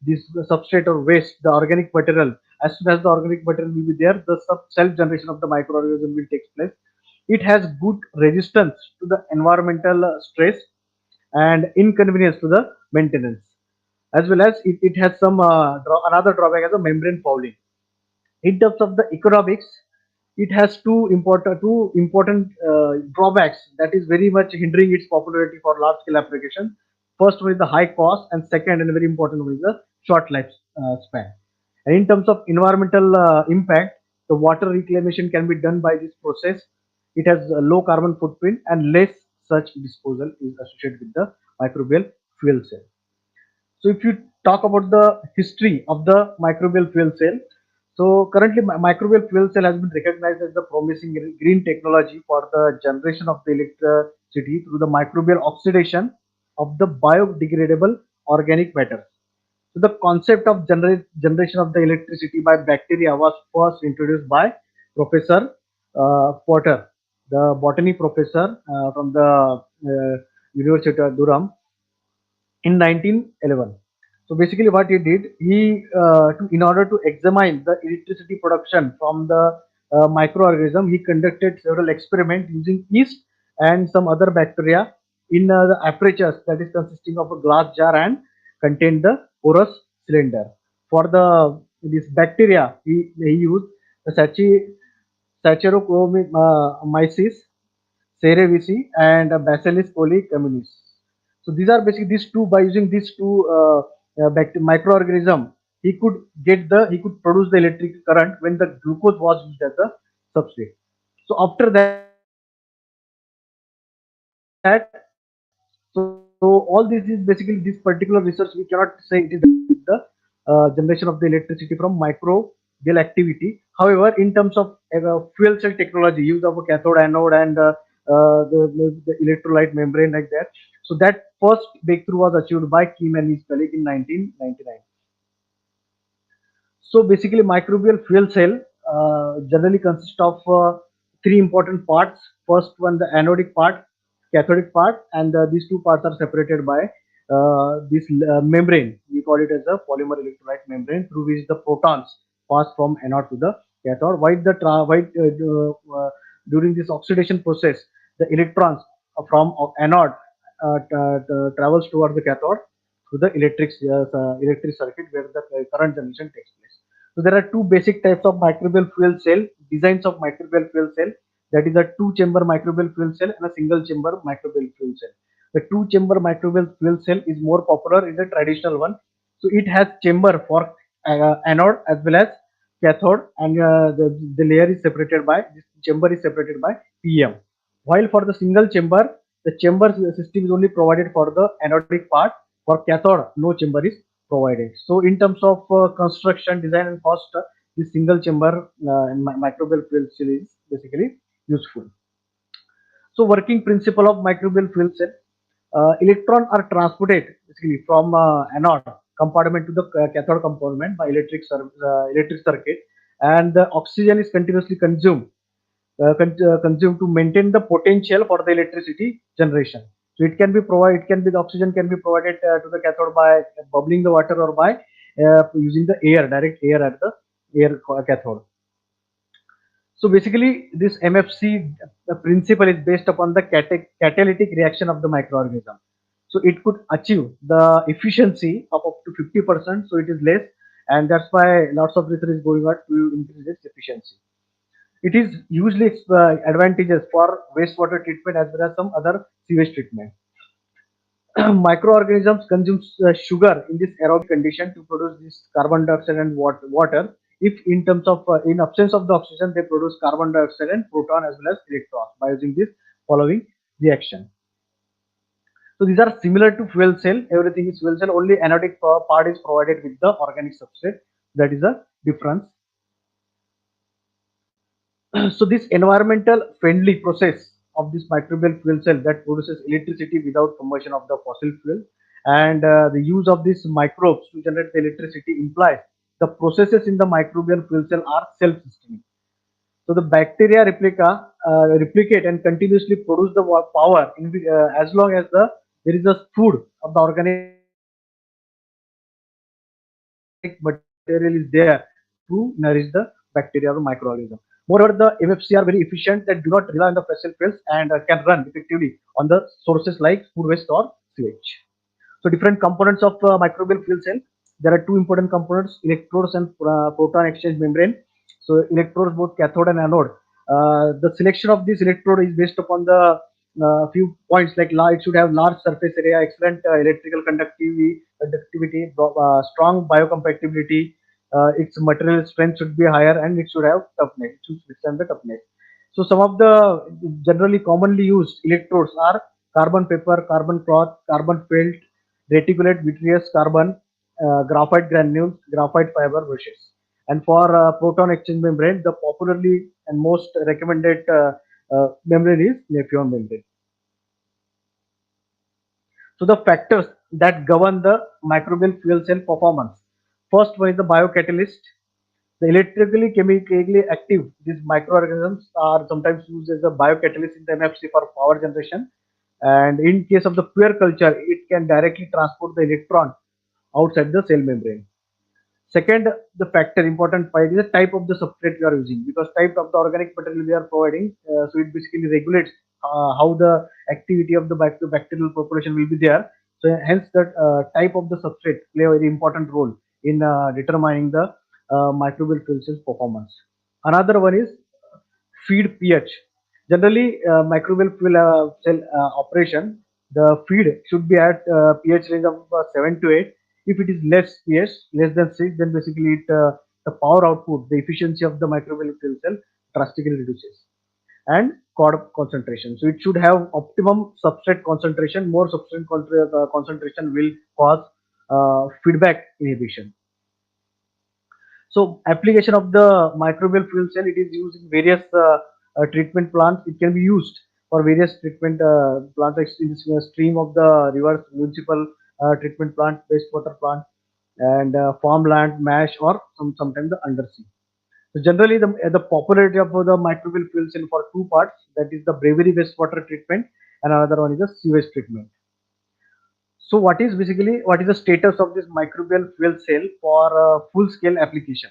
this substrate or waste, the organic material. As soon as the organic material will be there, the self generation of the microorganism will take place. It has good resistance to the environmental stress and inconvenience to the maintenance, as well as it has some another drawback as a membrane fouling. In terms of the economics, it has two important drawbacks that is very much hindering its popularity for large scale application. First one is the high cost, and second and very important one is the short life span. And in terms of environmental impact, the water reclamation can be done by this process. It has a low carbon footprint and less such disposal is associated with the microbial fuel cell. So if you talk about the history of the microbial fuel cell, so currently microbial fuel cell has been recognized as the promising green technology for the generation of the electricity through the microbial oxidation of the biodegradable organic matter. So the concept of generation of the electricity by bacteria was first introduced by Professor Potter, the botany professor from the University of Durham in 1911. So basically, what he did, in order to examine the electricity production from the microorganism, he conducted several experiments using yeast and some other bacteria in the apertures that is consisting of a glass jar and contained the porous cylinder. For the this bacteria, he used the Saccharomyces cerevisiae and Bacillus coli communis. So these are basically these two. By using these two microorganism, he could produce the electric current when the glucose was used as the substrate. So after that, so all this is basically this particular research. We cannot say it is the generation of the electricity from microbial activity. However, in terms of fuel cell technology, use of a cathode, anode, and the electrolyte membrane like that. So that first breakthrough was achieved by Kim and his colleague in 1999. So basically, microbial fuel cell generally consists of three important parts. First one, the anodic part, cathodic part, and these two parts are separated by this membrane. We call it as a polymer electrolyte membrane through which the protons pass from anode to the cathode. During this oxidation process, the electrons from anode travels towards the cathode through the electric circuit where the current generation takes place. So there are two basic types of microbial fuel cell, designs of microbial fuel cell. That is a two-chamber microbial fuel cell and a single-chamber microbial fuel cell. The two-chamber microbial fuel cell is more popular, is the traditional one. So it has chamber for anode as well as cathode, and the layer is separated by this chamber is separated by PM. While for the single chamber, the chamber system is only provided for the anodic part. For cathode, no chamber is provided. So in terms of construction, design, and cost, this single chamber microbial fuel cell is basically useful. So working principle of microbial fuel cell: electrons are transported basically from anode compartment to the cathode compartment by electric circuit, and the oxygen is continuously consumed consumed to maintain the potential for the electricity generation. So it can be provided, it can be the oxygen can be provided to the cathode by bubbling the water or by using the air, direct air at the air cathode. So basically, this MFC principle is based upon the catalytic reaction of the microorganism. So it could achieve the efficiency of up to 50%. So it is less, and that's why lots of research is going on to increase its efficiency. It is usually advantageous for wastewater treatment as well as some other sewage treatment. Microorganisms consume sugar in this aerobic condition to produce this carbon dioxide and water. If in terms of in absence of the oxygen, they produce carbon dioxide and proton as well as electrons by using this following reaction. So these are similar to fuel cell. Everything is fuel cell. Only anodic part is provided with the organic substrate. That is the difference. So this environmental friendly process of this microbial fuel cell that produces electricity without combustion of the fossil fuel, and the use of these microbes to generate the electricity implies the processes in the microbial fuel cell are self-sustaining. So the bacteria replicate and continuously produce the power as long as there is a food of the organic material is there to nourish the bacteria or microorganism. Moreover, the MFC are very efficient that do not rely on the fossil fuels and can run effectively on the sources like food waste or sewage. So different components of microbial fuel cell. There are two important components: electrodes and proton exchange membrane. So electrodes, both cathode and anode. The selection of this electrode is based upon the few points like it should have large surface area, excellent electrical conductivity, strong biocompatibility. Its material strength should be higher, and it should have toughness. It should withstand the toughness. So some of the generally commonly used electrodes are carbon paper, carbon cloth, carbon felt, reticulate vitreous carbon, graphite granules, graphite fiber brushes. And for proton exchange membrane, the popularly and most recommended membrane is Nafion membrane. So the factors that govern the microbial fuel cell performance. First one is the biocatalyst. The electrically chemically active, these microorganisms are sometimes used as a biocatalyst in the MFC for power generation. And in case of the pure culture, it can directly transport the electron outside the cell membrane. Second, the factor important part is the type of the substrate you are using, because type of the organic material we are providing, so it basically regulates how the activity of the bacterial population will be there. So hence that type of the substrate play a very important role in determining the microbial fuel cell's performance. Another one is feed pH. Generally, microbial fuel cell operation, the feed should be at pH range of 7 to 8. If it is less pH, less than 6, then basically the power output, the efficiency of the microbial fuel cell drastically reduces. And concentration. So it should have optimum substrate concentration. More substrate concentration will cause feedback inhibition. So application of the microbial fuel cell, it is used in various treatment plants. It can be used for various treatment plants, like in the stream of the rivers, municipal treatment plant, wastewater plant, and farmland, mash, or sometimes the undersea. So generally, the popularity of the microbial fuel cell for two parts, that is the Bravery wastewater treatment, and another one is the sewage treatment. So what is the status of this microbial fuel cell for full scale application?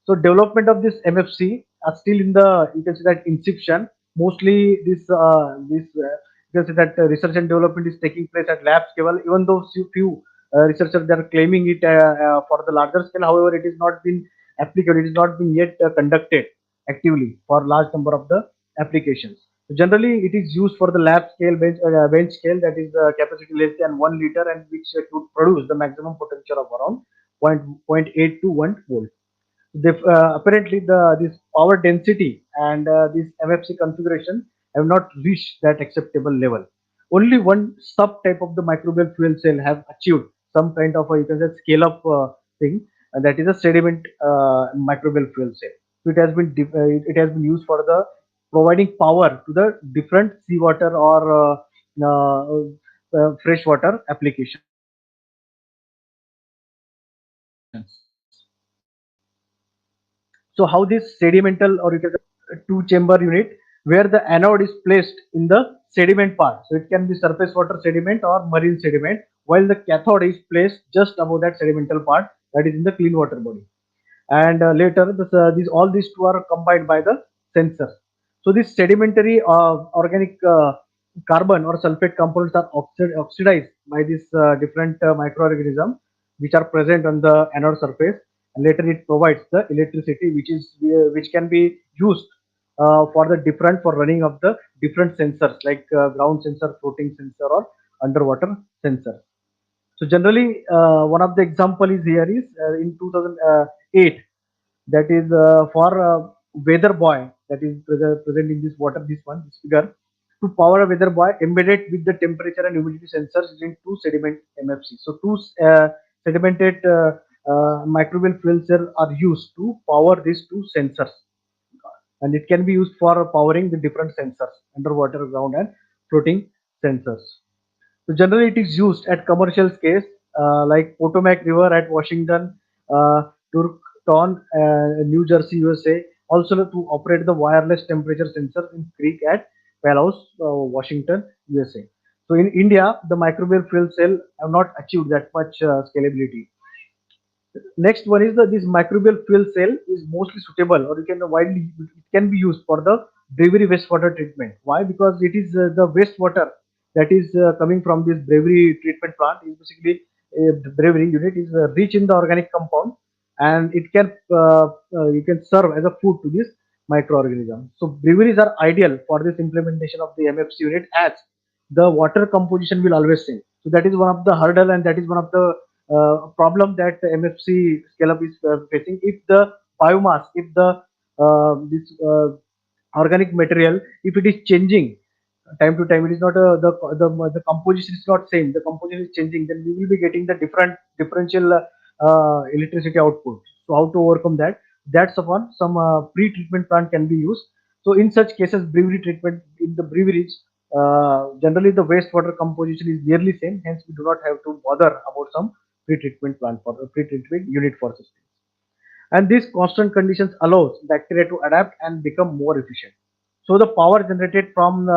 So development of this MFC are still in the, you can say that, inception. Mostly you can say that research and development is taking place at lab scale. Even though few researchers they are claiming it for the larger scale, however, it is not been applicable. It is not been yet conducted actively for large number of the applications. So generally, it is used for the lab scale bench scale, that is capacity less than 1 liter, and which could produce the maximum potential of around 0.8 to 1 volt. Apparently this power density and this MFC configuration have not reached that acceptable level. Only one subtype of the microbial fuel cell have achieved some kind of a, you can say, scale up thing, and that is a sediment microbial fuel cell. So it has been used for the providing power to the different seawater or freshwater applications. So how this sedimental, or you can say two chamber unit where the anode is placed in the sediment part. So it can be surface water sediment or marine sediment, while the cathode is placed just above that sedimental part, that is in the clean water body. And later these two are combined by the sensors. So this sedimentary organic carbon or sulfate components are oxidized by this different microorganisms which are present on the anode surface, and later it provides the electricity which can be used for the different for running of the different sensors like ground sensor, floating sensor, or underwater sensor. So generally, one of the example is here is in 2008, that is for weather buoy that is present in this water. This figure, to power a weather buoy embedded with the temperature and humidity sensors using two sediment MFC. So two sedimented microbial fuel cells are used to power these two sensors, and it can be used for powering the different sensors, underwater, ground, and floating sensors. So generally, it is used at commercial scales like Potomac River at Washington, Turkton, New Jersey, USA. Also to operate the wireless temperature sensor in creek at Palos, Washington, USA. So in India, the microbial fuel cell have not achieved that much scalability. Next one is that this microbial fuel cell is mostly suitable, or you can widely it can be used for the brewery wastewater treatment. Why? Because it is the wastewater that is coming from this brewery treatment plant is basically the brewery unit is rich in the organic compound, and it can you can serve as a food to this microorganism. So breweries are ideal for this implementation of the MFC unit, as the water composition will always change. So that is one of the hurdle, and that is one of the problem that the MFC scale up is facing. If the biomass, if the this organic material, if it is changing time to time, it is not the composition is not same. The composition is changing, then we will be getting the differential electricity output. So how to overcome that? That's upon some pre-treatment plant can be used. So in such cases, brewery treatment in the breweries, generally the wastewater composition is nearly same. Hence, we do not have to bother about some pre-treatment plant for pre-treatment unit for systems. And these constant conditions allows bacteria to adapt and become more efficient. So the power generated from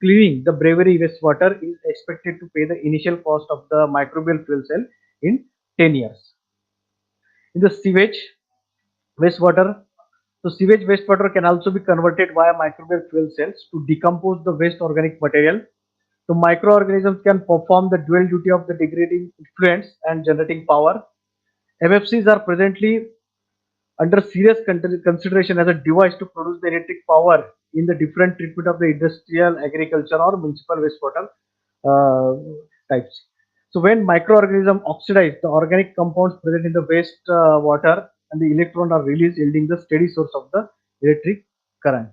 cleaning the brewery wastewater is expected to pay the initial cost of the microbial fuel cell in 10 years. In the sewage wastewater, so sewage wastewater can also be converted via microbial fuel cells to decompose the waste organic material. So microorganisms can perform the dual duty of the degrading effluents and generating power. MFCs are presently under serious consideration as a device to produce the electric power in the different treatment of the industrial, agriculture, or municipal wastewater types. So when microorganisms oxidize the organic compounds present in the waste water, and the electrons are released, yielding the steady source of the electric current.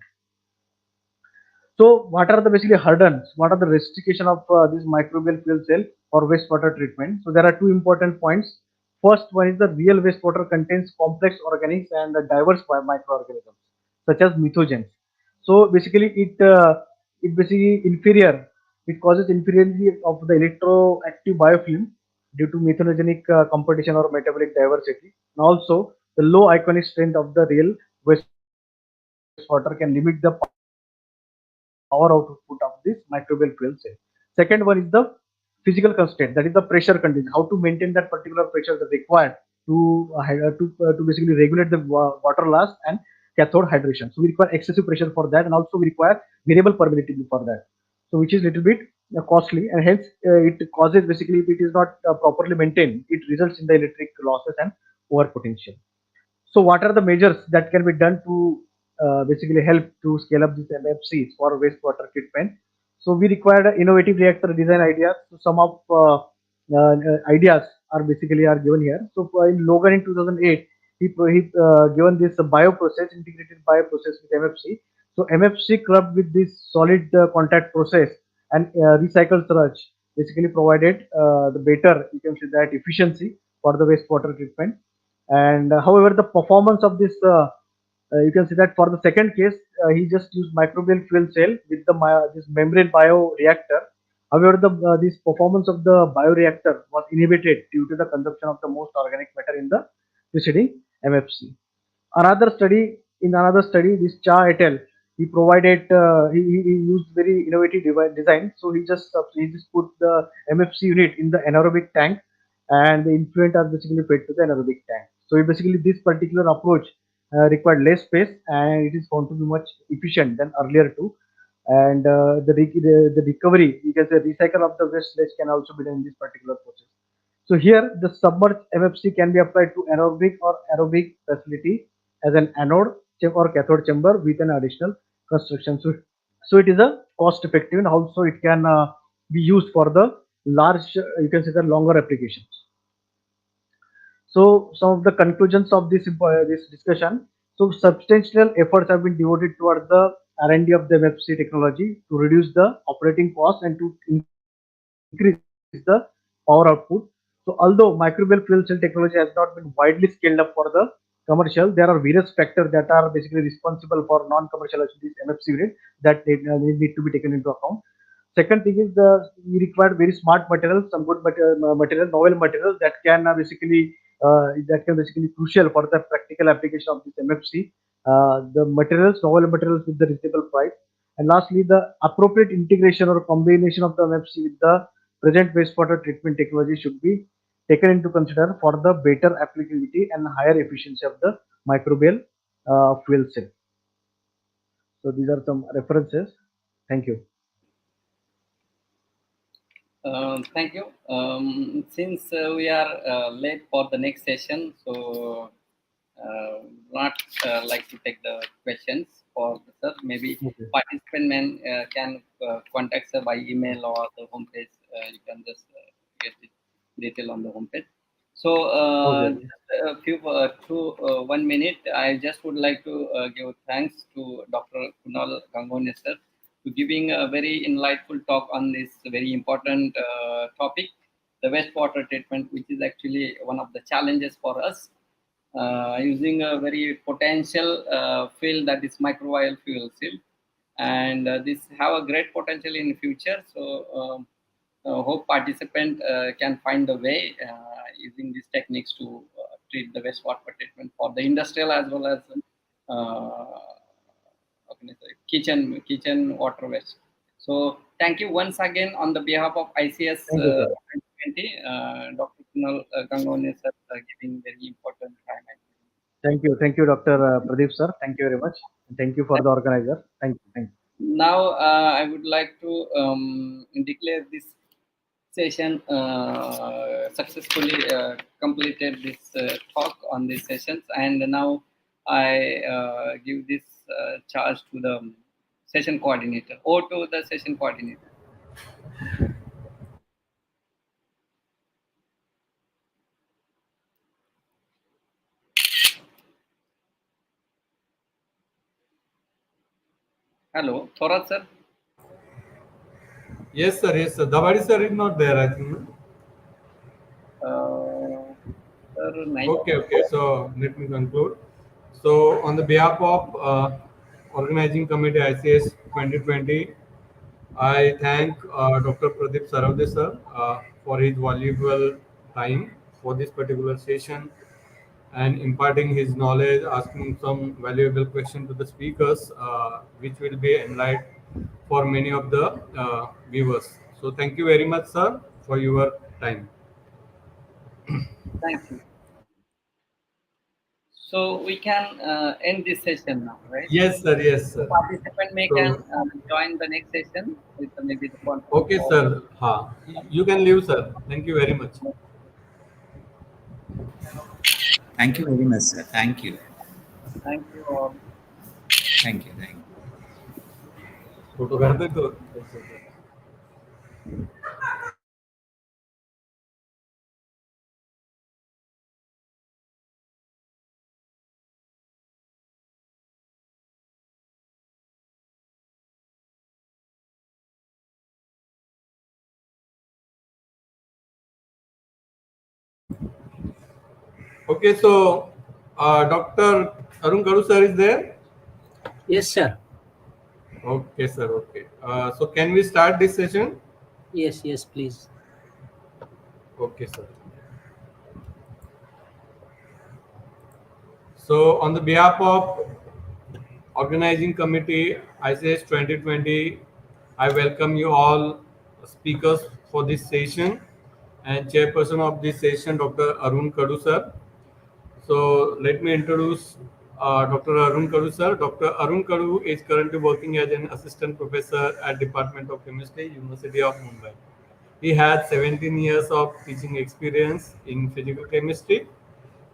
So what are the basically hurdles? What are the restriction of this microbial fuel cell for wastewater treatment? So there are two important points. First one is the real wastewater contains complex organics and diverse microorganisms such as methogens. So basically it basically inferior. It causes inferiority of the electroactive biofilm due to methanogenic competition or metabolic diversity. And also the low ionic strength of the real wastewater can limit the power output of this microbial fuel cell. Second one is the physical constraint, that is the pressure condition. How to maintain that particular pressure that required to basically regulate the water loss and cathode hydration. So we require excessive pressure for that, and also we require variable permeability for that. So which is little bit costly, and hence it causes basically if it is not properly maintained, it results in the electric losses and over potential. So, what are the measures that can be done to basically help to scale up these MFCs for wastewater treatment? So, we required innovative reactor design ideas. So, some of ideas are basically are given here. So, in Logan in 2008, he given this bioprocess, integrated bioprocess with MFC. So, MFC clubbed with this solid contact process and recycle sludge basically provided the better, you can say that, efficiency for the wastewater treatment. And however, the performance of this you can see that for the second case he just used microbial fuel cell with the this membrane bioreactor. However, the this performance of the bioreactor was inhibited due to the consumption of the most organic matter in the preceding MFC. Another study in another study, this Cha et al. He provided he used very innovative design. So he just put the MFC unit in the anaerobic tank, and the influent are basically fed to the anaerobic tank. So basically, this particular approach required less space, and it is found to be much efficient than earlier too. And the recovery, you can say recycle of the waste sludge can also be done in this particular process. So here the submerged MFC can be applied to anaerobic or aerobic facility as an anode or cathode chamber with an additional construction. So it is a cost effective, and also it can be used for the large, you can say the longer applications. So some of the conclusions of this discussion. So substantial efforts have been devoted towards the R&D of the MFC technology to reduce the operating cost and to increase the power output. So although microbial fuel cell technology has not been widely scaled up for the commercial, there are various factors that are basically responsible for non-commercialization of this MFC unit that need to be taken into account. Second thing is we require very smart materials, some good material, novel materials that can basically crucial for the practical application of this MFC. The materials, novel materials with the reasonable price, and lastly, the appropriate integration or combination of the MFC with the present wastewater treatment technology should be taken into consideration for the better applicability and higher efficiency of the microbial fuel cell. So these are some references. Thank you. Thank you. Since we are late for the next session, so not like to take the questions for the sir. Maybe Okay. participant can contact sir by email or the homepage. You can just get it detail on the homepage. So Okay. just a few 1 minute. I just would like to give thanks to Dr. Kunal Gangone sir to giving a very enlightful talk on this very important topic, the wastewater treatment, which is actually one of the challenges for us, using a very potential field that is microbial fuel cell, and this have a great potential in the future. So hope participant can find a way using these techniques to treat the wastewater treatment for the industrial as well as how can I say, kitchen water waste. So thank you once again on the behalf of ICS Thank you, sir. 2020, Dr. Kunal Gangone sir, giving very important time. Thank you, Dr. Pradeep sir. Thank you very much. And thank you for the organizer. Thank you. Thank you. Now I would like to declare this session successfully completed this talk on these sessions, and now I give this charge to the session coordinator or to the session coordinator. Hello, Thorat sir. Yes, sir. Yes, sir. Dabadi sir is not there, I think. No? Sir, nice. Okay. So let me conclude. So on the behalf of organizing committee ICS 2020, I thank Dr. Pradeep Saravde sir for his valuable time for this particular session and imparting his knowledge, asking some valuable questions to the speakers, which will be enlightened for many of the viewers. So thank you very much, sir, for your time. Thank you. So we can end this session now, right? Yes, sir. Yes, sir. Participant may So, can join the next session with maybe the conference. okay, sir. Ha. You can leave, sir. Thank you very much. Thank you very much, sir. Thank you. Thank you all. Thank you. Thank you. Photo कर दे तो Okay, so Dr. Arun Garu sir is there? Yes, sir. Okay, sir. Okay. So can we start this session? Yes, please. Okay, sir. So on the behalf of Organizing Committee ICS 2020. I welcome you all speakers for this session and chairperson of this session, Dr. Arun Kadu sir. So let me introduce Dr. Arun Kadu sir. Dr. Arun Kadu is currently working as an assistant professor at Department of Chemistry, University of Mumbai. He has 17 years of teaching experience in physical chemistry.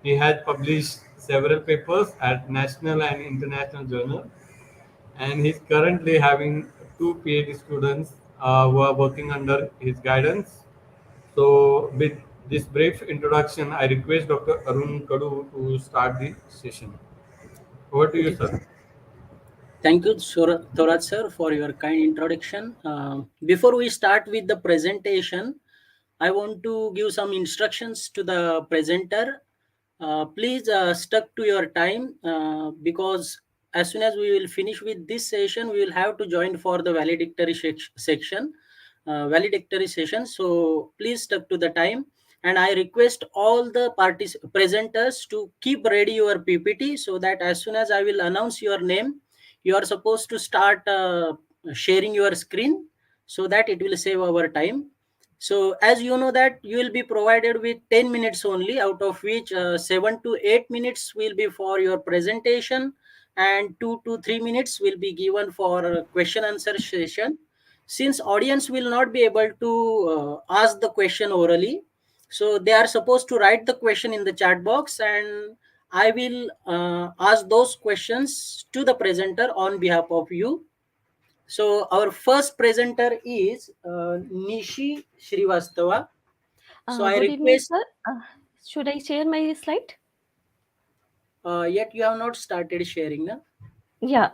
He has published several papers at national and international journals, and he's currently having two PhD students who are working under his guidance. So, with this brief introduction, I request Dr. Arun Kadu to start the session. Over to you, Okay. sir. Thank you, Thorat sir, for your kind introduction. Before we start with the presentation, I want to give some instructions to the presenter. Please stuck to your time because as soon as we will finish with this session, we will have to join for the valedictory section, valedictory session. So please stuck to the time. And I request all the presenters to keep ready your PPT so that as soon as I will announce your name, you are supposed to start sharing your screen so that it will save our time. So as you know that you will be provided with 10 minutes only, out of which 7 to 8 minutes will be for your presentation and 2 to 3 minutes will be given for question answer session. Since audience will not be able to ask the question orally, so they are supposed to write the question in the chat box, and I will ask those questions to the presenter on behalf of you. So our first presenter is Nishi Srivastava. So I Good evening, request, sir. Should I share my slide? yet you have not started sharing, na? Yeah.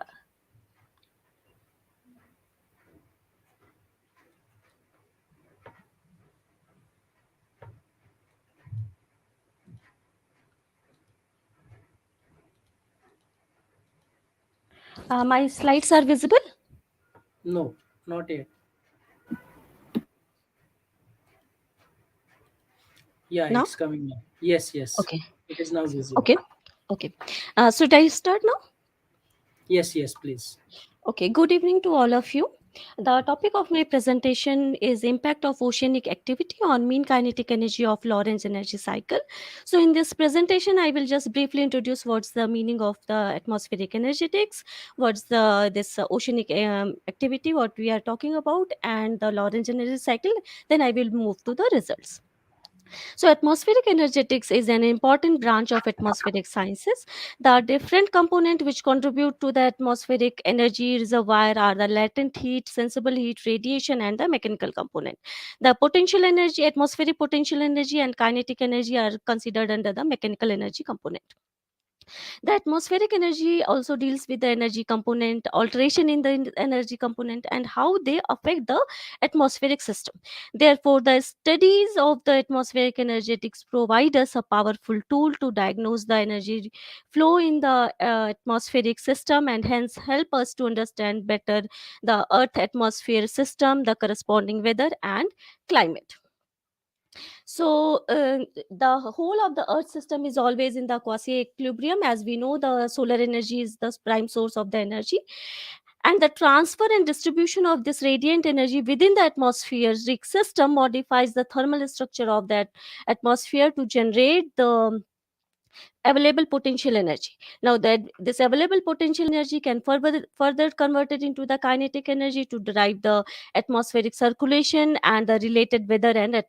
My slides are visible? No, not yet. Yeah, Now? it's coming now. Yes, yes. Okay. It is now visible. Okay. Okay. Should I start now? Yes, yes, please. Okay. Good evening to all of you. The topic of my presentation is impact of oceanic activity on mean kinetic energy of Lorentz energy cycle. So in this presentation, I will just briefly introduce what's the meaning of the atmospheric energetics, what's the this oceanic activity, what we are talking about, and the Lorentz energy cycle. Then I will move to the results. So, atmospheric energetics is an important branch of atmospheric sciences. The different components which contribute to the atmospheric energy reservoir are the latent heat, sensible heat, radiation, and the mechanical component. The potential energy, atmospheric potential energy, and kinetic energy are considered under the mechanical energy component. The atmospheric energy also deals with the energy component, alteration in the energy component, and how they affect the atmospheric system. Therefore, the studies of the atmospheric energetics provide us a powerful tool to diagnose the energy flow in the atmospheric system, and hence help us to understand better the earth atmosphere system, the corresponding weather and climate. So the whole of the earth system is always in the quasi equilibrium. As we know, the solar energy is the prime source of the energy, and the transfer and distribution of this radiant energy within the atmospheric system modifies the thermal structure of that atmosphere to generate the available potential energy. Now that this available potential energy can further converted into the kinetic energy to derive the atmospheric circulation and the related weather and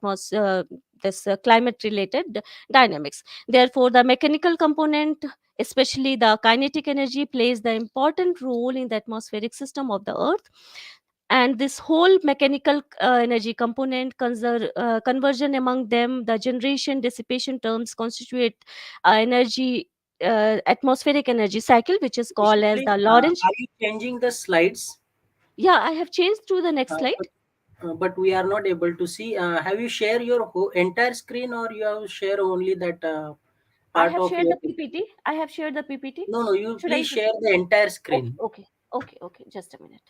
climate related dynamics. Therefore, the mechanical component, especially the kinetic energy, plays the important role in the atmospheric system of the earth. And this whole mechanical energy component conversion among them, the generation dissipation terms constitute energy atmospheric energy cycle, which is called as Please, the Lorentz. are you changing the slides? Yeah, I have changed to the next Uh, slide. but we are not able to see. Have you shared your entire screen, or you have shared only that I part have of shared your? the PPT. I have shared the PPT. No, no. You Should I? please share the entire Okay, screen. okay, okay, okay. Just a minute.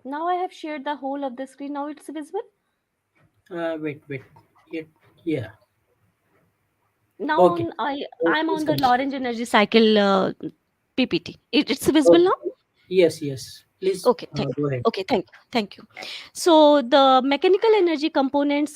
Now I have shared the whole of the screen. Now it's visible. Wait. Yeah. Now Okay. I'm Please on the continue. Lorentz energy cycle PPT. It's visible Okay. now. Yes. Please Okay, thank go ahead. okay, thank you. So the mechanical energy components,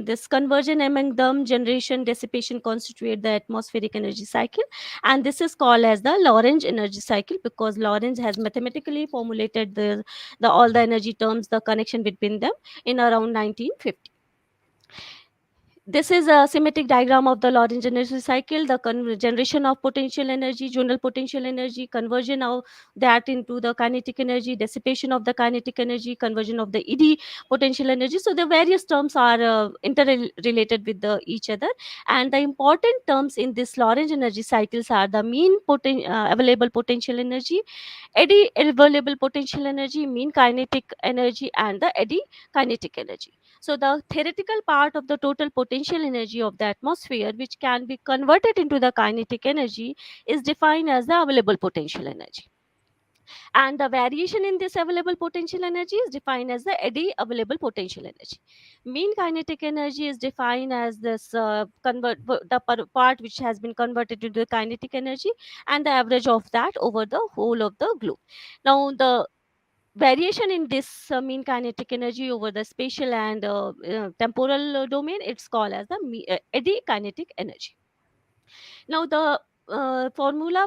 this conversion among them, generation, dissipation constitute the atmospheric energy cycle, and this is called as the Lorentz energy cycle because Lorentz has mathematically formulated the all the energy terms, the connection between them in around 1950. This is a schematic diagram of the Lorentz energy cycle, the generation of potential energy, zonal potential energy, conversion of that into the kinetic energy, dissipation of the kinetic energy, conversion of the ED potential energy. So the various terms are interrelated with each other. And the important terms in this Lorentz energy cycles are the mean available potential energy, eddy available potential energy, mean kinetic energy, and the eddy kinetic energy. So the theoretical part of the total potential energy of the atmosphere, which can be converted into the kinetic energy, is defined as the available potential energy. And the variation in this available potential energy is defined as the eddy available potential energy. Mean kinetic energy is defined as this part which has been converted into the kinetic energy, and the average of that over the whole of the globe. Now the variation in this mean kinetic energy over the spatial and temporal domain, it's called as the eddy kinetic energy. Now the formula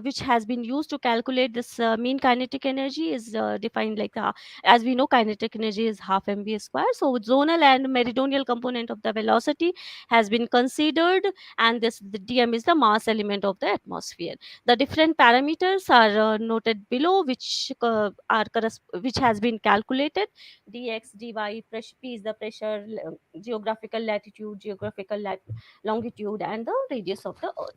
which has been used to calculate this mean kinetic energy is defined like as we know, kinetic energy is half mv square. So zonal and meridional component of the velocity has been considered, and the dm is the mass element of the atmosphere. The different parameters are noted below, which has been calculated. Dx, dy, pressure, p is the pressure, geographical latitude, longitude, and the radius of the earth.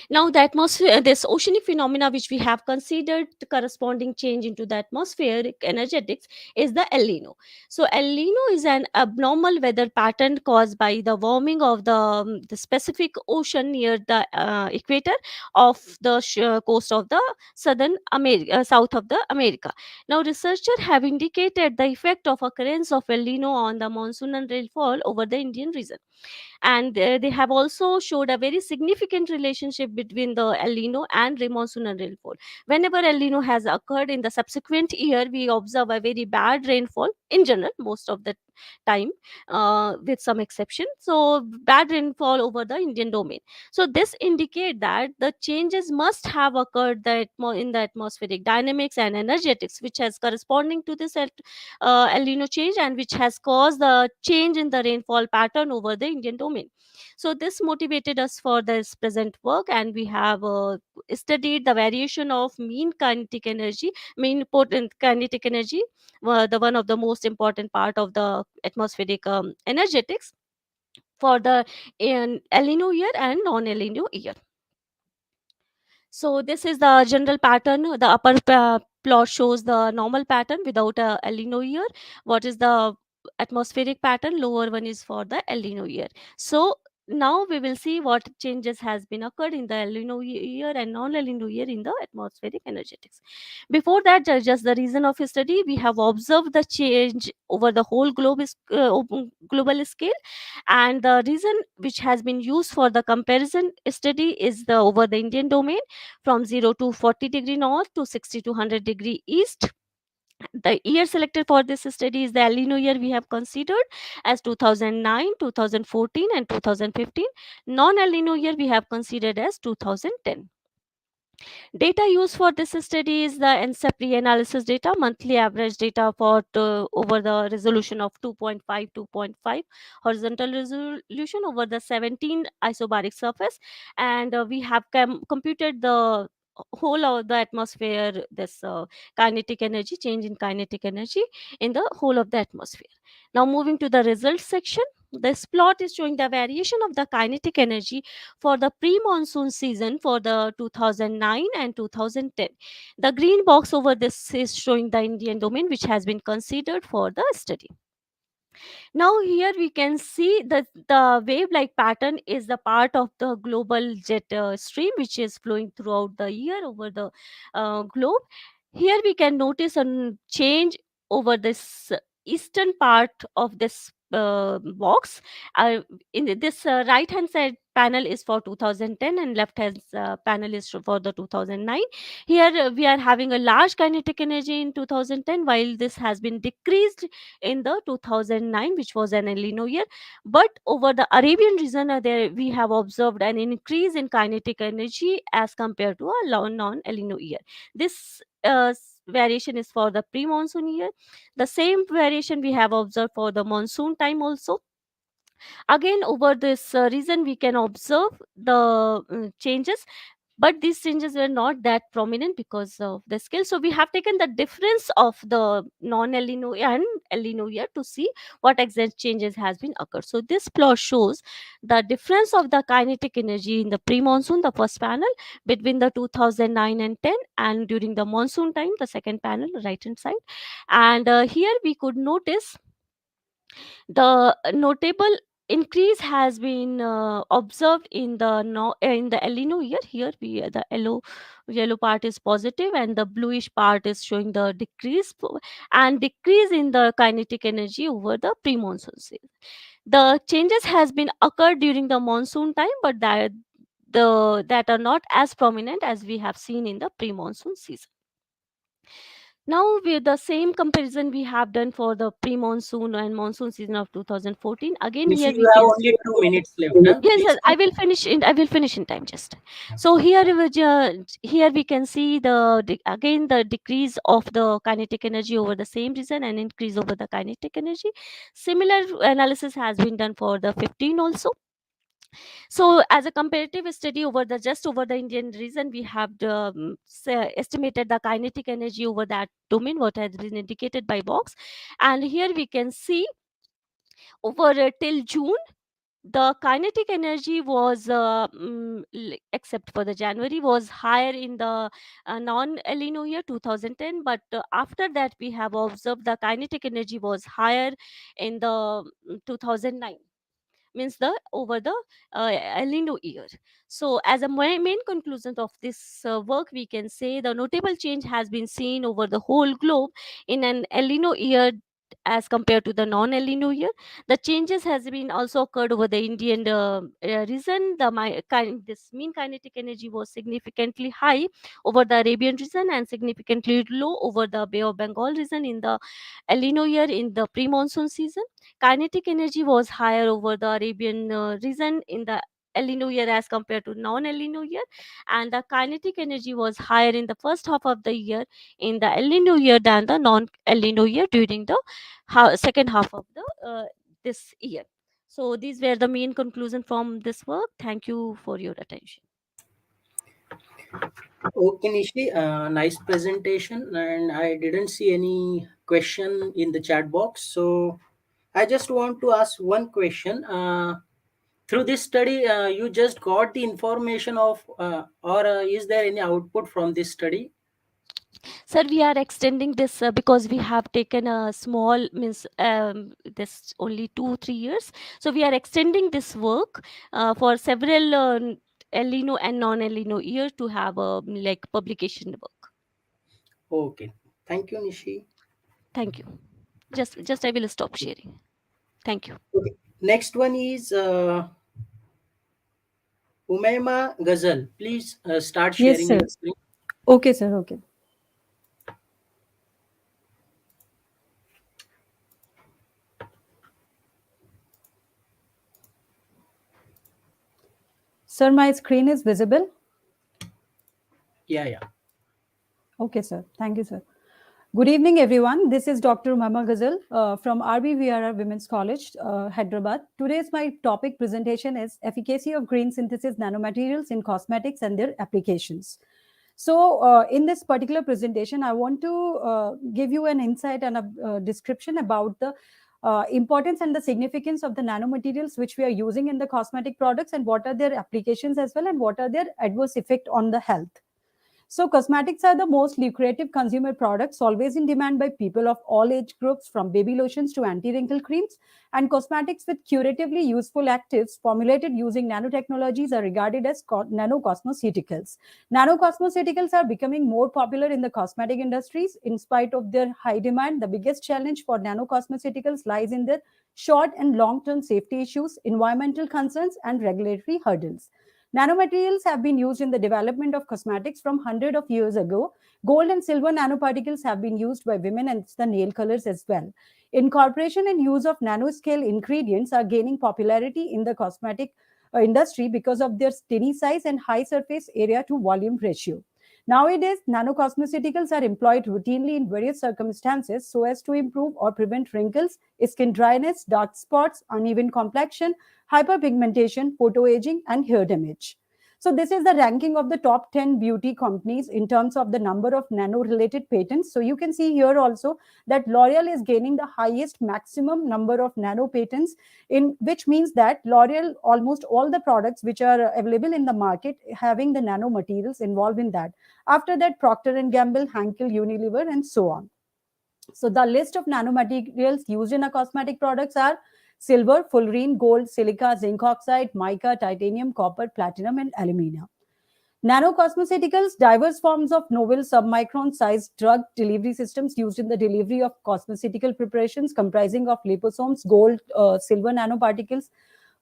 Now the atmosphere, this oceanic phenomena which we have considered the corresponding change into the atmospheric energetics is the El Nino. So El Nino is an abnormal weather pattern caused by the warming of the specific ocean near the equator of the coast of the southern America, south of the America. Now researchers have indicated the effect of occurrence of El Nino on the monsoon and rainfall over the Indian region, and they have also showed a very significant relationship between the El Nino and monsoon and rainfall. Whenever El Nino has occurred in the subsequent year, we observe a very bad rainfall in general most of the time, with some exception. So bad rainfall over the Indian domain. So this indicate that the changes must have occurred in the atmospheric dynamics and energetics, which has corresponding to this El Nino change, and which has caused the change in the rainfall pattern over the Indian domain. So this motivated us for this present work, and we have studied the variation of mean kinetic energy, mean potent kinetic energy, the one of the most important part of the atmospheric energetics for the El Nino year and non-El Nino year. So this is the general pattern. The upper plot shows the normal pattern without a El Nino year. What is the atmospheric pattern? Lower one is for the El Nino year. So now we will see what changes has been occurred in the El Nino year and non-El Nino year in the atmospheric energetics. Before that, just the reason of study, we have observed the change over the whole global scale, and the reason which has been used for the comparison study is the over the Indian domain from 0 to 40° north to 60 to 100° east. The year selected for this study is the El Nino year we have considered as 2009, 2014, and 2015. Non-El Nino year we have considered as 2010. Data used for this study is the NCEP pre-analysis data, monthly average data for over the resolution of 2.5, 2.5 horizontal resolution over the 17 isobaric surface, and we have computed the whole of the atmosphere, this kinetic energy, change in kinetic energy in the whole of the atmosphere. Now moving to the results section, this plot is showing the variation of the kinetic energy for the pre-monsoon season for the 2009 and 2010. The green box over this is showing the Indian domain which has been considered for the study. Now here we can see that the wave-like pattern is the part of the global jet stream which is flowing throughout the year over the globe. Here we can notice a change over this eastern part of this box. In this right hand side panel is for 2010 and left hand panel is for the 2009. Here we are having a large kinetic energy in 2010, while this has been decreased in the 2009, which was an El Nino year. But over the Arabian region, there we have observed an increase in kinetic energy as compared to a non-El Nino year. This variation is for the pre-monsoon year. The same variation we have observed for the monsoon time also. Again, over this region we can observe the changes, but these changes were not that prominent because of the scale. So we have taken the difference of the non-El Nino and El Nino year to see what exact changes has been occurred. So this plot shows the difference of the kinetic energy in the pre-monsoon, the first panel, between the 2009 and 10, and during the monsoon time, the second panel, right hand side. And here we could notice the notable increase has been observed in the in the El Nino year. Here we the yellow part is positive and the bluish part is showing the and decrease in the kinetic energy over the pre-monsoon season. The changes has been occurred during the monsoon time, but that are not as prominent as we have seen in the pre-monsoon season. Now, with the same comparison we have done for the pre-monsoon and monsoon season of 2014. Again, Nishi, here you we have can only 2 minutes left. Huh? yes, Please. yes, I will finish in. I will finish in time. Just so here we can see again the decrease of the kinetic energy over the same region and increase over the kinetic energy. Similar analysis has been done for the 15 also. So as a comparative study over the Indian region, we have estimated the kinetic energy over that domain, what has been indicated by box. And here we can see over till June, the kinetic energy was except for the January, was higher in the non El Nino year 2010, but after that we have observed the kinetic energy was higher in the 2009, means the over the El Nino year. So as a main conclusion of this work, we can say the notable change has been seen over the whole globe in an El Nino year as compared to the non-El Nino year. The changes has been also occurred over the Indian region. This mean kinetic energy was significantly high over the Arabian region and significantly low over the Bay of Bengal region in the El Nino year in the pre-monsoon season. Kinetic energy was higher over the Arabian region in the El Nino year as compared to non-El Nino year, and the kinetic energy was higher in the first half of the year in the El Nino year than the non-El Nino year during the second half of the this year. So these were the main conclusion from this work. Thank you for your attention. Okay, Nishi, nice presentation, and I didn't see any question in the chat box. So I just want to ask one question. Through this study, you just got the information of, or is there any output from this study? Sir, we are extending this because we have taken a small means this only 2-3 years. So we are extending this work for several El Nino and non-El Nino years to have a like publication work. Okay, thank you, Nishi. Thank you. Just I will stop sharing. Thank you. Okay. Next one is Umaima Ghazal. Please start sharing Yes, sir. your screen. Okay, sir. Okay. Sir, my screen is visible. Yeah. Okay, sir. Thank you, sir. Good evening, everyone. This is Dr. Umaima Ghazal from RBVRR Women's College, Hyderabad. Today's my topic presentation is efficacy of green synthesis nanomaterials in cosmetics and their applications. So in this particular presentation, I want to give you an insight and a description about the importance and the significance of the nanomaterials which we are using in the cosmetic products and what are their applications as well and what are their adverse effect on the health. So cosmetics are the most lucrative consumer products, always in demand by people of all age groups, from baby lotions to anti-wrinkle creams. And cosmetics with curatively useful actives formulated using nanotechnologies are regarded as nanocosmeceuticals. Nanocosmeceuticals are becoming more popular in the cosmetic industries. In spite of their high demand, the biggest challenge for nanocosmeceuticals lies in their short and long-term safety issues, environmental concerns, and regulatory hurdles. Nanomaterials have been used in the development of cosmetics from hundreds of years ago. Gold and silver nanoparticles have been used by women and the nail colors as well. Incorporation and use of nanoscale ingredients are gaining popularity in the cosmetic industry because of their tiny size and high surface area to volume ratio. Nowadays, nanocosmeceuticals are employed routinely in various circumstances so as to improve or prevent wrinkles, skin dryness, dark spots, uneven complexion, hyperpigmentation, photoaging, and hair damage. So this is the ranking of the top 10 beauty companies in terms of the number of nano-related patents. So you can see here also that L'Oreal is gaining the highest maximum number of nano patents, in which means that L'Oreal, almost all the products which are available in the market having the nano materials involved in that. After that, Procter & Gamble, Henkel, Unilever, and so on. So the list of nanomaterials used in a cosmetic products are silver, fullerene, gold, silica, zinc oxide, mica, titanium, copper, platinum, and alumina. Nanocosmeceuticals, diverse forms of novel submicron sized drug delivery systems used in the delivery of cosmeceutical preparations comprising of liposomes, gold, silver nanoparticles,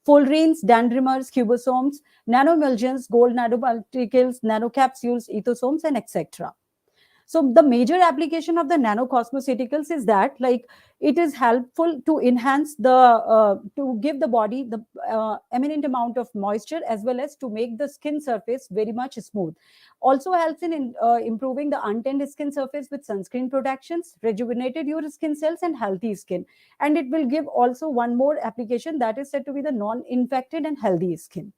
fullerenes, dendrimers, cubosomes, nanomulsions, gold nanoparticles, nanocapsules, ethosomes, and etc. So the major application of the nanocosmeceuticals is that, like, it is helpful to enhance the to give the body the eminent amount of moisture, as well as to make the skin surface very much smooth. Also helps in improving the untanned skin surface with sunscreen protections, rejuvenated your skin cells, and healthy skin. And it will give also one more application, that is said to be the non-infected and healthy skin.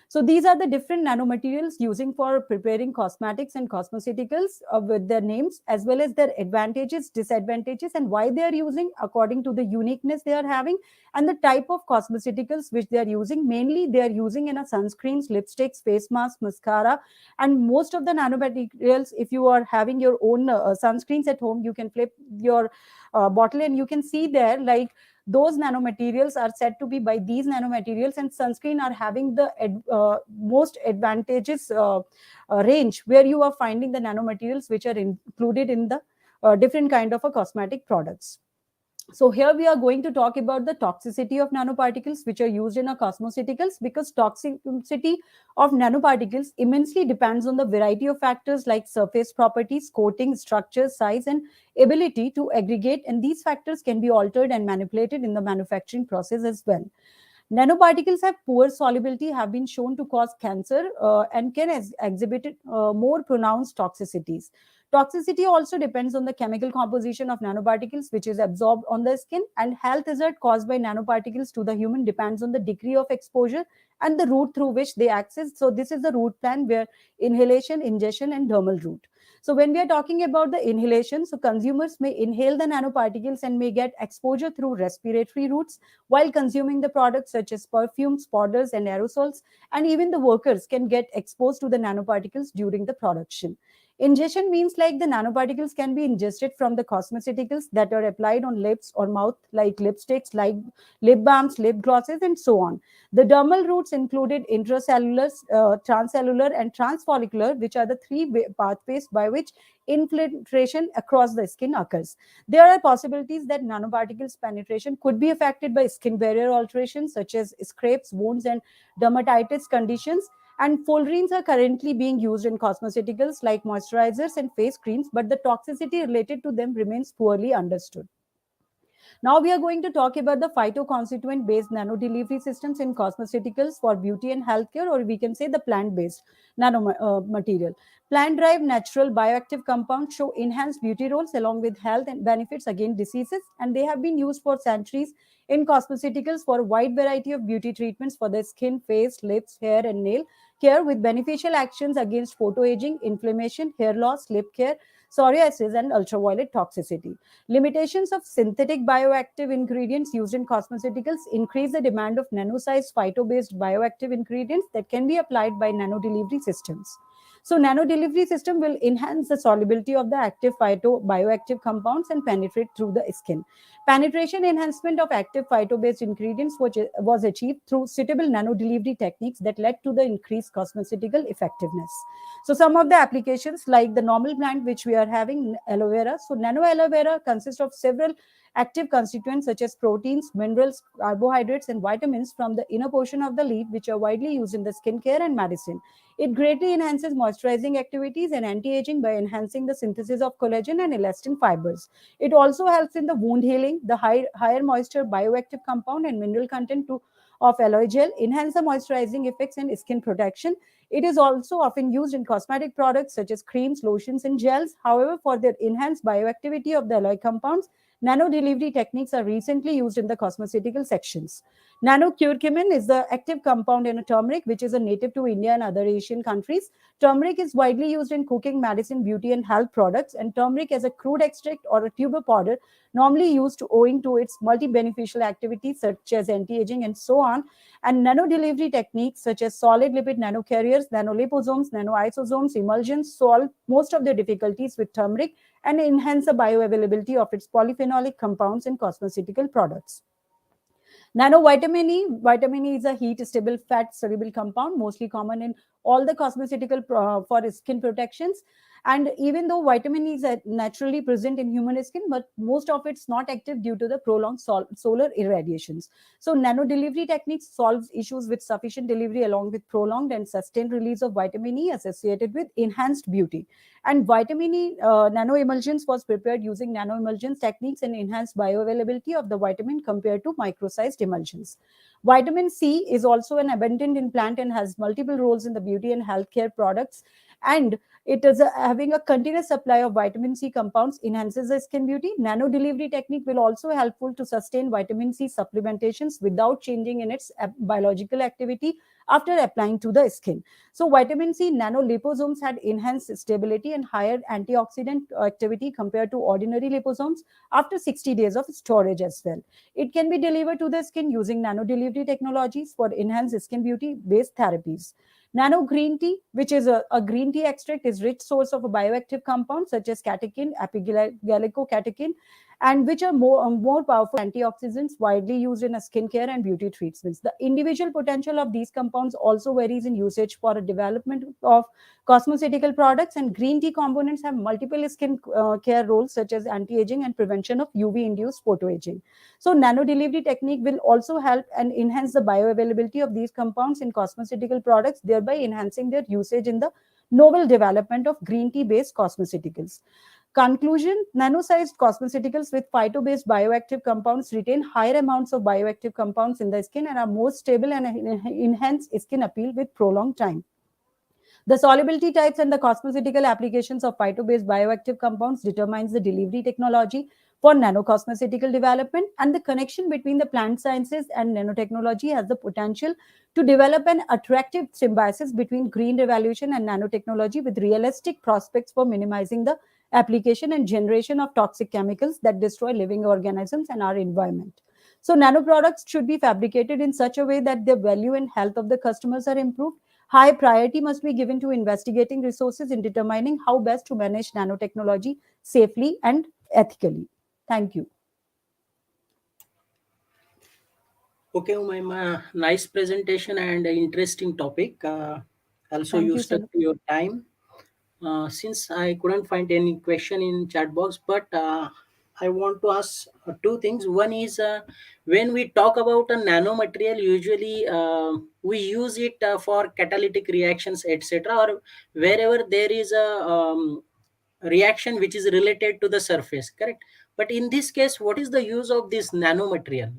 So these are the different nanomaterials using for preparing cosmetics and cosmeceuticals with their names, as well as their advantages, disadvantages, and why they are using according to the uniqueness they are having, and the type of cosmeceuticals which they are using. Mainly they are using in a sunscreens, lipsticks, face mask, mascara, and most of the nanomaterials, if you are having your own sunscreens at home, you can flip your bottle and you can see there, like, those nanomaterials are said to be by these nanomaterials, and sunscreen are having the most advantageous range, where you are finding the nanomaterials which are included in the different kind of a cosmetic products. So here we are going to talk about the toxicity of nanoparticles which are used in our cosmeceuticals, because toxicity of nanoparticles immensely depends on the variety of factors like surface properties, coating, structure, size, and ability to aggregate, and these factors can be altered and manipulated in the manufacturing process as well. Nanoparticles have poor solubility, have been shown to cause cancer, and can exhibit more pronounced toxicities. Toxicity also depends on the chemical composition of nanoparticles, which is absorbed on the skin, and health hazard caused by nanoparticles to the human depends on the degree of exposure and the route through which they access. So this is the route plan, where inhalation, ingestion, and dermal route. So when we are talking about the inhalation, so consumers may inhale the nanoparticles and may get exposure through respiratory routes while consuming the products such as perfumes, powders, and aerosols, and even the workers can get exposed to the nanoparticles during the production. Ingestion means like the nanoparticles can be ingested from the cosmeceuticals that are applied on lips or mouth, like lipsticks, like lip balms, lip glosses, and so on. The dermal routes included intracellular, transcellular, and transfollicular, which are the three pathways by which infiltration across the skin occurs. There are possibilities that nanoparticles penetration could be affected by skin barrier alterations such as scrapes, wounds, and dermatitis conditions. And fullerenes are currently being used in cosmeceuticals like moisturizers and face creams, but the toxicity related to them remains poorly understood. Now we are going to talk about the phytoconstituent based nano delivery systems in cosmeceuticals for beauty and healthcare, or we can say the plant based nano material. Plant derived natural bioactive compounds show enhanced beauty roles along with health and benefits against diseases, and they have been used for centuries in cosmeceuticals for a wide variety of beauty treatments for the skin, face, lips, hair, and nail care, with beneficial actions against photoaging, inflammation, hair loss, lip care, psoriasis, and ultraviolet toxicity. Limitations of synthetic bioactive ingredients used in cosmeceuticals increase the demand of nano-sized phyto-based bioactive ingredients that can be applied by nano delivery systems. So nano delivery system will enhance the solubility of the active bioactive compounds and penetrate through the skin. Penetration enhancement of active phyto-based ingredients was achieved through suitable nano delivery techniques that led to the increased cosmeceutical effectiveness. So some of the applications, like the normal plant which we are having, aloe vera. So nano aloe vera consists of several active constituents such as proteins, minerals, carbohydrates, and vitamins from the inner portion of the leaf, which are widely used in the skincare and medicine. It greatly enhances moisturizing activities and anti-aging by enhancing the synthesis of collagen and elastin fibers. It also helps in the wound healing. The higher moisture bioactive compound and mineral content of aloe gel enhance the moisturizing effects and skin protection. It is also often used in cosmetic products such as creams, lotions, and gels. However, for their enhanced bioactivity of the aloe compounds, nano delivery techniques are recently used in the cosmeceutical sections. Nano curcumin is the active compound in a turmeric, which is a native to India and other Asian countries. Turmeric is widely used in cooking, medicine, beauty, and health products, and turmeric as a crude extract or a tuber powder, normally used owing to its multi-beneficial activities such as anti-aging and so on. And nano delivery techniques such as solid lipid nanocarriers, nanoliposomes, nanoisosomes, emulsions solve most of the difficulties with turmeric and enhance the bioavailability of its polyphenolic compounds in cosmeceutical products. Nanovitamin E. Vitamin E is a heat-stable, fat-soluble compound, mostly common in all the cosmeceutical for skin protections. And even though vitamin E is naturally present in human skin, but most of it's not active due to the prolonged solar irradiations. So nano delivery techniques solves issues with sufficient delivery along with prolonged and sustained release of vitamin E associated with enhanced beauty. And vitamin E nano emulsions was prepared using nano emulsions techniques and enhanced bioavailability of the vitamin compared to micro-sized emulsions. Vitamin C is also an abundant in plant and has multiple roles in the beauty and healthcare products. And it is having a continuous supply of vitamin C compounds enhances the skin beauty. Nano delivery technique will also helpful to sustain vitamin C supplementations without changing in its biological activity after applying to the skin. So vitamin C nanoliposomes had enhanced stability and higher antioxidant activity compared to ordinary liposomes after 60 days of storage as well. It can be delivered to the skin using nano delivery technologies for enhanced skin beauty based therapies. Nano green tea, which is a green tea extract, is rich source of a bioactive compound such as catechin, epiglycocatechin, and which are more powerful antioxidants widely used in skincare and beauty treatments. The individual potential of these compounds also varies in usage for a development of cosmeceutical products, and green tea components have multiple skin care roles such as anti-aging and prevention of UV-induced photoaging. So nano delivery technique will also help and enhance the bioavailability of these compounds in cosmeceutical products, thereby enhancing their usage in the novel development of green tea based cosmeceuticals. Conclusion: nano-sized cosmeceuticals with phyto-based bioactive compounds retain higher amounts of bioactive compounds in the skin and are more stable and enhance skin appeal with prolonged time. The solubility types and the cosmeceutical applications of phyto-based bioactive compounds determines the delivery technology for nanocosmeceutical development, and the connection between the plant sciences and nanotechnology has the potential to develop an attractive symbiosis between green revolution and nanotechnology with realistic prospects for minimizing the application and generation of toxic chemicals that destroy living organisms and our environment. So nano products should be fabricated in such a way that the value and health of the customers are improved. High priority must be given to investigating resources in determining how best to manage nanotechnology safely and ethically. Thank you. Okay, Umayma, nice presentation and interesting topic. Also, Thank you you, stuck sir. to your time. Since I couldn't find any question in chat box, but I want to ask two things. One is when we talk about a nanomaterial, usually we use it for catalytic reactions, etc., or wherever there is a reaction which is related to the surface, correct? But in this case, what is the use of this nanomaterial?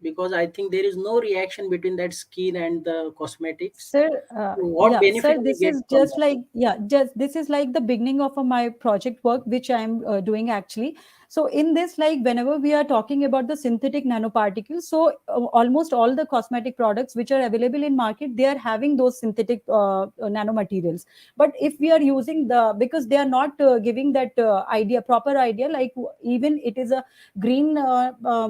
Because I think there is no reaction between that skin and the cosmetics. Sir, What yeah, benefit sir, we this get is from just that? like, yeah, just this is like the beginning of my project work, which I'm doing actually. So in this, like whenever we are talking about the synthetic nanoparticles, so almost all the cosmetic products which are available in market, they are having those synthetic nanomaterials. But if we are using because they are not giving that proper idea, like even it is a green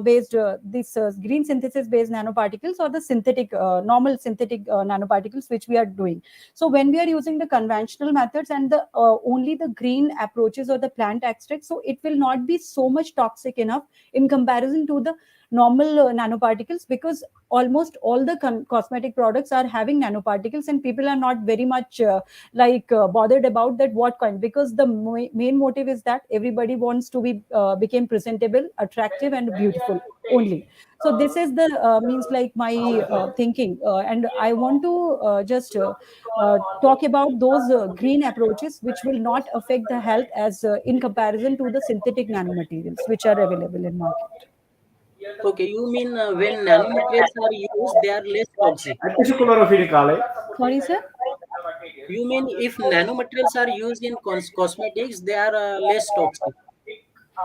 based, this green green synthesis based nanoparticles or the synthetic, normal synthetic nanoparticles which we are doing. So when we are using the conventional methods and the only the green approaches or the plant extract, so it will not be so much toxic enough in comparison to the normal nanoparticles, because almost all the cosmetic products are having nanoparticles, and people are not very much bothered about that what kind, because the main motive is that everybody wants to be become presentable, attractive and beautiful only. So this is the means like my thinking, and I want to talk about those green approaches which will not affect the health as in comparison to the synthetic nanomaterials which are available in market. Okay, you mean when nanomaterials are used, they are less toxic. Sorry, sir. You mean if nanomaterials are used in cosmetics, they are less toxic.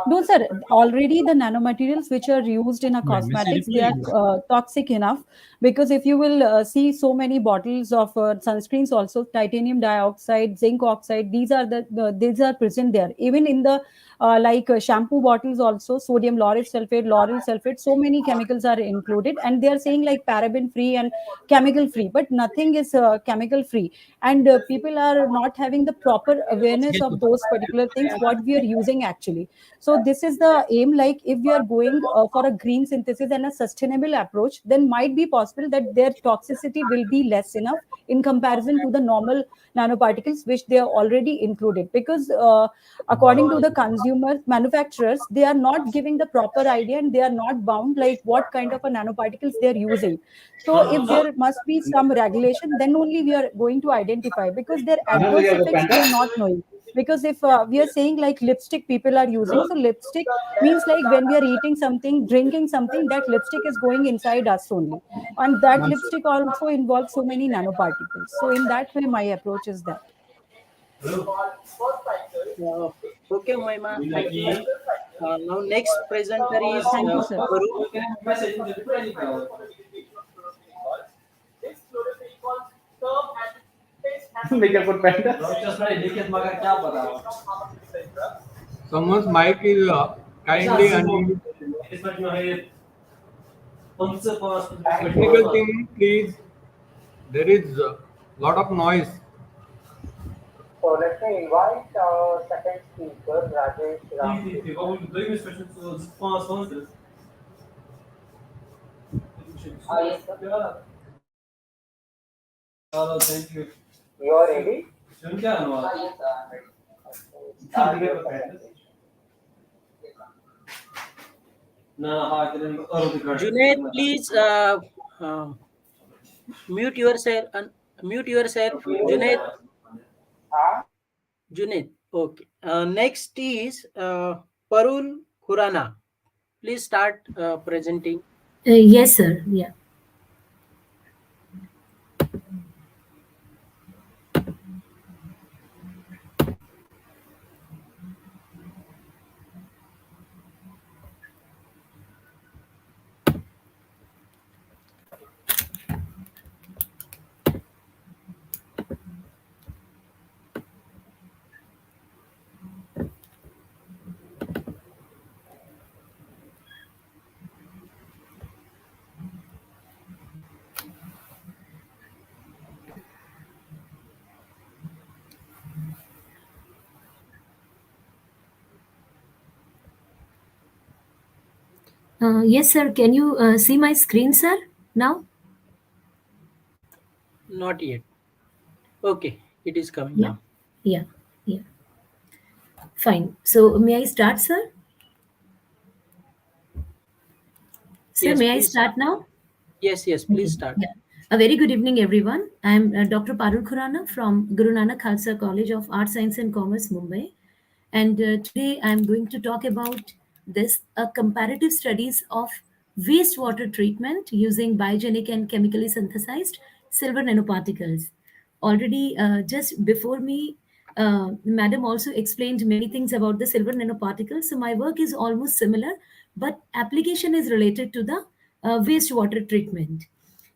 No, sir. Already the nanomaterials which are used in a cosmetics, they are toxic enough, because if you will see so many bottles of sunscreens, also titanium dioxide, zinc oxide, these are these are present there. Even in the shampoo bottles, also sodium lauryl sulfate, so many chemicals are included, and they are saying like paraben free and chemical free, but nothing is chemical free, and people are not having the proper awareness of those particular things what we are using actually. So this is the aim, like if we are going for a green synthesis and a sustainable approach, then might be possible that their toxicity will be less enough in comparison to the normal nanoparticles which they are already included, because according to the consumer manufacturers, they are not giving the proper idea, and they are not bound like what kind of a nanoparticles they are using. So if there must be some regulation, then only we are going to identify, because their adverse effects we are not knowing. Because if we are saying like lipstick people are using, so lipstick means like when we are eating something, drinking something, that lipstick is going inside us only, and that lipstick also involves so many nanoparticles. So in that way my approach is that. Okay, Maima, thank you. Now next presenter is Thank you, sir. Someone's mic is kindly unmute. Technical team, please. There is a lot of noise. So let me invite our second speaker, Rajesh Ram. Yes, sir. You are ready? Yes, sir. I'm ready. Start your presentation. Junaid, please mute yourself. Mute yourself, Junaid. Junaid. Okay. Next is Parul Khurana. Please start presenting. Yes, sir. Yeah. Yes, sir. Can you see my screen, sir, now? Not yet. Okay, it is coming Yeah. now. Yeah. Yeah. Fine. So may I start, sir? Sir, Yes, may I please. start now? Yes, yes, Okay. please start. Yeah. A very good evening, everyone. I'm Dr. Parul Khurana from Guru Nanak Khalsa College of Arts, Science and Commerce, Mumbai. And today I'm going to talk about this comparative studies of wastewater treatment using biogenic and chemically synthesized silver nanoparticles. Already, just before me, Madam also explained many things about the silver nanoparticles. So my work is almost similar, but application is related to the wastewater treatment.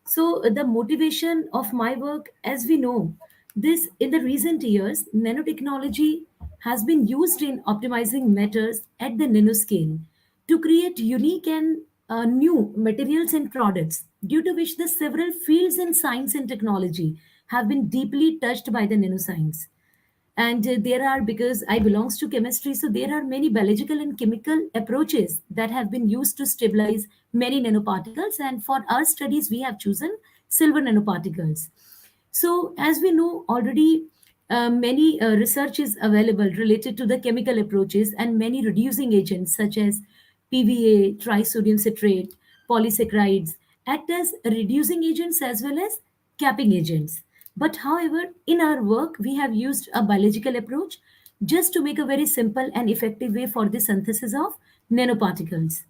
So the motivation of my work, as we know, this in the recent years, nanotechnology has been used in optimizing matters at the nanoscale to create unique and new materials and products, due to which the several fields in science and technology have been deeply touched by the nanoscience. And there are, because I belongs to chemistry, so there are many biological and chemical approaches that have been used to stabilize many nanoparticles, and for our studies we have chosen silver nanoparticles. So as we know already, many research is available related to the chemical approaches, and many reducing agents such as PVA, trisodium citrate, polysaccharides act as reducing agents as well as capping agents. But however, in our work, we have used a biological approach just to make a very simple and effective way for the synthesis of nanoparticles.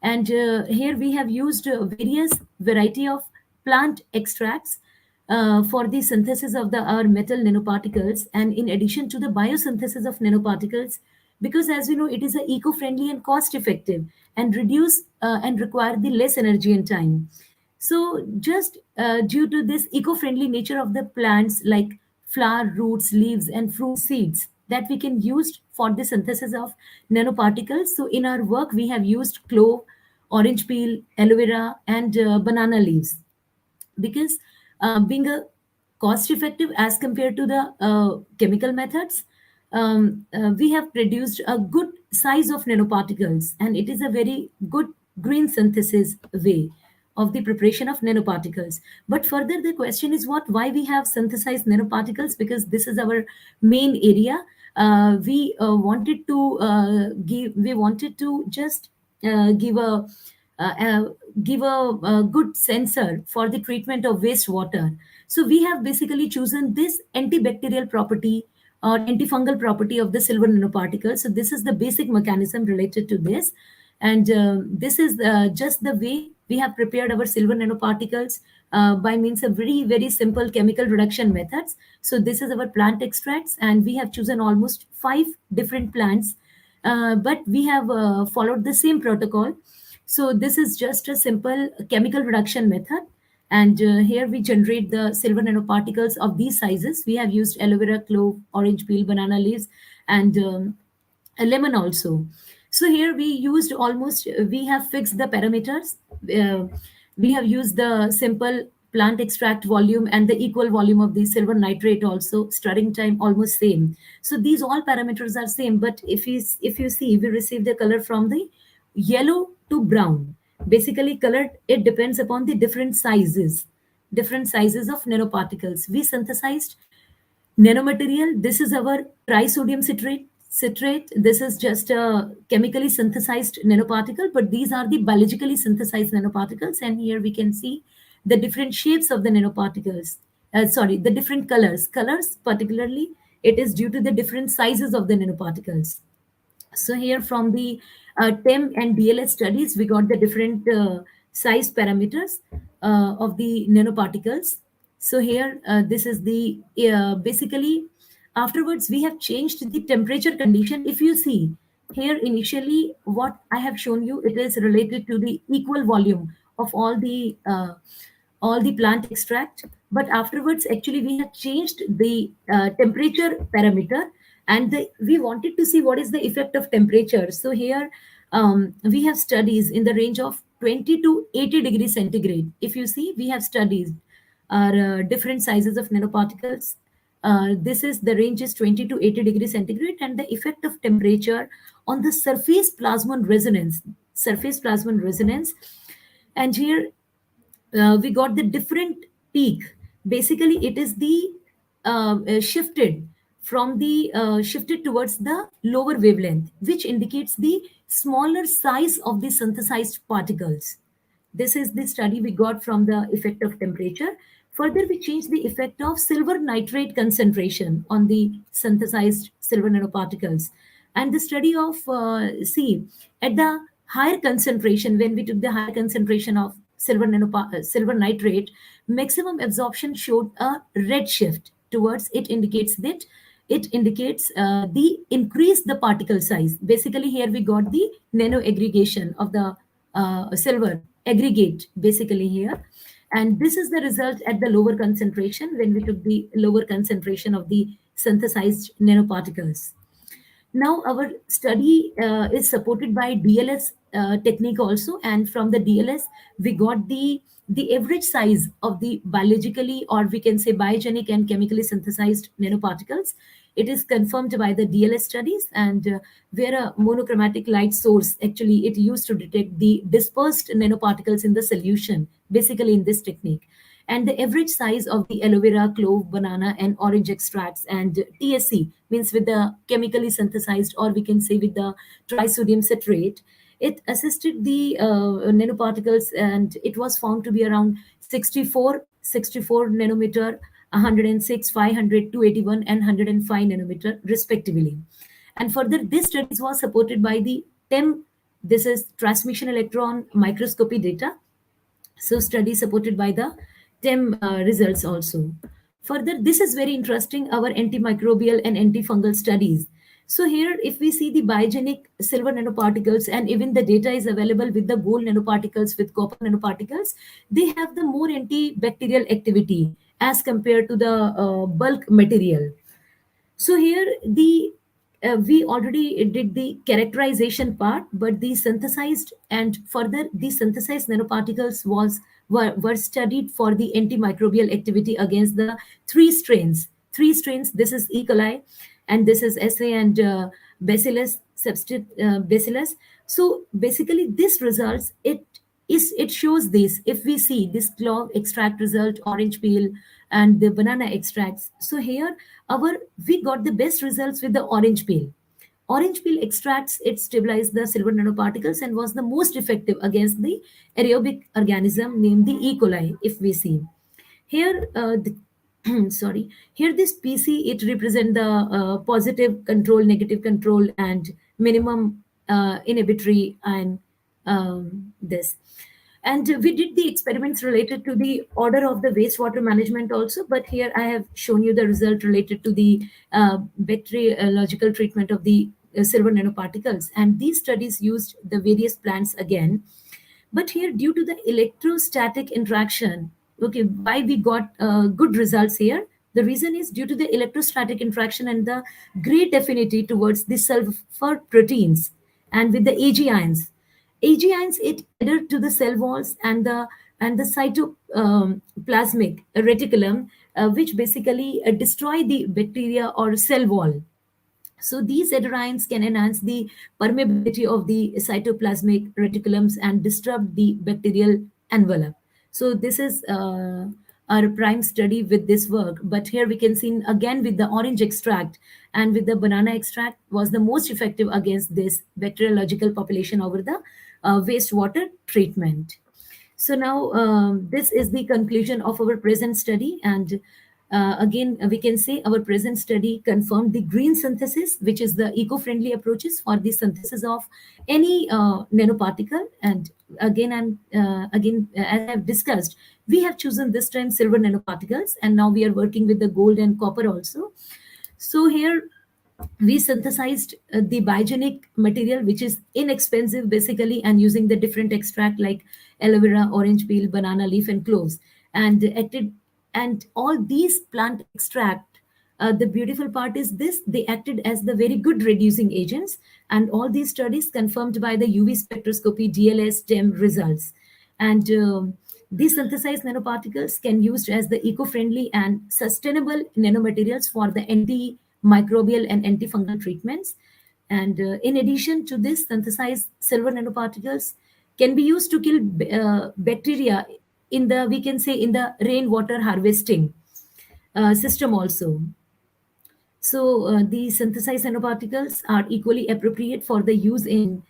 And here we have used various variety of plant extracts for the synthesis of the our metal nanoparticles, and in addition to the biosynthesis of nanoparticles, because as we know it is a eco-friendly and cost effective and reduce and require the less energy and time. So just due to this eco-friendly nature of the plants, like flower, roots, leaves, and fruit seeds that we can use for the synthesis of nanoparticles. So in our work, we have used clove, orange peel, aloe vera, and banana leaves, because being a cost effective as compared to the chemical methods, we have produced a good size of nanoparticles, and it is a very good green synthesis way of the preparation of nanoparticles. But further, the question is what, why we have synthesized nanoparticles, because this is our main area. We wanted to just give a give a good sensor for the treatment of wastewater. So we have basically chosen this antibacterial property or antifungal property of the silver nanoparticles. So this is the basic mechanism related to this. And this is just the way we have prepared our silver nanoparticles by means of very, very simple chemical reduction methods. So this is our plant extracts, and we have chosen almost 5 different plants, but we have followed the same protocol. So this is just a simple chemical reduction method. And here we generate the silver nanoparticles of these sizes. We have used aloe vera, clove, orange peel, banana leaves, and a lemon also. So here we used almost, we have fixed the parameters. We have used the simple plant extract volume and the equal volume of the silver nitrate also, stirring time almost same. So these all parameters are same, but if you see, we receive the color from the yellow to brown. Basically color, it depends upon the different sizes of nanoparticles. We synthesized nanomaterial. This is our trisodium citrate. This is just a chemically synthesized nanoparticle, but these are the biologically synthesized nanoparticles. And here we can see the different shapes of the nanoparticles. The different colors. Colors particularly, it is due to the different sizes of the nanoparticles. So here from the TEM and DLS studies, we got the different size parameters of the nanoparticles. So here, this is the, basically, afterwards we have changed the temperature condition. If you see here, initially what I have shown you, it is related to the equal volume of all the plant extract. But afterwards, actually, we have changed the temperature parameter, and we wanted to see what is the effect of temperature. So here we have studies in the range of 20 to 80 degrees centigrade. If you see, we have studies different sizes of nanoparticles. The range is 20 to 80 degrees centigrade, and the effect of temperature on the surface plasmon resonance. And here we got the different peak. Basically, it is the shifted towards the lower wavelength, which indicates the smaller size of the synthesized particles. This is the study we got from the effect of temperature. Further, we changed the effect of silver nitrate concentration on the synthesized silver nanoparticles. And the study of, at the higher concentration, when we took the higher concentration of silver nitrate, maximum absorption showed a red shift towards it. Indicates the increase the particle size. Basically, here we got the nano aggregation of the silver aggregate, basically here. And this is the result at the lower concentration, when we took the lower concentration of the synthesized nanoparticles. Now our study is supported by DLS technique also, and from the DLS we got the average size of the biologically, or we can say biogenic and chemically synthesized nanoparticles. It is confirmed by the DLS studies, and where a monochromatic light source actually it used to detect the dispersed nanoparticles in the solution, basically in this technique. And the average size of the aloe vera, clove, banana, and orange extracts, and TSC means with the chemically synthesized, or we can say with the trisodium citrate, it assisted the nanoparticles, and it was found to be around 64 nanometer, 106, 500, 281, and 105 nanometer respectively. And further, this studies was supported by the TEM, this is transmission electron microscopy data, so study supported by the TEM results also. Further, this is very interesting, our antimicrobial and antifungal studies. So here, if we see the biogenic silver nanoparticles, and even the data is available with the gold nanoparticles, with copper nanoparticles, they have the more antibacterial activity as compared to the bulk material. So here the we already did the characterization part, but the synthesized and further the synthesized nanoparticles were studied for the antimicrobial activity against the three strains. Three strains. This is E. coli, and this is SA and Bacillus substitute Bacillus. So basically, this results it shows this. If we see this clove extract result, orange peel, and the banana extracts. So here we got the best results with the orange peel. Orange peel extracts, it stabilized the silver nanoparticles and was the most effective against the aerobic organism named the E. coli, if we see. Here, sorry, here this PC, it represent the positive control, negative control, and minimum inhibitory, and this. And we did the experiments related to the order of the wastewater management also, but here I have shown you the result related to the bacteriological treatment of the silver nanoparticles. And these studies used the various plants again. But here, due to the electrostatic interaction, okay, why we got good results here? The reason is due to the electrostatic interaction and the great affinity towards the sulfur proteins and with the Ag ions. Ag ions, it adhere to the cell walls and the cytoplasmic reticulum, which basically destroy the bacteria or cell wall. So these adherins can enhance the permeability of the cytoplasmic reticulums and disrupt the bacterial envelope. So this is our prime study with this work. But here we can see again with the orange extract and with the banana extract was the most effective against this bacteriological population over the wastewater treatment. So now this is the conclusion of our present study, and again we can say our present study confirmed the green synthesis, which is the eco-friendly approaches for the synthesis of any nanoparticle. And again as I've discussed, we have chosen this time silver nanoparticles, and now we are working with the gold and copper also. So here we synthesized the biogenic material, which is inexpensive basically, and using the different extract like aloe vera, orange peel, banana leaf, and cloves, and acted. And all these plant extract, the beautiful part is this, they acted as the very good reducing agents, and all these studies confirmed by the UV spectroscopy DLS TEM results. And these synthesized nanoparticles can used as the eco-friendly and sustainable nanomaterials for the antimicrobial and antifungal treatments. And in addition to this, synthesized silver nanoparticles can be used to kill bacteria in the, we can say, in the rainwater harvesting system also. So the synthesized nanoparticles are equally appropriate for the use in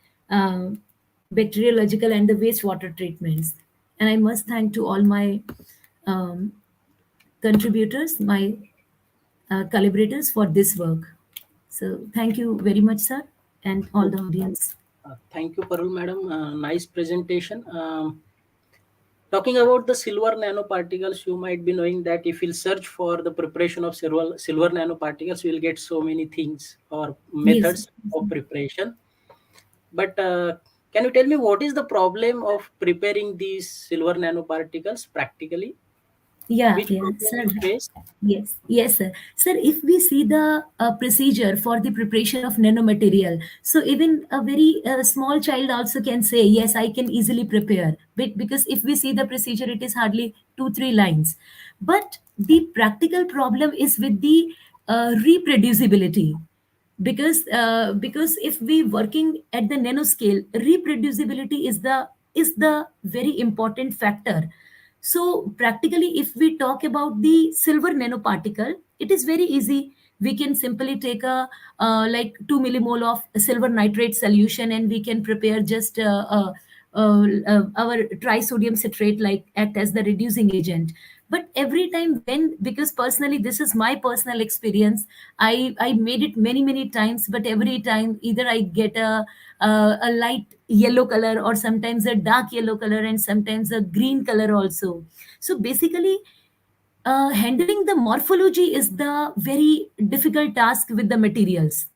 bacteriological and the wastewater treatments. And I must thank to all my contributors, my collaborators for this work. So thank you very much, sir, and all the audience. Thank you, Parul madam. Nice presentation. Talking about the silver nanoparticles, you might be knowing that if you'll search for the preparation of silver nanoparticles, you'll get so many things or methods of preparation. But can you tell me what is the problem of preparing these silver nanoparticles practically? Yeah, which yeah, problem sir. you face? Yes, yes, sir. Sir, if we see the procedure for the preparation of nanomaterial, so even a very small child also can say, yes, I can easily prepare. But because if we see the procedure, it is hardly 2 3 lines. But the practical problem is with the reproducibility, because if we working at the nanoscale, reproducibility is the very important factor. So practically, if we talk about the silver nanoparticle, it is very easy. We can simply take a like 2 millimole of silver nitrate solution, and we can prepare just our trisodium citrate, like act as the reducing agent. But every time, when, because personally this is my personal experience, I made it many times, but every time either I get a light yellow color, or sometimes a dark yellow color, and sometimes a green color also. So basically, handling the morphology is the very difficult task with the materials.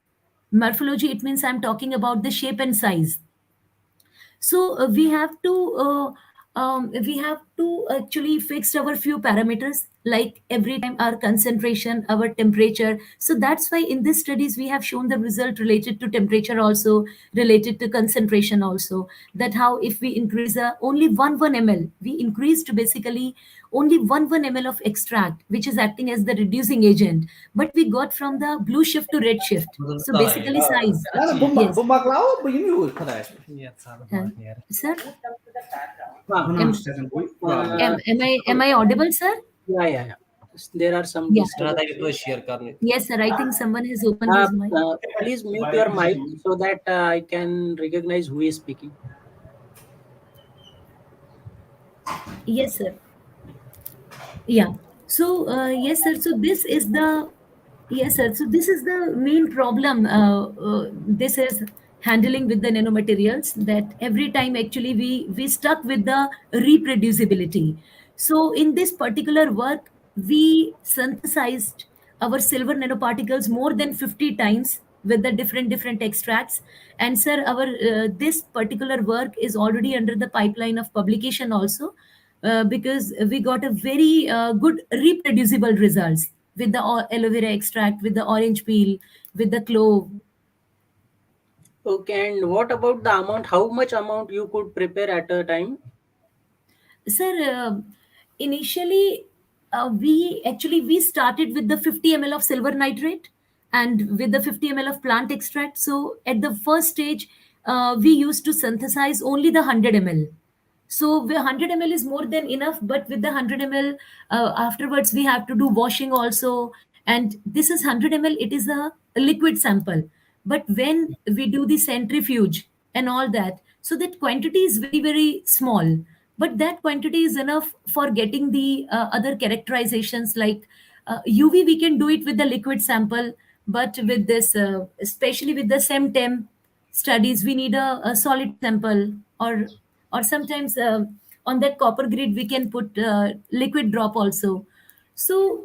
Morphology, it means I'm talking about the shape and size. So we have to actually fix our few parameters, like every time our concentration, our temperature. So that's why in these studies we have shown the result related to temperature also, related to concentration also, that how if we increase only 1 ml, we increase to basically only 1 ml of extract, which is acting as the reducing agent, but we got from the blue shift to red shift. So basically size. Yes. Uh, Sir, Ah, am, uh, am I audible, sir? yeah. There are some Yeah. disturbances. Yes, sir. I think someone has opened his mic. Please mute your mic so that I can recognize who is speaking. Yes, sir. Yeah. So yes, sir. So this is the yes, sir. So this is the main problem. This is handling with the nanomaterials, that every time actually we stuck with the reproducibility. So in this particular work, we synthesized our silver nanoparticles more than 50 times with the different extracts. And sir, our this particular work is already under the pipeline of publication also, because we got a very good reproducible results with the aloe vera extract, with the orange peel, with the clove. Okay, and what about the amount? How much amount you could prepare at a time? Sir, initially we started with the 50 ml of silver nitrate and with the 50 ml of plant extract. So at the first stage, we used to synthesize only the 100 ml. So the 100 ml is more than enough, but with the 100 ml, afterwards we have to do washing also. And this is 100 ml, it is a liquid sample. But when we do the centrifuge and all that, so that quantity is very small, but that quantity is enough for getting the other characterizations, like UV we can do it with the liquid sample, but with this especially with the SEM-TEM studies, we need a solid sample, or sometimes on that copper grid we can put liquid drop also. So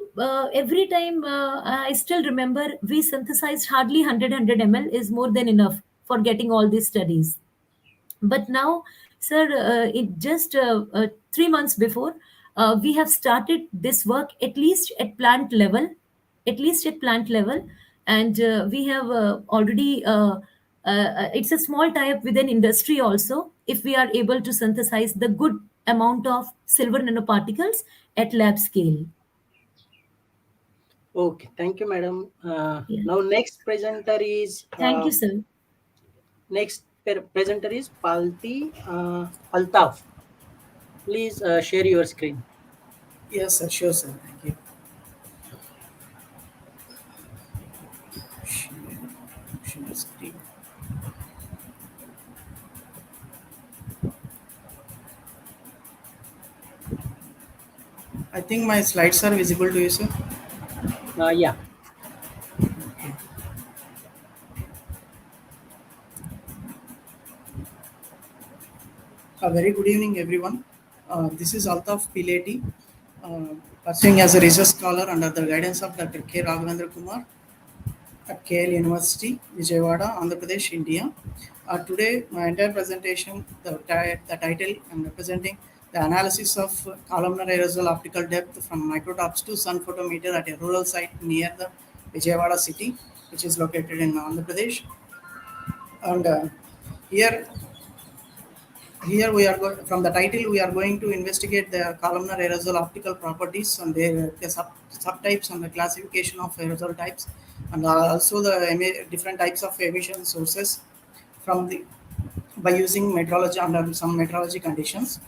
every time, I still remember, we synthesized hardly 100 ml is more than enough for getting all these studies. But now, sir, it just 3 months before, we have started this work at least at plant level, at least at plant level. And we have already it's a small tie-up with an industry also, if we are able to synthesize the good amount of silver nanoparticles at lab scale. Okay, thank you, madam. Yeah. Now Thank you, sir. next presenter is Palti Altaf. Please share your screen. Yes, sir. Sure, sir. Thank you. Share screen. I think my slides are visible to you, sir. Yeah. A very good evening, everyone. This is Altaf Pileti, pursuing as a research scholar under the guidance of Dr. K. Raghavendra Kumar at KL University, Vijayawada, Andhra Pradesh, India. Today, my entire presentation, the title I'm representing the analysis of columnar aerosol optical depth from microtops to sun photometer at a rural site near the Vijayawada city, which is located in Andhra Pradesh. And here here we are from the title we are going to investigate the columnar aerosol optical properties and their subtypes and the classification of aerosol types, and also the different types of emission sources from the by using metrology under some metrology conditions.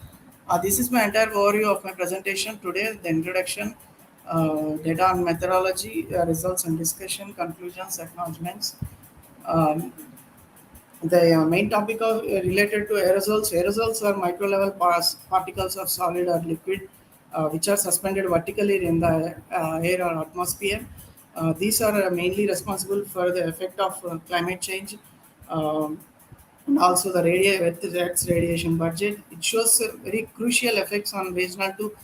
This is my entire overview of my presentation today: the introduction, data and methodology, results and discussion, conclusions, acknowledgements. um, the main topic of related to aerosols. Aerosols are micro-level particles of solid or liquid, which are suspended vertically in the air or atmosphere. These are mainly responsible for the effect of climate change, um, and also the Earth's radiation budget. It shows very crucial effects on regional to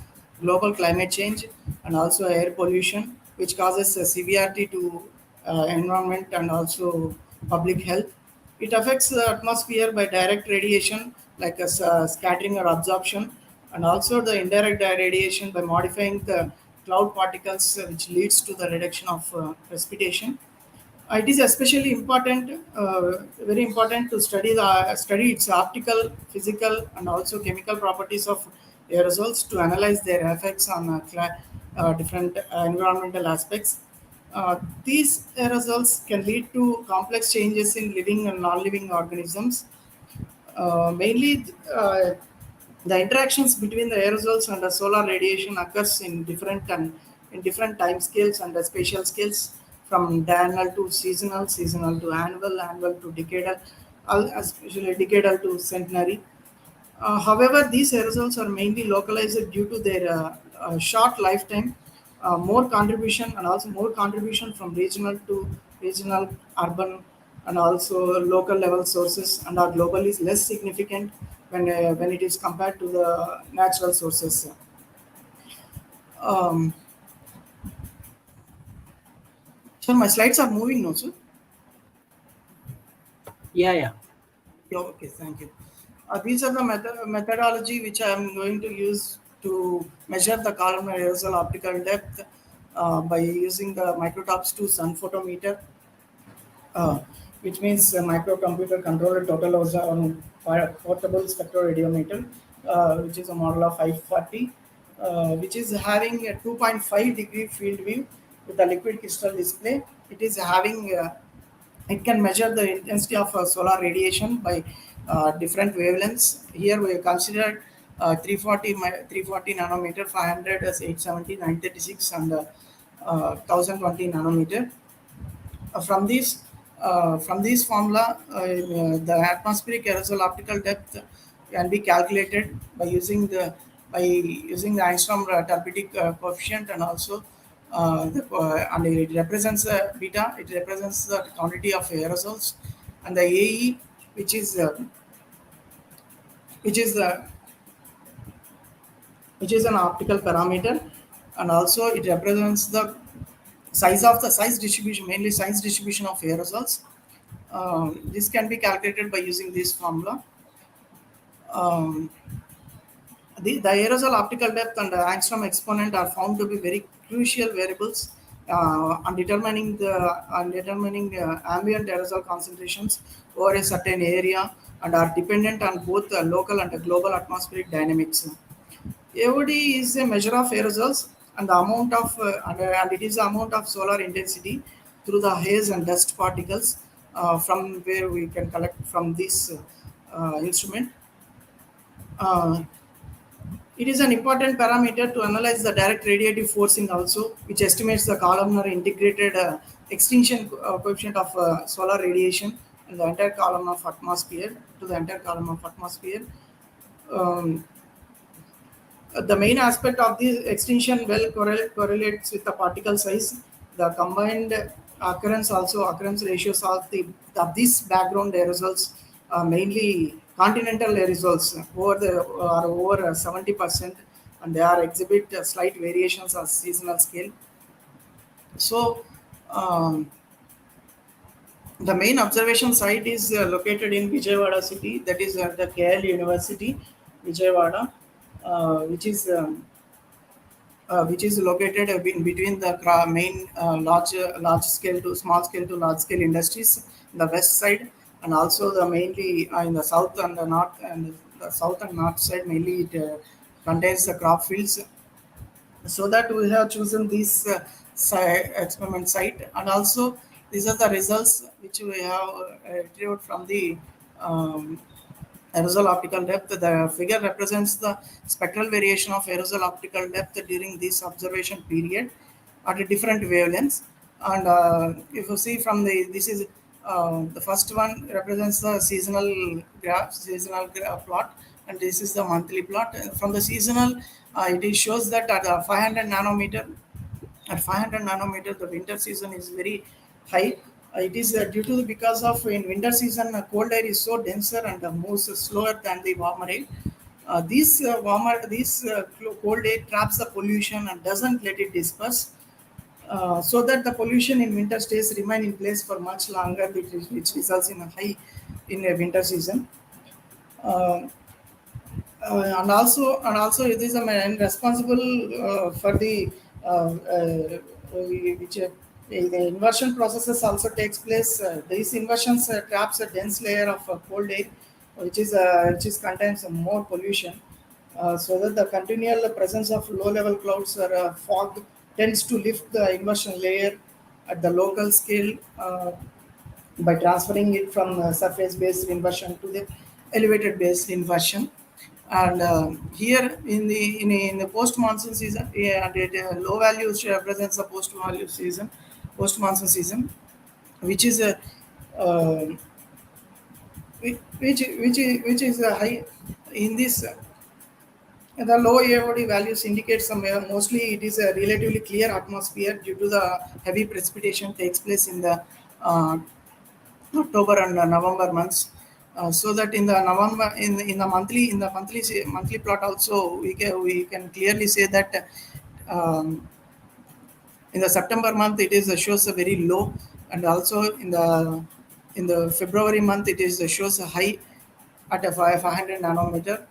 global climate change and also air pollution, which causes severity to environment and also public health. It affects the atmosphere by direct radiation, like scattering or absorption, and also the indirect radiation by modifying the cloud particles, which leads to the reduction of precipitation. It is especially important, very important to study its optical, physical, and also chemical properties of aerosols to analyze their effects on different environmental aspects. These aerosols can lead to complex changes in living and non-living organisms. Mainly, the interactions between the aerosols and the solar radiation occurs in different time scales and the spatial scales, from diurnal to seasonal, seasonal to annual, annual to decadal, especially decadal to centenary. However, these aerosols are mainly localized due to their short lifetime, more contribution and also more contribution from regional, urban, and also local level sources, and are globally less significant when it is compared to the natural sources. Um, so my slides are moving now, sir. Yeah. Yeah, okay, thank you. These are the methodology which I am going to use to measure the columnar aerosol optical depth by using the microtops to sun photometer, uh, which means a microcomputer controlled total ozone portable spectroradiometer, which is a model of 540, which is having a 2.5 degree field view with a liquid crystal display. It is having it can measure the intensity of solar radiation by different wavelengths. Here we considered 340 nanometer, 500 as 870, 936, and 1020 nanometer. From this formula, the atmospheric aerosol optical depth can be calculated by using the Angstrom therapeutic coefficient, and also and it represents beta. It represents the quantity of aerosols, and the AE, which is which is the which is an optical parameter, and also it represents the size distribution, mainly size distribution of aerosols. This can be calculated by using this formula. Um, the aerosol optical depth and the angstrom exponent are found to be very crucial variables on determining ambient aerosol concentrations over a certain area, and are dependent on both the local and the global atmospheric dynamics. AOD is a measure of aerosols and the amount of and it is the amount of solar intensity through the haze and dust particles from where we can collect from this instrument. Uh, it is an important parameter to analyze the direct radiative forcing also, which estimates the columnar integrated extinction coefficient of solar radiation in the entire column of atmosphere to the entire column of atmosphere. Um, the main aspect of this extinction well correlates with the particle size. The combined occurrence ratios of these background aerosols, mainly continental aerosols, are over 70%, and they are exhibit slight variations on seasonal scale. So. The main observation site is located in Vijayawada city, that is at the KL University, Vijayawada. which is located in between the main large scale to small scale to large scale industries in the west side, and also the mainly in the south and the north, and the south and north side mainly it contains the crop fields. So that we have chosen this experiment site, and also these are the results which we have retrieved from the um, aerosol optical depth. The figure represents the spectral variation of aerosol optical depth during this observation period at a different wavelengths. And if you see from this is the first one represents the seasonal graph plot, and this is the monthly plot. From the seasonal, it shows that at 500 nanometer, the winter season is very high. It is due to because of in winter season cold air is so denser and moves slower than the warmer air. Cold air traps the pollution and doesn't let it disperse, so that the pollution in winter stays remain in place for much longer, which results in a high in a winter season. Uh, and also it is a man responsible for the which the inversion processes also takes place. These inversions traps a dense layer of cold air, which is contains more pollution, so that the continual presence of low level clouds or fog tends to lift the inversion layer at the local scale, by transferring it from surface based inversion to the elevated based inversion. And here in the post monsoon season, yeah, the low values represents the post monsoon season, which is a which is a high in this. The low AOD values indicate somewhere mostly it is a relatively clear atmosphere due to the heavy precipitation takes place in the uh, October and November months. So that in the November monthly plot also we can clearly say that in the September month it is shows a very low, and also in the February month it is shows a high at a 500 nanometer.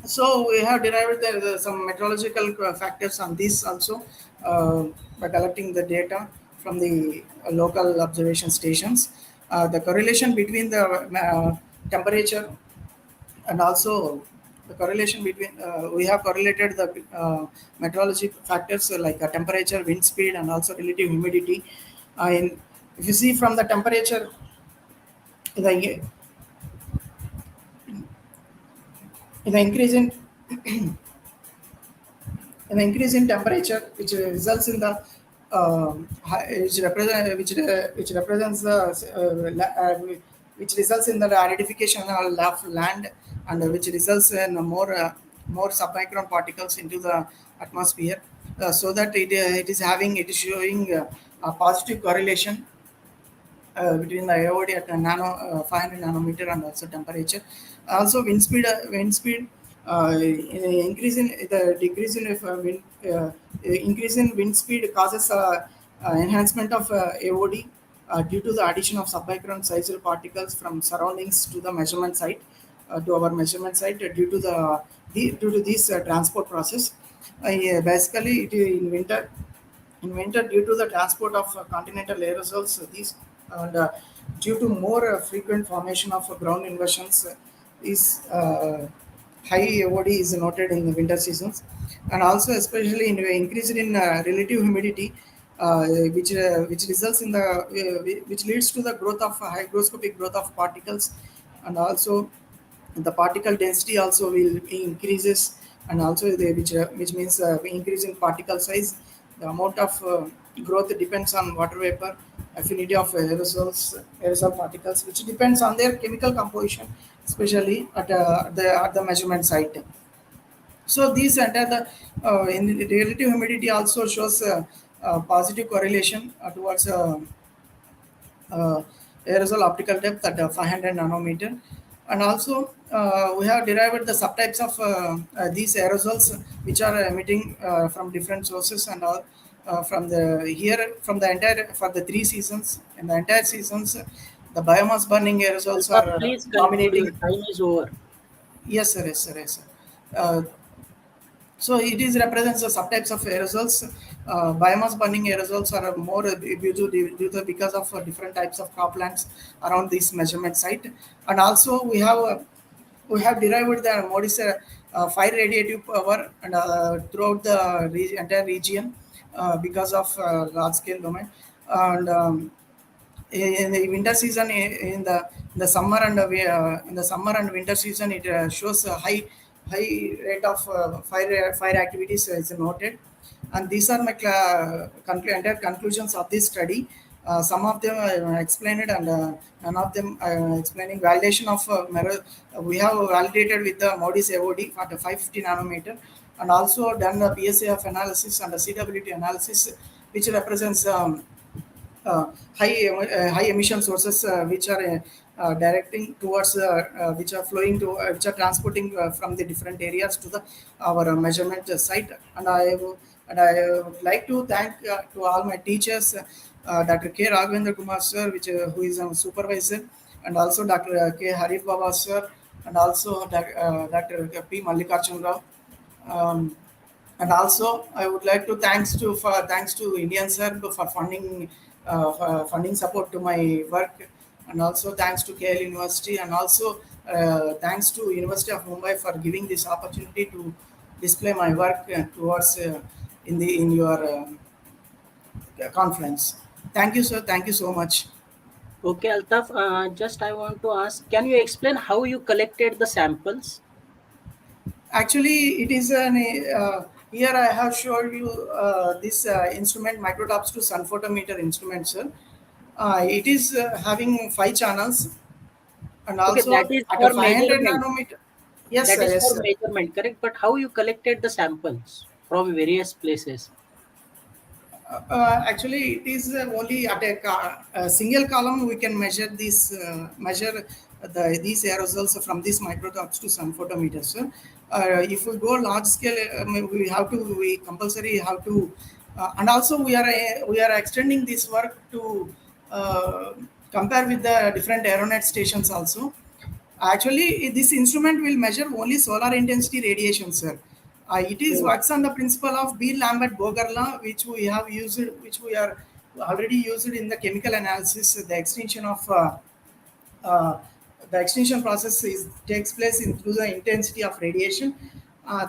So we have derived some meteorological factors on this also, by collecting the data from the local observation stations. The correlation between the temperature, and also the correlation between we have correlated the meteorology factors like temperature, wind speed, and also relative humidity. If you see from the temperature, the, the increase in an increase in temperature, which results in the which represents the which results in the aridification of land, and which results in more submicron particles into the atmosphere, so that it is showing a positive correlation between the AOD at 500 nanometer, and also temperature. Also wind speed, increase in the decrease in wind, increase in wind speed causes enhancement of AOD due to the addition of submicron sized particles from surroundings to the measurement site, to our measurement site, due to this transport process. Basically, in winter, due to the transport of continental aerosols, these and due to more frequent formation of ground inversions, is high AOD is noted in the winter seasons, and also especially in increase in relative humidity, which results in the which leads to the growth of hygroscopic growth of particles, and also the particle density also will increases, and also which means increase in particle size. The amount of growth depends on water vapor, affinity of aerosol particles, which depends on their chemical composition, especially at the measurement site. So these enter the in the relative humidity also shows positive correlation towards uh, aerosol optical depth at 500 nanometer. And also we have derived the subtypes of these aerosols, which are emitting from different sources, and all from the here from the entire for the 3 seasons. In the entire seasons, the biomass burning aerosols Alpha, are please conclude. Your dominating. time is over. Yes, sir. Yes, sir. Yes, sir. Uh, so it is represents the subtypes of aerosols. Biomass burning aerosols are more because of different types of croplands around this measurement site, and also we have derived the modis fire radiative power and throughout the entire region because of large scale domain and. In the winter season in the summer and in the summer and winter season it shows a high rate of fire activities is noted, and these are my entire conclusions of this study. Some of them explained and none of them explaining validation of we have validated with the Modis AOD for the 550 nanometer, and also done the PSAF analysis and the CWT analysis, which represents uh, high emission sources which are directing towards which are flowing to which are transporting from the different areas to the our measurement site. And I would like to thank to all my teachers, Dr. K. Raghavendra Kumar sir, who is a supervisor, and also Dr. K. Harif Baba sir, and also Dr. P. Mallikarjun Rao. Um, and also I would like to thanks to Indian Sir for funding support to my work, and also thanks to KL University, and also thanks to University of Mumbai for giving this opportunity to display my work towards in your conference. Thank you, sir. Thank you so much. Okay, Altaf, just I want to ask, can you explain how you collected the samples? Actually, it is an here I have showed you this instrument microtops to sun photometer instrument, sir. It is having 5 channels, and Okay, that also is at a for 500 measurement. nanometer. Yes, That sir. is Yes, for sir. measurement, correct? But how you collected the samples from various places? Actually, it is only at a single column we can measure measure these aerosols from these microtops to sun photometers. Sir. If we go large scale, we compulsory have to, and also we are extending this work to compare with the different aeronet stations also. Actually, this instrument will measure only solar intensity radiation, sir. It is Oh, works on the principle of Beer-Lambert-Boger law, which we have used, which we are already used in the chemical analysis. Uh, the extinction process takes place through the intensity of radiation.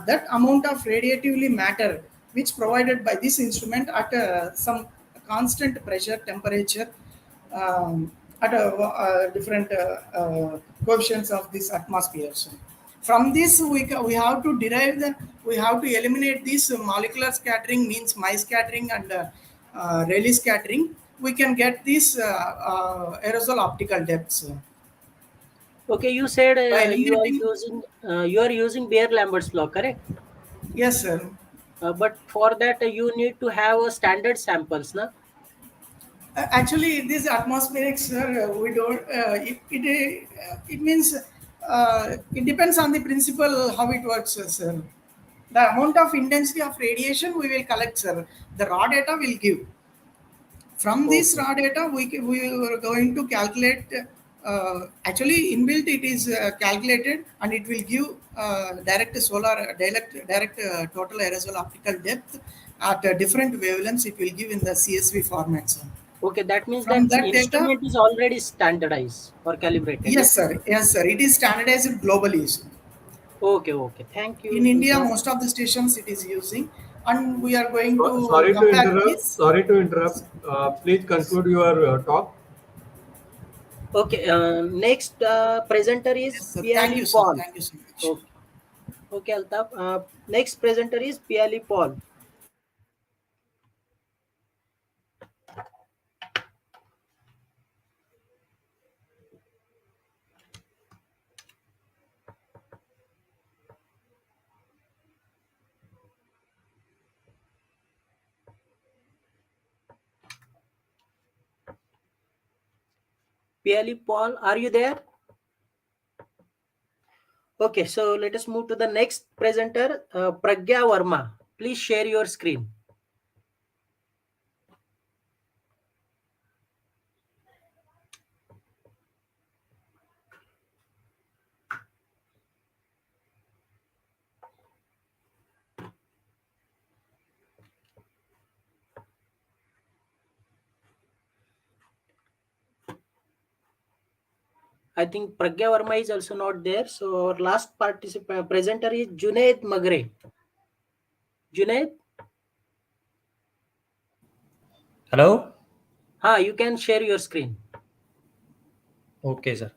That amount of radiatively matter, which provided by this instrument at some constant pressure, temperature, at different coefficients of this atmosphere. So from this, we have to derive we have to eliminate this molecular scattering means my scattering and Rayleigh scattering. We can get this aerosol optical depths. okay, you said By eliminating, you are using Beer-Lambert's law, correct? yes, sir. But for that you need to have a standard samples, na? Actually, this atmospheric, sir, we don't. It means it depends on the principle how it works, sir. The amount of intensity of radiation we will collect, sir. The raw data will give. From this Okay. raw data, we are going to calculate. Actually, inbuilt it is calculated, and it will give direct total aerosol optical depth at different wavelengths. It will give in the CSV format, sir. Okay, that means From that that data, instrument is already standardized or calibrated, yes, yes? sir. Yes, sir. It is standardized globally, sir. Okay, okay. Thank In you, India, Altaf. most of the stations it is using, and we are going to Sorry to compare interrupt. this. Sorry to interrupt. Please conclude your talk. Okay, next presenter is Yes, sir. Thank Piali you, sir. Paul. Thank you so much. Okay, okay, Altaf. Next presenter is Piali Paul. Piali Paul, are you there? Okay, so let us move to the next presenter, Pragya Verma. Please share your screen. I think Pragya Verma is also not there. So our last participant presenter is Junaid Magre. Junaid? Hello? You can share your screen. Okay, sir.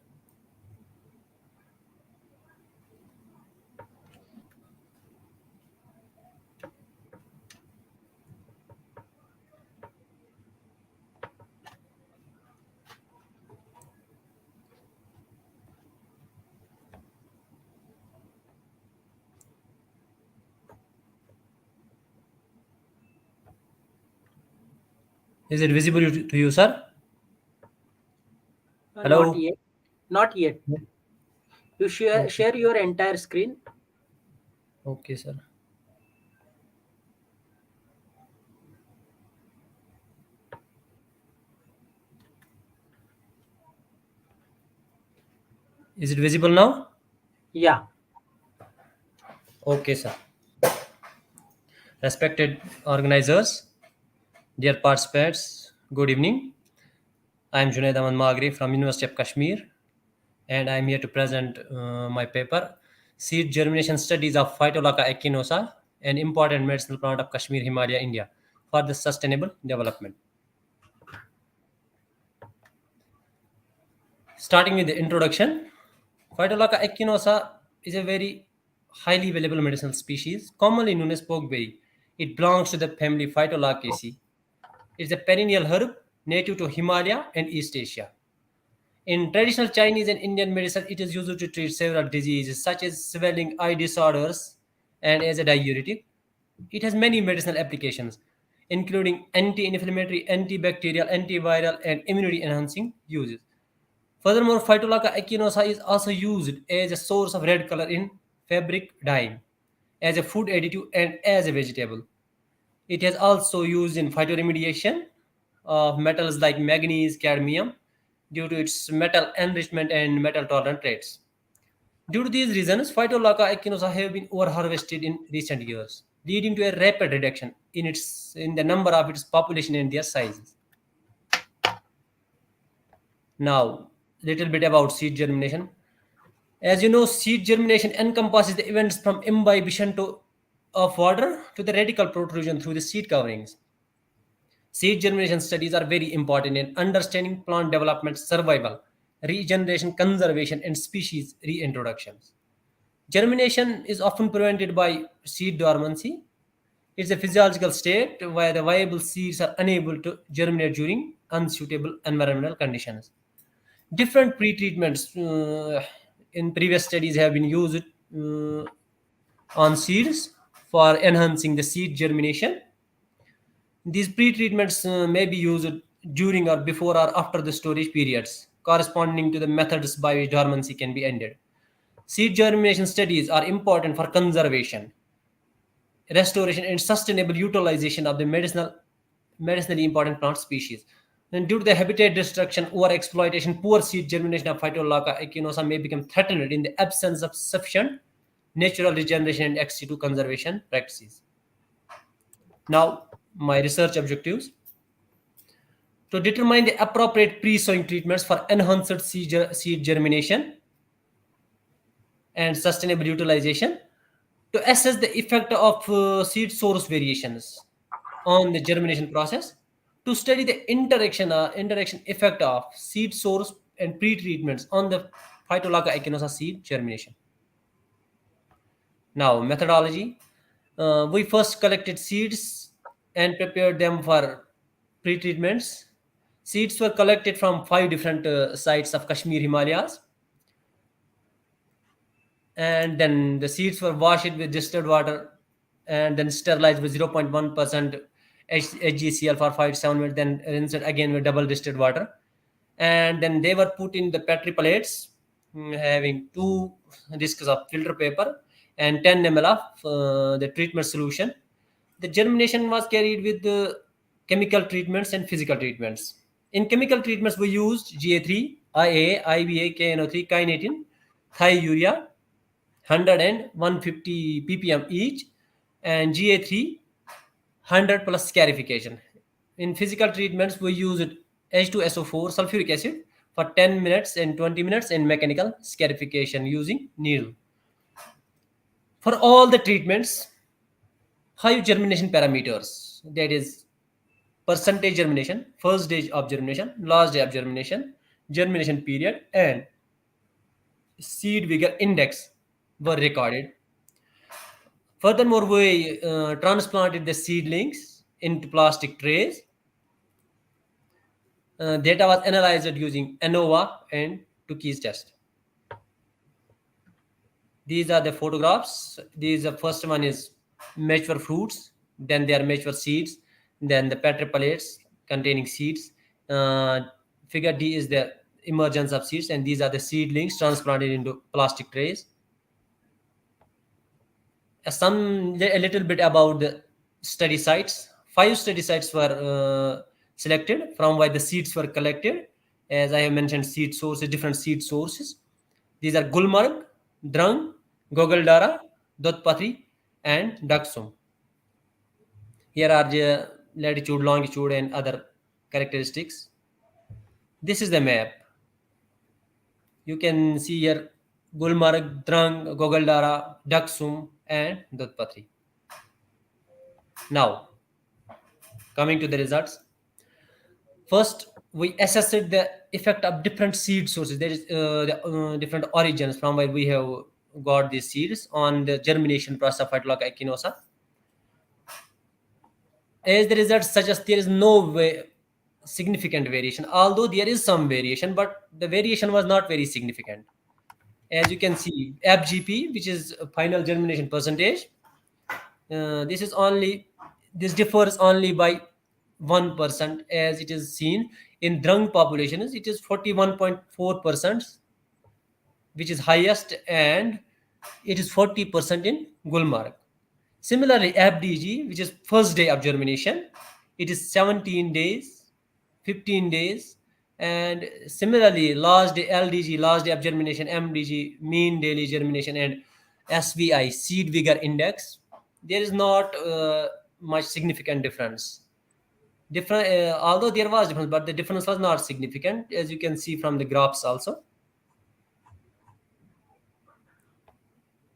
Is it visible to you, sir? Hello? Not yet. Not yet. You share your entire screen. Okay, sir. Is it visible now? Yeah. Okay, sir. Respected organizers, dear participants, good evening. I am Junaid Ahmad Magri from University of Kashmir, and I am here to present my paper, Seed Germination Studies of Phytolacca echinosa, an important medicinal plant of Kashmir, Himalaya, India, for the sustainable development. Starting with the introduction, Phytolacca echinosa is a very highly valuable medicinal species, commonly known as pokeberry. It belongs to the family Phytolaccaceae. It's a perennial herb native to Himalaya and East Asia. In traditional Chinese and Indian medicine, it is used to treat several diseases such as swelling, eye disorders, and as a diuretic. It has many medicinal applications, including anti-inflammatory, antibacterial, antiviral, and immunity-enhancing uses. Furthermore, Phytolacca echinosa is also used as a source of red color in fabric dyeing, as a food additive, and as a vegetable. It is also used in phytoremediation of metals like manganese, cadmium, due to its metal enrichment and metal tolerant traits. Due to these reasons, Phytolacca echinosa have been overharvested in recent years, leading to a rapid reduction in the number of its population and their sizes. Now, little bit about seed germination. As you know, seed germination encompasses the events from imbibition of water to the radical protrusion through the seed coverings. Seed germination studies are very important in understanding plant development, survival, regeneration, conservation, and species reintroductions. Germination is often prevented by seed dormancy. It's a physiological state where the viable seeds are unable to germinate during unsuitable environmental conditions. Different pre-treatments in previous studies have been used on seeds for enhancing the seed germination. These pre-treatments may be used during or before or after the storage periods, corresponding to the methods by which dormancy can be ended. Seed germination studies are important for conservation, restoration, and sustainable utilization of the medicinally important plant species. And due to the habitat destruction, overexploitation, poor seed germination of Phytolacca echinosa may become threatened in the absence of sufficient natural regeneration and ex situ conservation practices. Now, my research objectives: to determine the appropriate pre-sowing treatments for enhanced seed germination and sustainable utilization, to assess the effect of seed source variations on the germination process, to study the interaction effect of seed source and pre-treatments on the Phytolacca echinosa seed germination. Now, methodology. We first collected seeds and prepared them for pre-treatments. Seeds were collected from 5 different sites of Kashmir Himalayas, and then the seeds were washed with distilled water and then sterilized with 0.1% HgCl for 5 to 7 minutes, then rinsed again with double distilled water, and then they were put in the petri plates having 2 discs of filter paper and 10 ml of the treatment solution. The germination was carried with the chemical treatments and physical treatments. In chemical treatments, we used GA3, IA, IBA, KNO3, kinetin, thiourea, 100 and 150 ppm each, and GA3 100 plus scarification. In physical treatments, we used H2SO4 sulfuric acid for 10 minutes and 20 minutes in mechanical scarification using needle. For all the treatments, 5 germination parameters, that is percentage germination, first day of germination, last day of germination, germination period, and seed vigor index were recorded. Furthermore, we transplanted the seedlings into plastic trays. Data was analyzed using ANOVA and Tukey's test. These are the photographs. The first one is mature fruits, then there are mature seeds, then the petrifilates containing seeds. Figure D is the emergence of seeds, and these are the seedlings transplanted into plastic trays. A little bit about the study sites. 5 study sites were selected from where the seeds were collected. As I have mentioned, seed sources, different seed sources. These are Gulmarg, Drang, Goguldara, Dotpatri, and Daksum. Here are the latitude, longitude, and other characteristics. This is the map. You can see here Gulmarg, Drang, Goguldara, Daksum, and Dotpatri. Now, coming to the results. First, we assessed the effect of different seed sources. There is different origins from where we have got these seeds on the germination process of Phytolacca echinosa. As the results suggest, there is no significant variation, although there is some variation, but the variation was not very significant. As you can see, FGP, which is final germination percentage, this differs only by 1%, as it is seen in Drang populations. It is 41.4%, which is highest, and it is 40% in Gulmarg. Similarly, FDG, which is first day of germination, it is 17 days, 15 days, and similarly, last day LDG, last day of germination, MDG, mean daily germination, and SVI, seed vigor index, there is not much significant difference. Although there was difference, but the difference was not significant, as you can see from the graphs also.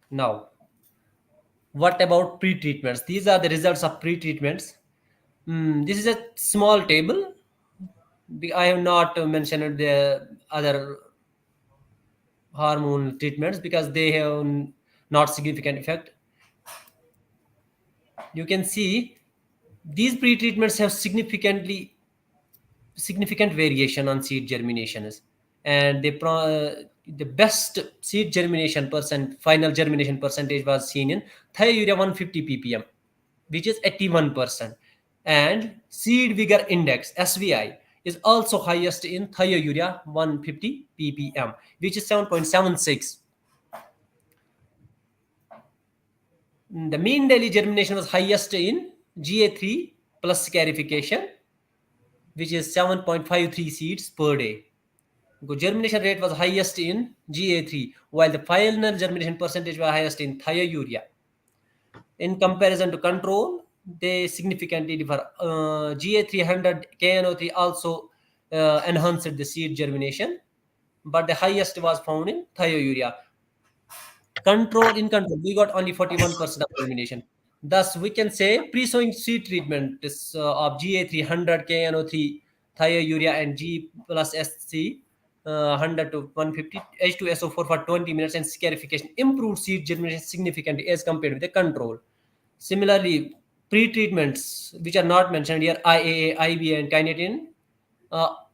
Now, what about pre-treatments? These are the results of pre-treatments. This is a small table. I have not mentioned the other hormone treatments because they have not significant effect. You can see these pre-treatments have significant variation on seed germinations, and the best seed germination final germination percentage was seen in thiourea 150 ppm, which is 81%, and seed vigor index SVI is also highest in thiourea 150 ppm, which is 7.76. The mean daily germination was highest in GA3 plus scarification, which is 7.53 seeds per day. Germination rate was highest in GA3, while the final germination percentage was highest in thiourea. In comparison to control, they significantly differ. GA300 KNO3 also enhanced the seed germination, but the highest was found in thiourea. In control, we got only 41% of germination. Thus, we can say pre-sowing seed treatment is, of GA300 KNO3 thiourea and G plus SC 100 to 150 H2SO4 for 20 minutes and scarification improved seed germination significantly as compared with the control. Similarly, pre-treatments which are not mentioned here, IAA, IB, and kinetin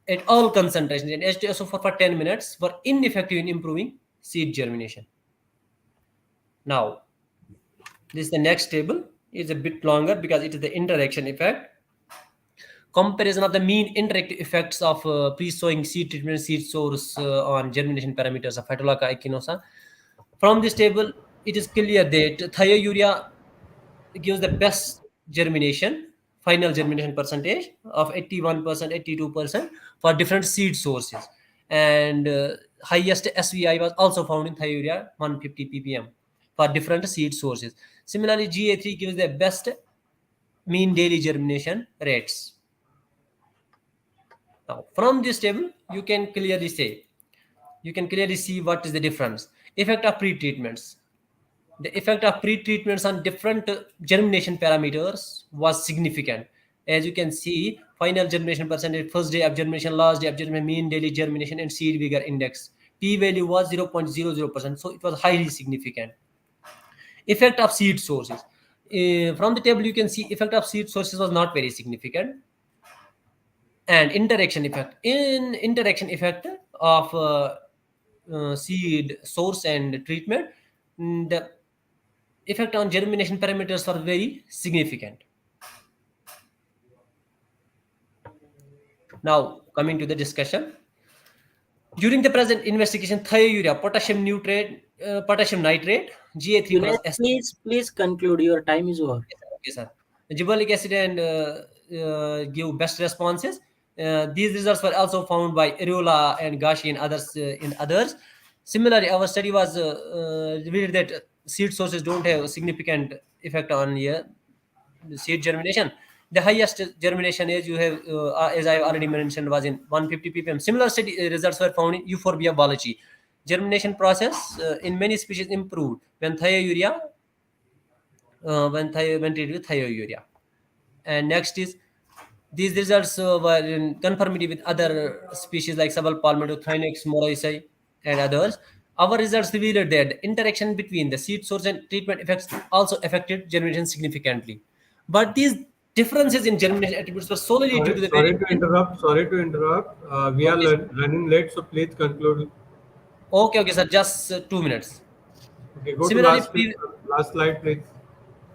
at all concentrations and H2SO4 for 10 minutes were ineffective in improving seed germination. Now, this is the next table. It's a bit longer because it is the interaction effect. Comparison of the mean interactive effects of pre-sowing seed treatment seed source on germination parameters of Phytolacca echinosa. From this table, it is clear that thiourea gives the best germination, final germination percentage of 81%, 82% for different seed sources. And highest SVI was also found in thiourea 150 ppm for different seed sources. Similarly, GA3 gives the best mean daily germination rates. Now, from this table, you can clearly see what is the difference. Effect of pre-treatments. The effect of pre-treatments on different germination parameters was significant. As you can see, final germination percentage, first day of germination, last day of germination, mean daily germination, and seed vigor index. P-value was 0.00%, so it was highly significant. Effect of seed sources. From the table, you can see effect of seed sources was not very significant. And interaction effect. In interaction effect of seed source and treatment, the effect on germination parameters are very significant. Now, coming to the discussion. During the present investigation, thiourea, potassium nitrate, Ga3 plus Junaid, S. please conclude. Your time is over. Okay, sir. Gibberellic acid and give best responses. These results were also found by Areola and Gashi and others. In others, similarly, our study was revealed that seed sources don't have a significant effect on seed germination. The highest germination, as you have, as I have already mentioned, was in 150 ppm. Similar study results were found in Euphorbia balachi. Germination process in many species improved when thiourea when treated with thiourea. And next is these results were in conformity with other species like Subpalmato, Thynex, Morrissey, and others. Our results revealed that the interaction between the seed source and treatment effects also affected germination significantly. But these differences in germination attributes were solely due to the Sorry to variation. interrupt. Sorry to interrupt. We are Okay, sir. running late, so please conclude. Okay, sir. Just 2 minutes. Okay, go to Similarly, last slide, please.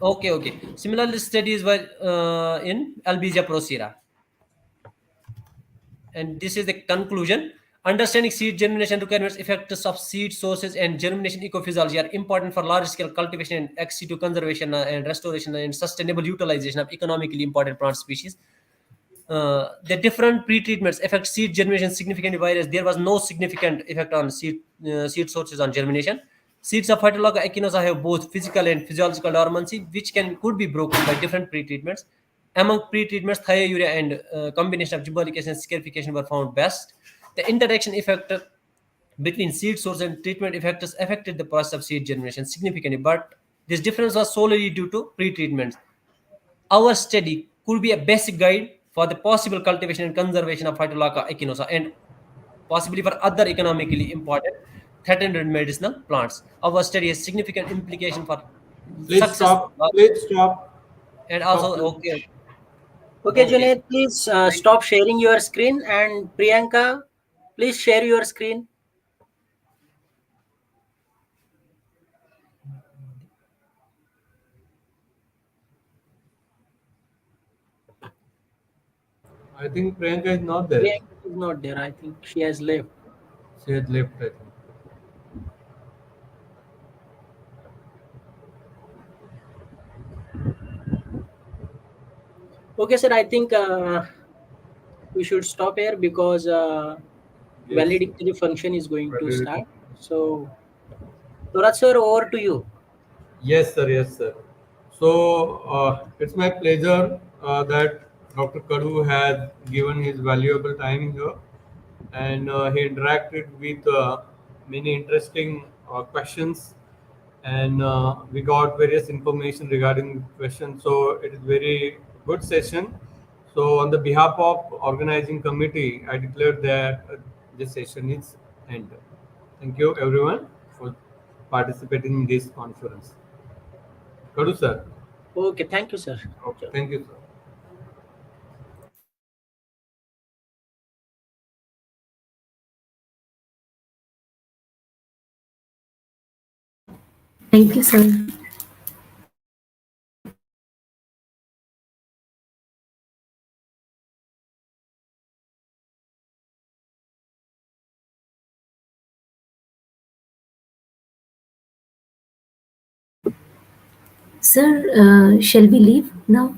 okay. Similarly, studies were in Albizia procera. And this is the conclusion. Understanding seed germination requirements, effects of seed sources, and germination ecophysiology are important for large-scale cultivation and ex situ conservation and restoration and sustainable utilization of economically important plant species. The different pre-treatments affect seed germination significantly, whereas there was no significant effect on seed sources on germination. Seeds of Phytolacca echinosa have both physical and physiological dormancy, which could be broken by different pre-treatments. Among pre-treatments, thiourea and combination of gibberellic acid and scarification were found best. The interaction effect between seed source and treatment effects affected the process of seed germination significantly, but this difference was solely due to pre-treatments. Our study could be a basic guide for the possible cultivation and conservation of Phytolacca echinosa and possibly for other economically important threatened medicinal plants. Our study has significant implication for Please success stop. Please stop. and Stop. also okay. Okay, Okay. Junaid, please stop sharing your screen. And Priyanka, please share your screen. I think Priyanka is not there. Priyanka is not there. I think she has left. She has left, I think. Okay, sir. I think we should stop here because Yes. valedictory function is going to Validity. start. So, Torat sir, over to you. Yes, sir. Yes, sir. So it's my pleasure that Dr. Kadu has given his valuable time here, and he interacted with many interesting questions, and we got various information regarding the question. So it is very good session. So on the behalf of organizing committee, I declare that this session is ended. Thank you everyone for participating in this conference. Kadu sir. Okay, thank you, sir. Okay, thank you, sir. Thank you, sir. Sir, shall we leave now?